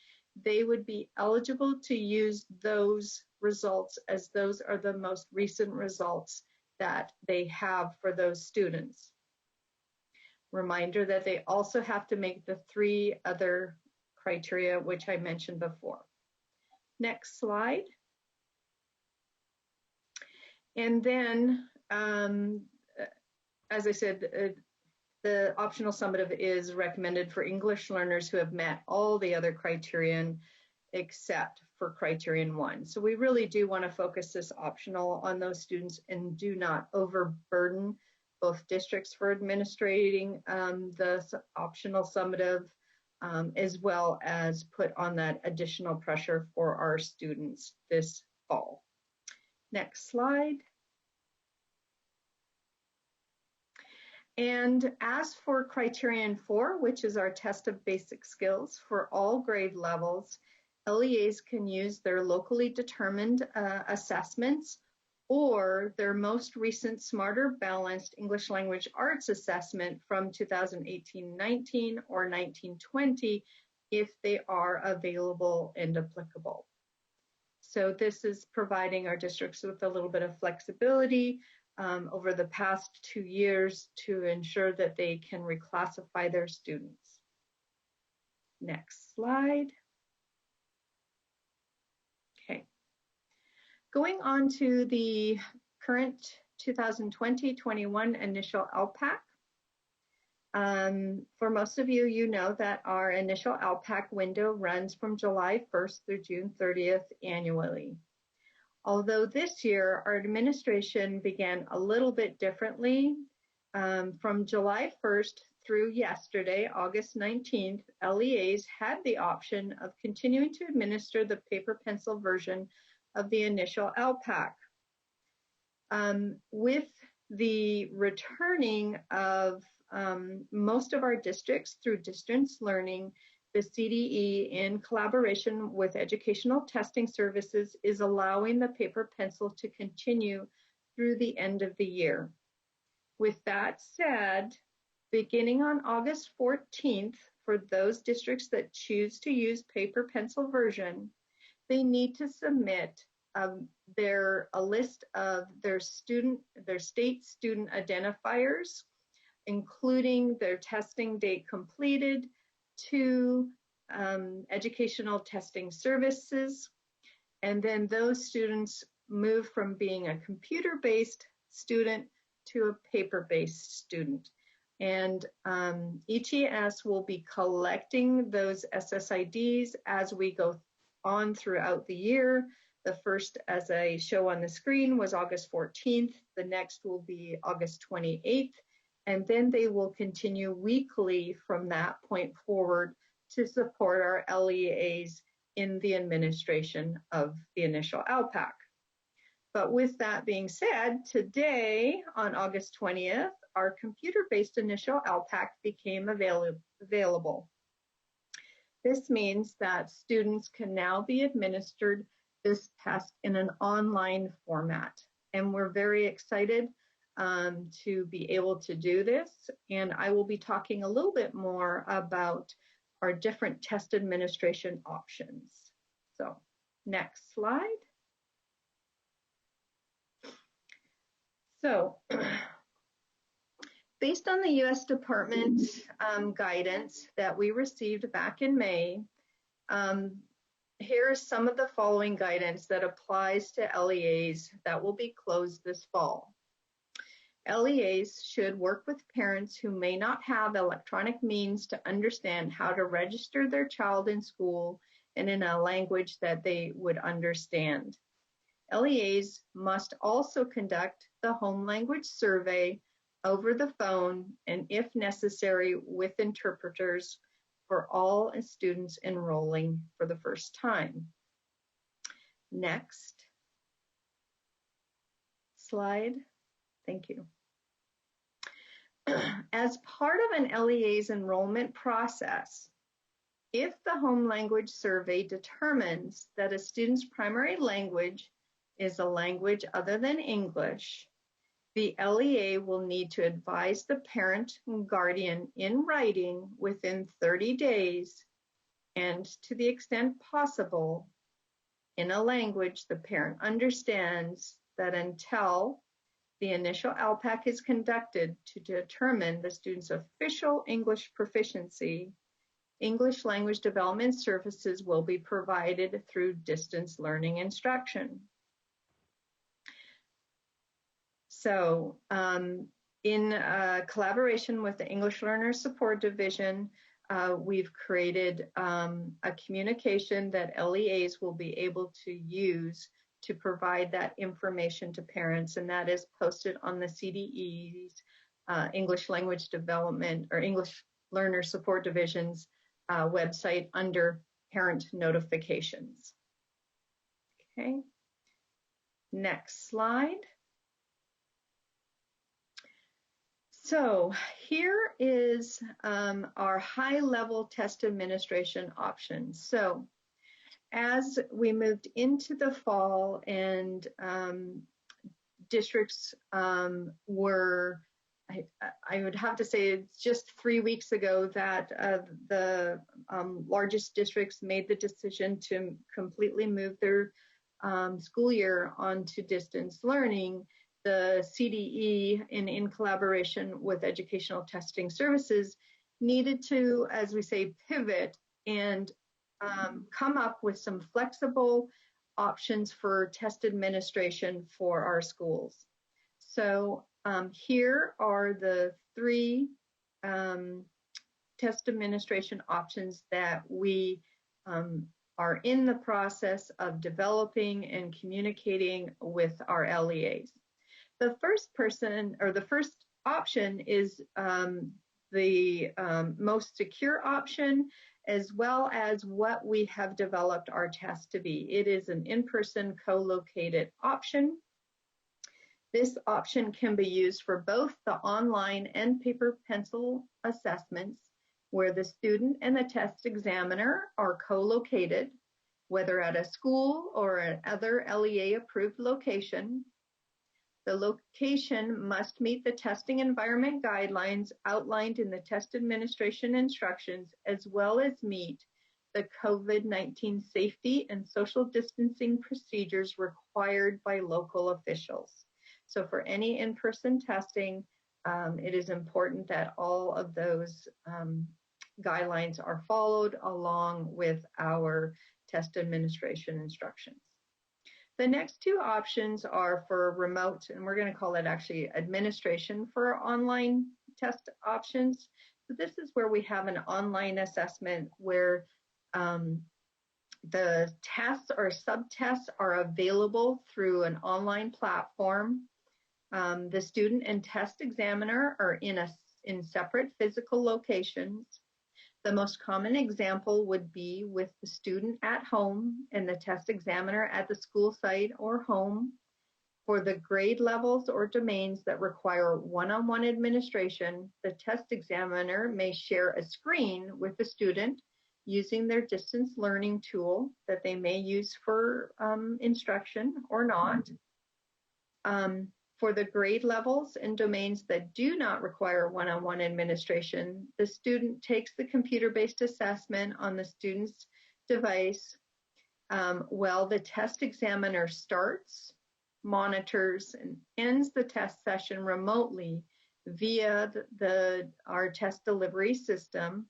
they would be eligible to use those results, as those are the most recent results that they have for those students. Reminder that they also have to make the 3 other criteria which I mentioned before. Next slide. And then, as I said, the optional summative is recommended for English learners who have met all the other criterion except for Criterion 1. So we really do want to focus this optional on those students and do not overburden both districts for administrating the optional summative, as well as put on that additional pressure for our students this fall. Next slide. And as for Criterion 4, which is our test of basic skills for all grade levels, LEAs can use their locally determined assessments or their most recent Smarter Balanced English Language Arts assessment from 2018-19 or 19-20 if they are available and applicable. So this is providing our districts with a little bit of flexibility over the past 2 years to ensure that they can reclassify their students. Next slide. Okay. Going on to the current 2020-21 initial ELPAC. For most of you, you know that our initial ELPAC window runs from July 1st through June 30th annually. Although this year, our administration began a little bit differently. From July 1st through yesterday, August 19th, LEAs had the option of continuing to administer the paper pencil version of the initial ELPAC. With the returning of most of our districts through distance learning, the CDE, in collaboration with Educational Testing Services, is allowing the paper pencil to continue through the end of the year. With that said, beginning on August 14th, for those districts that choose to use paper pencil version, they need to submit a list of their state student identifiers, including their testing date completed, to Educational Testing Services, and then those students move from being a computer-based student to a paper-based student. And ETS will be collecting those SSIDs as we go on throughout the year. The first, as I show on the screen, was August 14th. The next will be August 28th. And then they will continue weekly from that point forward to support our LEAs in the administration of the initial ELPAC. But with that being said, today on August 20th, our computer-based initial ELPAC became available. This means that students can now be administered this test in an online format. And we're very excited to be able to do this. And I will be talking a little bit more about our different test administration options. So next slide. So based on the U.S. Department guidance that we received back in May, here is some of the following guidance that applies to LEAs that will be closed this fall. LEAs should work with parents who may not have electronic means to understand how to register their child in school and in a language that they would understand. LEAs must also conduct the home language survey over the phone and, if necessary, with interpreters for all students enrolling for the first time. Next slide. Thank you. As part of an LEA's enrollment process, if the home language survey determines that a student's primary language is a language other than English, the LEA will need to advise the parent and guardian in writing within 30 days and, to the extent possible, in a language the parent understands, that until the initial ELPAC is conducted to determine the student's official English proficiency, English language development services will be provided through distance learning instruction. So in collaboration with the English Learner Support Division, we've created a communication that LEAs will be able to use to provide that information to parents, and that is posted on the CDE's English Language Development or English Learner Support Division's website under Parent Notifications. Okay, next slide. So here is our high-level test administration options. So as we moved into the fall and districts were, I would have to say it's just 3 weeks ago that the largest districts made the decision to completely move their school year onto distance learning. The CDE, in collaboration with Educational Testing Services, needed to, as we say, pivot and come up with some flexible options for test administration for our schools. So here are the 3 test administration options that we are in the process of developing and communicating with our LEAs. The first option is the most secure option, as well as what we have developed our test to be. It is an in-person co-located option. This option can be used for both the online and paper pencil assessments, where the student and the test examiner are co-located, whether at a school or another LEA-approved location. The location must meet the testing environment guidelines outlined in the test administration instructions, as well as meet the COVID-19 safety and social distancing procedures required by local officials. So for any in-person testing, it is important that all of those guidelines are followed along with our test administration instructions. The next 2 options are for remote, and we're going to call it actually administration for online test options. So this is where we have an online assessment where the tests or subtests are available through an online platform. The student and test examiner are in separate physical locations. The most common example would be with the student at home and the test examiner at the school site or home. For the grade levels or domains that require one-on-one administration, the test examiner may share a screen with the student using their distance learning tool that they may use for instruction or not. For the grade levels and domains that do not require one-on-one administration, the student takes the computer-based assessment on the student's device while the test examiner starts, monitors, and ends the test session remotely via our test delivery system.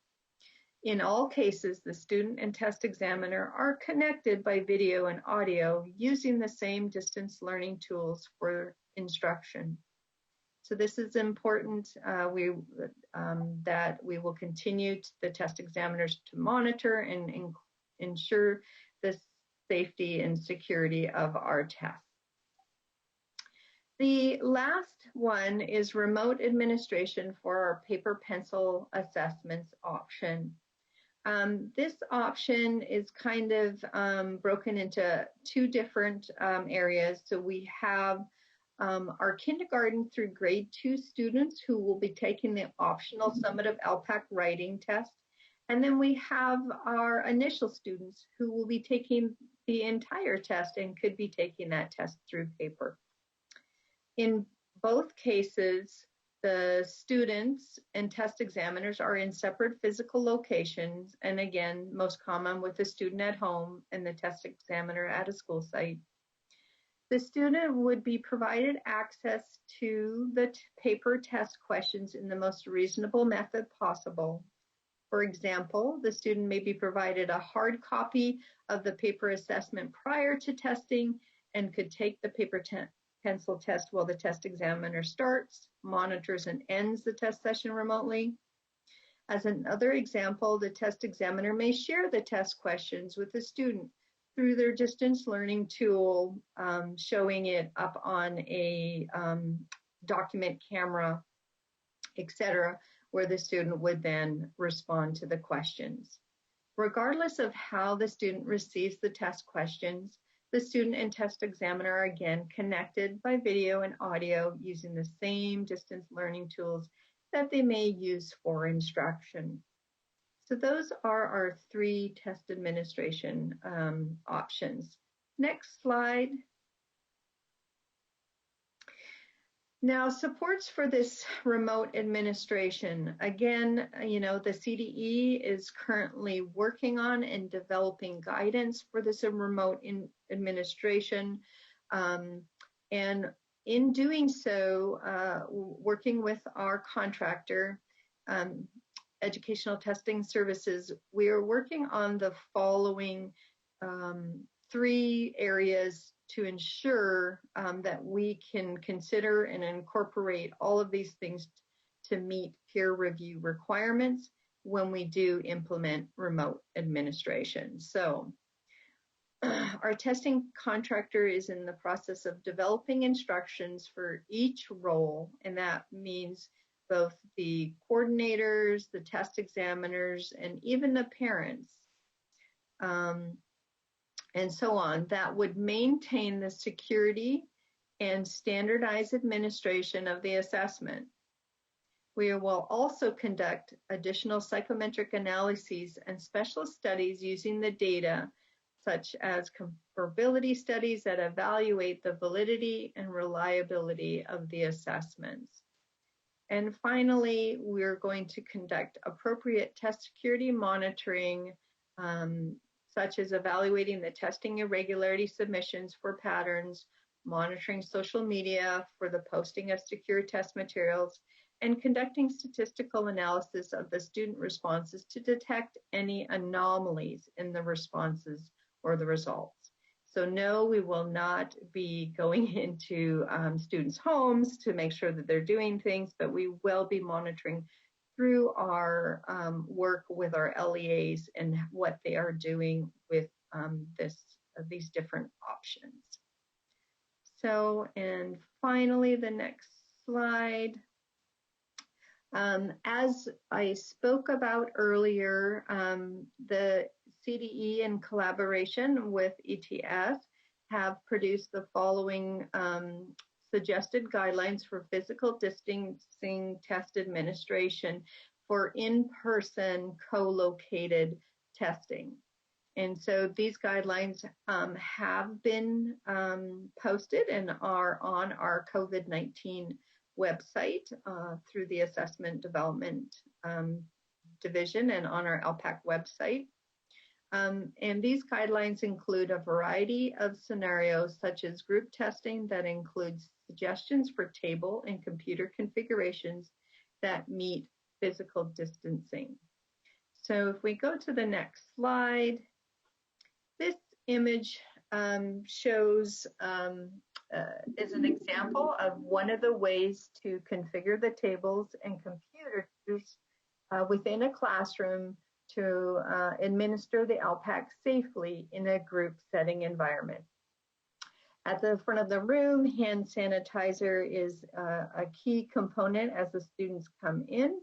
In all cases, the student and test examiner are connected by video and audio using the same distance learning tools for instruction. So this is important that we will continue the test examiners to monitor and ensure the safety and security of our tests. The last one is remote administration for our paper pencil assessments option. This option is kind of broken into two different areas. So we have our kindergarten through grade 2 students who will be taking the optional summative ELPAC writing test. And then we have our initial students who will be taking the entire test and could be taking that test through paper. In both cases, the students and test examiners are in separate physical locations, and again, most common with the student at home and the test examiner at a school site. The student would be provided access to the paper test questions in the most reasonable method possible. For example, the student may be provided a hard copy of the paper assessment prior to testing and could take the paper pencil test while the test examiner starts, monitors, and ends the test session remotely. As another example, the test examiner may share the test questions with the student through their distance learning tool, showing it up on a document camera, etc., where the student would then respond to the questions. Regardless of how the student receives the test questions, the student and test examiner are again connected by video and audio using the same distance learning tools that they may use for instruction. So those are our 3 test administration options. Next slide. Now, supports for this remote administration. Again, the CDE is currently working on and developing guidance for this remote administration. And in doing so, working with our contractor, Educational Testing Services, we are working on the following 3 areas to ensure that we can consider and incorporate all of these things to meet peer review requirements when we do implement remote administration. So our testing contractor is in the process of developing instructions for each role, and that means both the coordinators, the test examiners, and even the parents. And so on, that would maintain the security and standardized administration of the assessment. We will also conduct additional psychometric analyses and special studies using the data, such as comparability studies that evaluate the validity and reliability of the assessments. And finally, we're going to conduct appropriate test security monitoring, such as evaluating the testing irregularity submissions for patterns, monitoring social media for the posting of secure test materials, and conducting statistical analysis of the student responses to detect any anomalies in the responses or the results. So no, we will not be going into students' homes to make sure that they're doing things, but we will be monitoring through our work with our LEAs and what they are doing with these different options. So, and finally, the next slide. As I spoke about earlier, the CDE in collaboration with ETS have produced the following suggested guidelines for physical distancing test administration for in-person co-located testing. And so these guidelines have been posted and are on our COVID-19 website through the Assessment Development Division and on our ELPAC website. And these guidelines include a variety of scenarios such as group testing that includes suggestions for table and computer configurations that meet physical distancing. So if we go to the next slide, this image shows is an example of one of the ways to configure the tables and computers within a classroom to administer the ELPAC safely in a group setting environment. At the front of the room, hand sanitizer is a key component as the students come in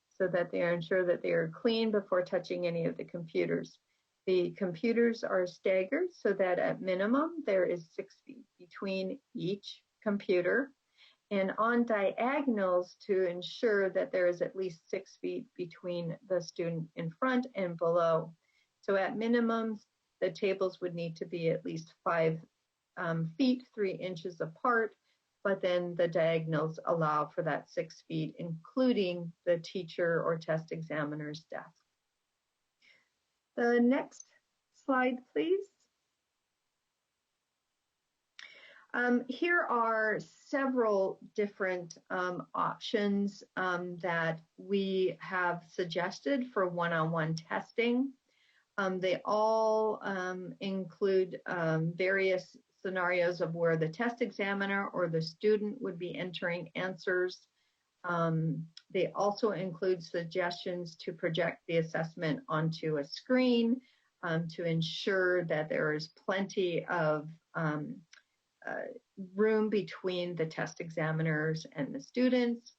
so that they ensure that they are clean before touching any of the computers. The computers are staggered so that at minimum there is 6 feet between each computer, and on diagonals to ensure that there is at least 6 feet between the student in front and below. So at minimums, the tables would need to be at least 5 feet, 3 inches apart, but then the diagonals allow for that 6 feet, including the teacher or test examiner's desk. The next slide, please. Here are several different options that we have suggested for one-on-one testing. They all include various scenarios of where the test examiner or the student would be entering answers. They also include suggestions to project the assessment onto a screen to ensure that there is plenty of room between the test examiners and the students.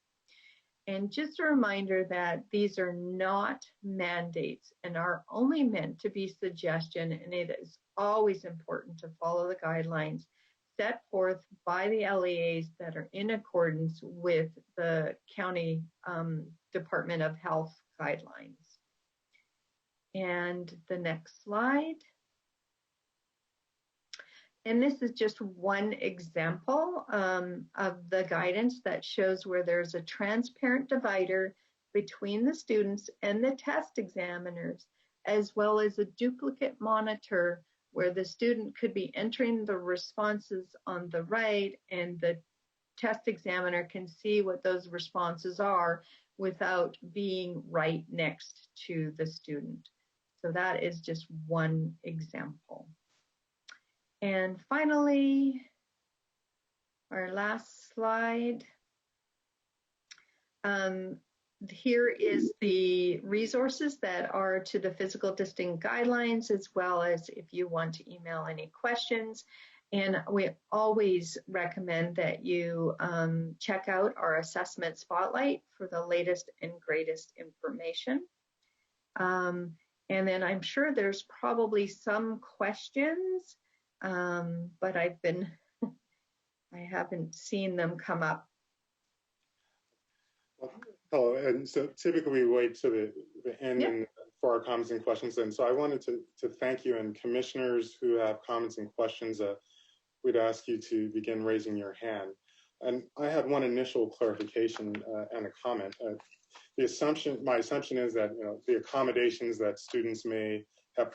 And just a reminder that these are not mandates and are only meant to be suggestion, and it is always important to follow the guidelines set forth by the LEAs that are in accordance with the County Department of Health guidelines. And the next slide. And this is just one example of the guidance that shows where there's a transparent divider between the students and the test examiners, as well as a duplicate monitor where the student could be entering the responses on the right and the test examiner can see what those responses are without being right next to the student. So that is just one example. And finally, our last slide. Here is the resources that are to the physical distancing guidelines, as well as if you want to email any questions. And we always recommend that you check out our assessment spotlight for the latest and greatest information. And then I'm sure there's probably some questions, but I haven't seen them come up. Oh, and so typically we wait to the end and for our comments and questions. And so I wanted to thank you, and commissioners who have comments and questions, we'd ask you to begin raising your hand. And I had one initial clarification and a comment. My assumption is that the accommodations that students may have had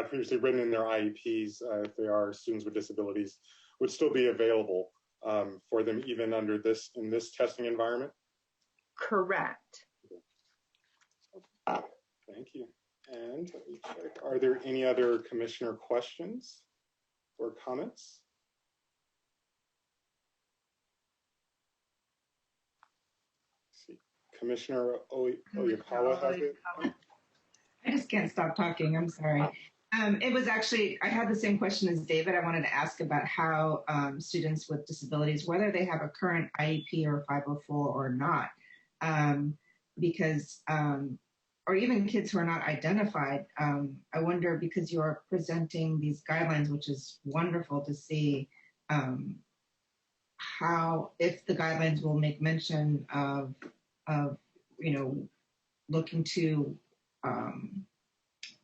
previously written in their IEPs, if they are students with disabilities, would still be available for them even in this testing environment? Correct. Thank you. And let me check. Are there any other commissioner questions or comments? Let's see. Commissioner Oyakawa has it. I just can't stop talking. I'm sorry. It was actually, I had the same question as David. I wanted to ask about how students with disabilities, whether they have a current IEP or 504 or not, because, or even kids who are not identified, I wonder, because you're presenting these guidelines, which is wonderful to see, how, if the guidelines will make mention of looking to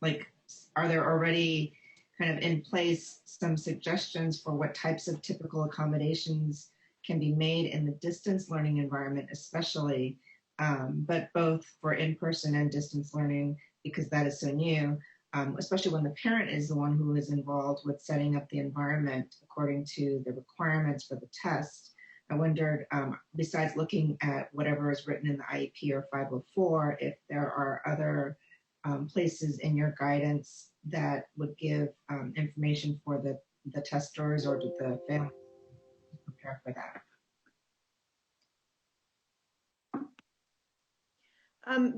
like, are there already kind of in place some suggestions for what types of typical accommodations can be made in the distance learning environment, especially, but both for in-person and distance learning, because that is so new, especially when the parent is the one who is involved with setting up the environment according to the requirements for the test. I wondered, besides looking at whatever is written in the IEP or 504, if there are other places in your guidance that would give information for the testers or to the family to prepare for that.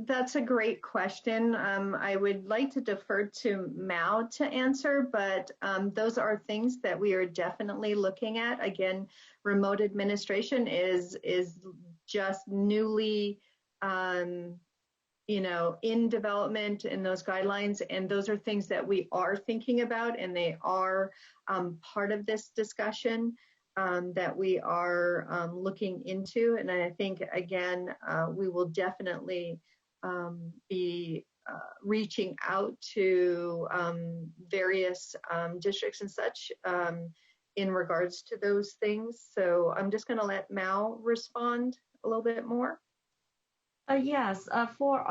That's a great question. I would like to defer to Mao to answer, but those are things that we are definitely looking at. Again, remote administration is just newly, in development in those guidelines, and those are things that we are thinking about, and they are part of this discussion that we are looking into. And I think, again, we will definitely be reaching out to various districts and such in regards to those things. So I'm just going to let Mao respond a little bit more. Yes, for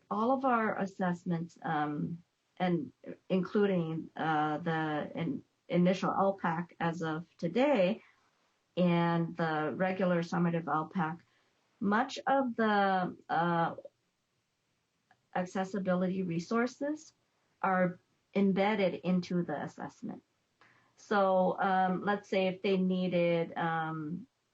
all of our assessments, and including the initial ELPAC as of today, and the regular summative ELPAC, much of the accessibility resources are embedded into the assessment. So let's say if they needed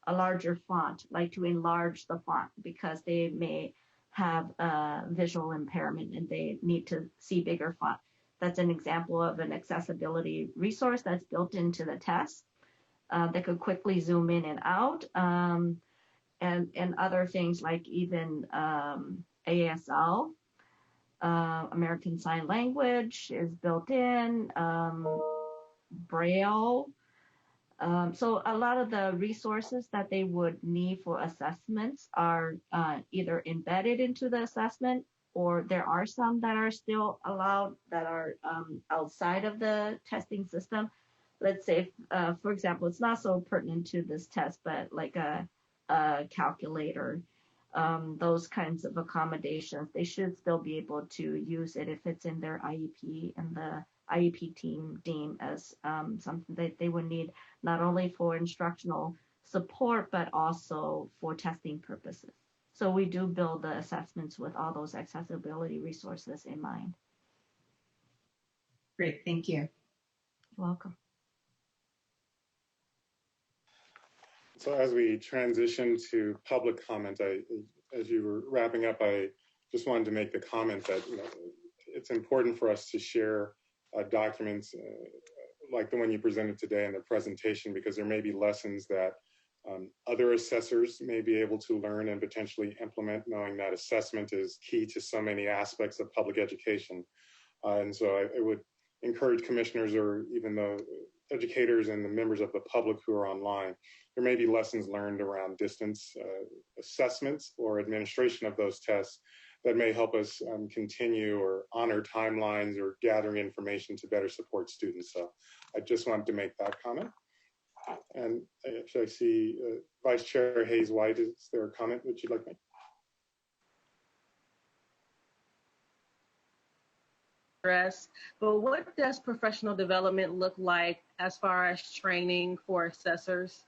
a larger font, like to enlarge the font because they may have a visual impairment and they need to see bigger font. That's an example of an accessibility resource that's built into the test that could quickly zoom in and out. And other things like even ASL, American Sign Language is built in, Braille. So a lot of the resources that they would need for assessments are either embedded into the assessment, or there are some that are still allowed that are outside of the testing system. Let's say, for example, it's not so pertinent to this test, but like a calculator, those kinds of accommodations, they should still be able to use it if it's in their IEP, and the IEP team deem as something that they would need not only for instructional support, but also for testing purposes. So we do build the assessments with all those accessibility resources in mind. Great, thank you. You're welcome. So as we transition to public comment, as you were wrapping up, I just wanted to make the comment that it's important for us to share documents like the one you presented today in the presentation, because there may be lessons that other assessors may be able to learn and potentially implement, knowing that assessment is key to so many aspects of public education. And so I would encourage commissioners, or even the educators and the members of the public who are online, there may be lessons learned around distance assessments or administration of those tests that may help us continue or honor timelines or gathering information to better support students. So I just wanted to make that comment. And actually I see Vice Chair Hayes-White, is there a comment that you'd like to make? But what does professional development look like as far as training for assessors?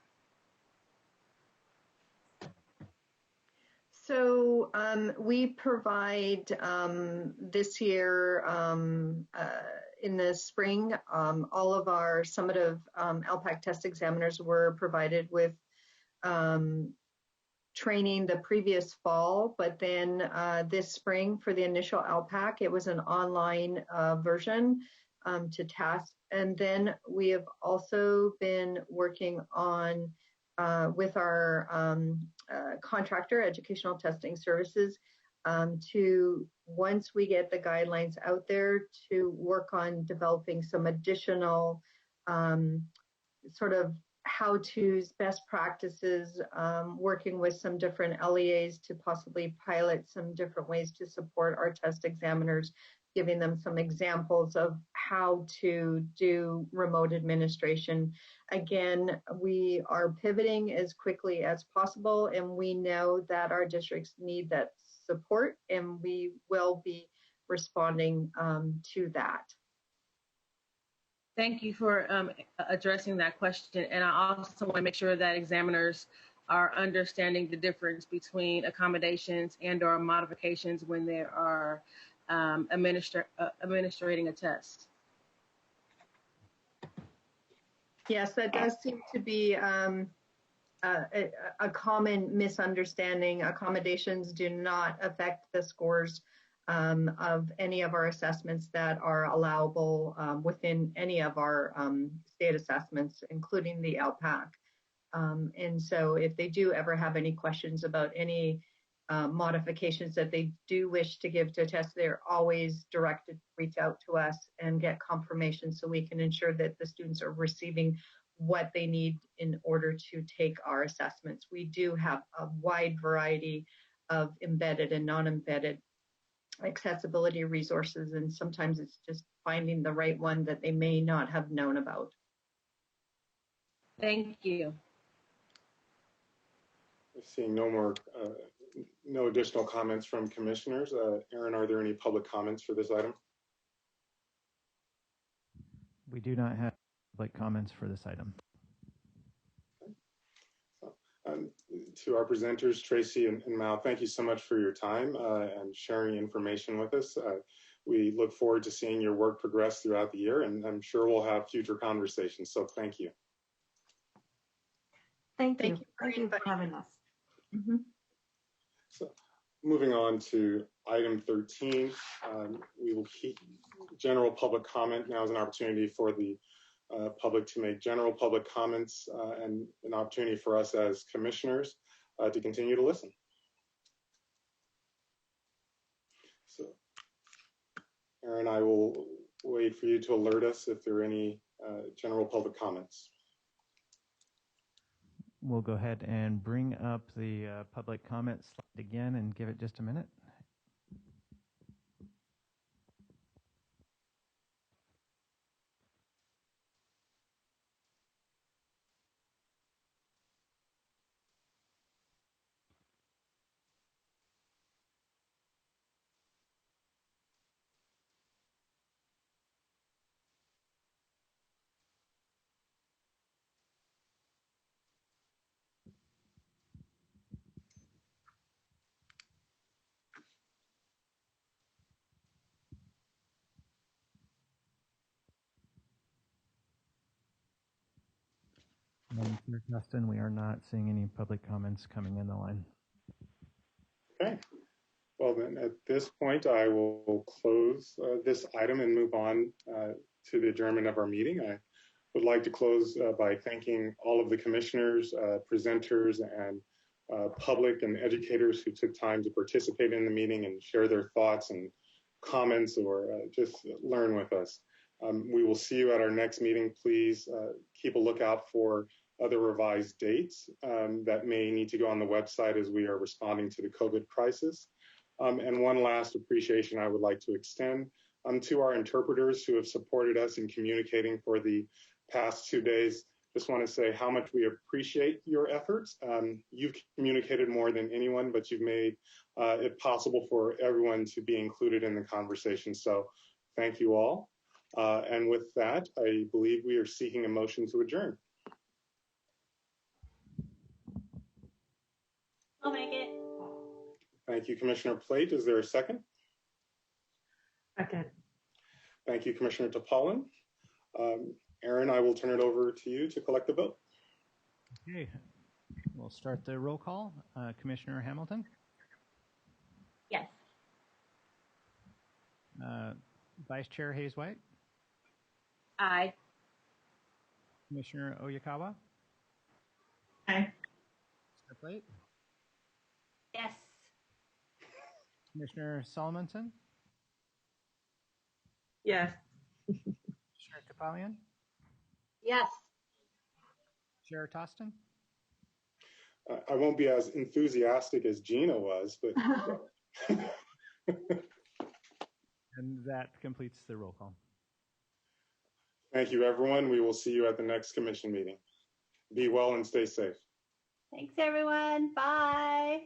So we provide this year in the spring, all of our summative ELPAC test examiners were provided with training the previous fall, but then this spring for the initial ELPAC, it was an online version to task. And then we have also been working on with our contractor, Educational Testing Services, to, once we get the guidelines out there, to work on developing some additional sort of how-tos, best practices, working with some different LEAs to possibly pilot some different ways to support our test examiners giving them some examples of how to do remote administration. Again, we are pivoting as quickly as possible, and we know that our districts need that support, and we will be responding to that. Thank you for addressing that question. And I also want to make sure that examiners are understanding the difference between accommodations and/or modifications when they are administrating a test. Yes, that does seem to be a common misunderstanding. Accommodations do not affect the scores of any of our assessments that are allowable within any of our state assessments, including the ELPAC. And so if they do ever have any questions about any modifications that they do wish to give to a test, they're always directed to reach out to us and get confirmation so we can ensure that the students are receiving what they need in order to take our assessments. We do have a wide variety of embedded and non-embedded accessibility resources, and sometimes it's just finding the right one that they may not have known about. Thank you. Seeing no additional comments from commissioners. Aaron, are there any public comments for this item? We do not have public comments for this item. To our presenters, Tracy and Mal, thank you so much for your time and sharing information with us. We look forward to seeing your work progress throughout the year, and I'm sure we'll have future conversations, so thank you. Thank you for having us. Mm-hmm. So, moving on to item 13, we will keep general public comment. Now is an opportunity for the public to make general public comments and an opportunity for us as commissioners to continue to listen. So, Aaron, I will wait for you to alert us if there are any general public comments. We'll go ahead and bring up the public comment slide again and give it just a minute. Justin, we are not seeing any public comments coming in the line. Okay. Well, then at this point, I will close this item and move on to the adjournment of our meeting. I would like to close by thanking all of the commissioners, presenters, and public and educators who took time to participate in the meeting and share their thoughts and comments or just learn with us. We will see you at our next meeting. Please keep a lookout for other revised dates that may need to go on the website as we are responding to the COVID crisis. And one last appreciation I would like to extend to our interpreters who have supported us in communicating for the past 2 days. Just want to say how much we appreciate your efforts. You've communicated more than anyone, but you've made it possible for everyone to be included in the conversation. So thank you all. And with that, I believe we are seeking a motion to adjourn. I'll make it. Thank you, Commissioner Plate. Is there a second? Second. Thank you, Commissioner Topolin. Aaron, I will turn it over to you to collect the vote. Okay, we'll start the roll call. Commissioner Hamilton? Yes. Vice Chair Hayes-White? Aye. Commissioner Oyakawa? Aye. Commissioner Plate? Yes. Commissioner Solomonson? Yes. Commissioner Topalian? Yes. Chair Toston? I won't be as enthusiastic as Gina was, but. And that completes the roll call. Thank you, everyone. We will see you at the next commission meeting. Be well and stay safe. Thanks, everyone. Bye.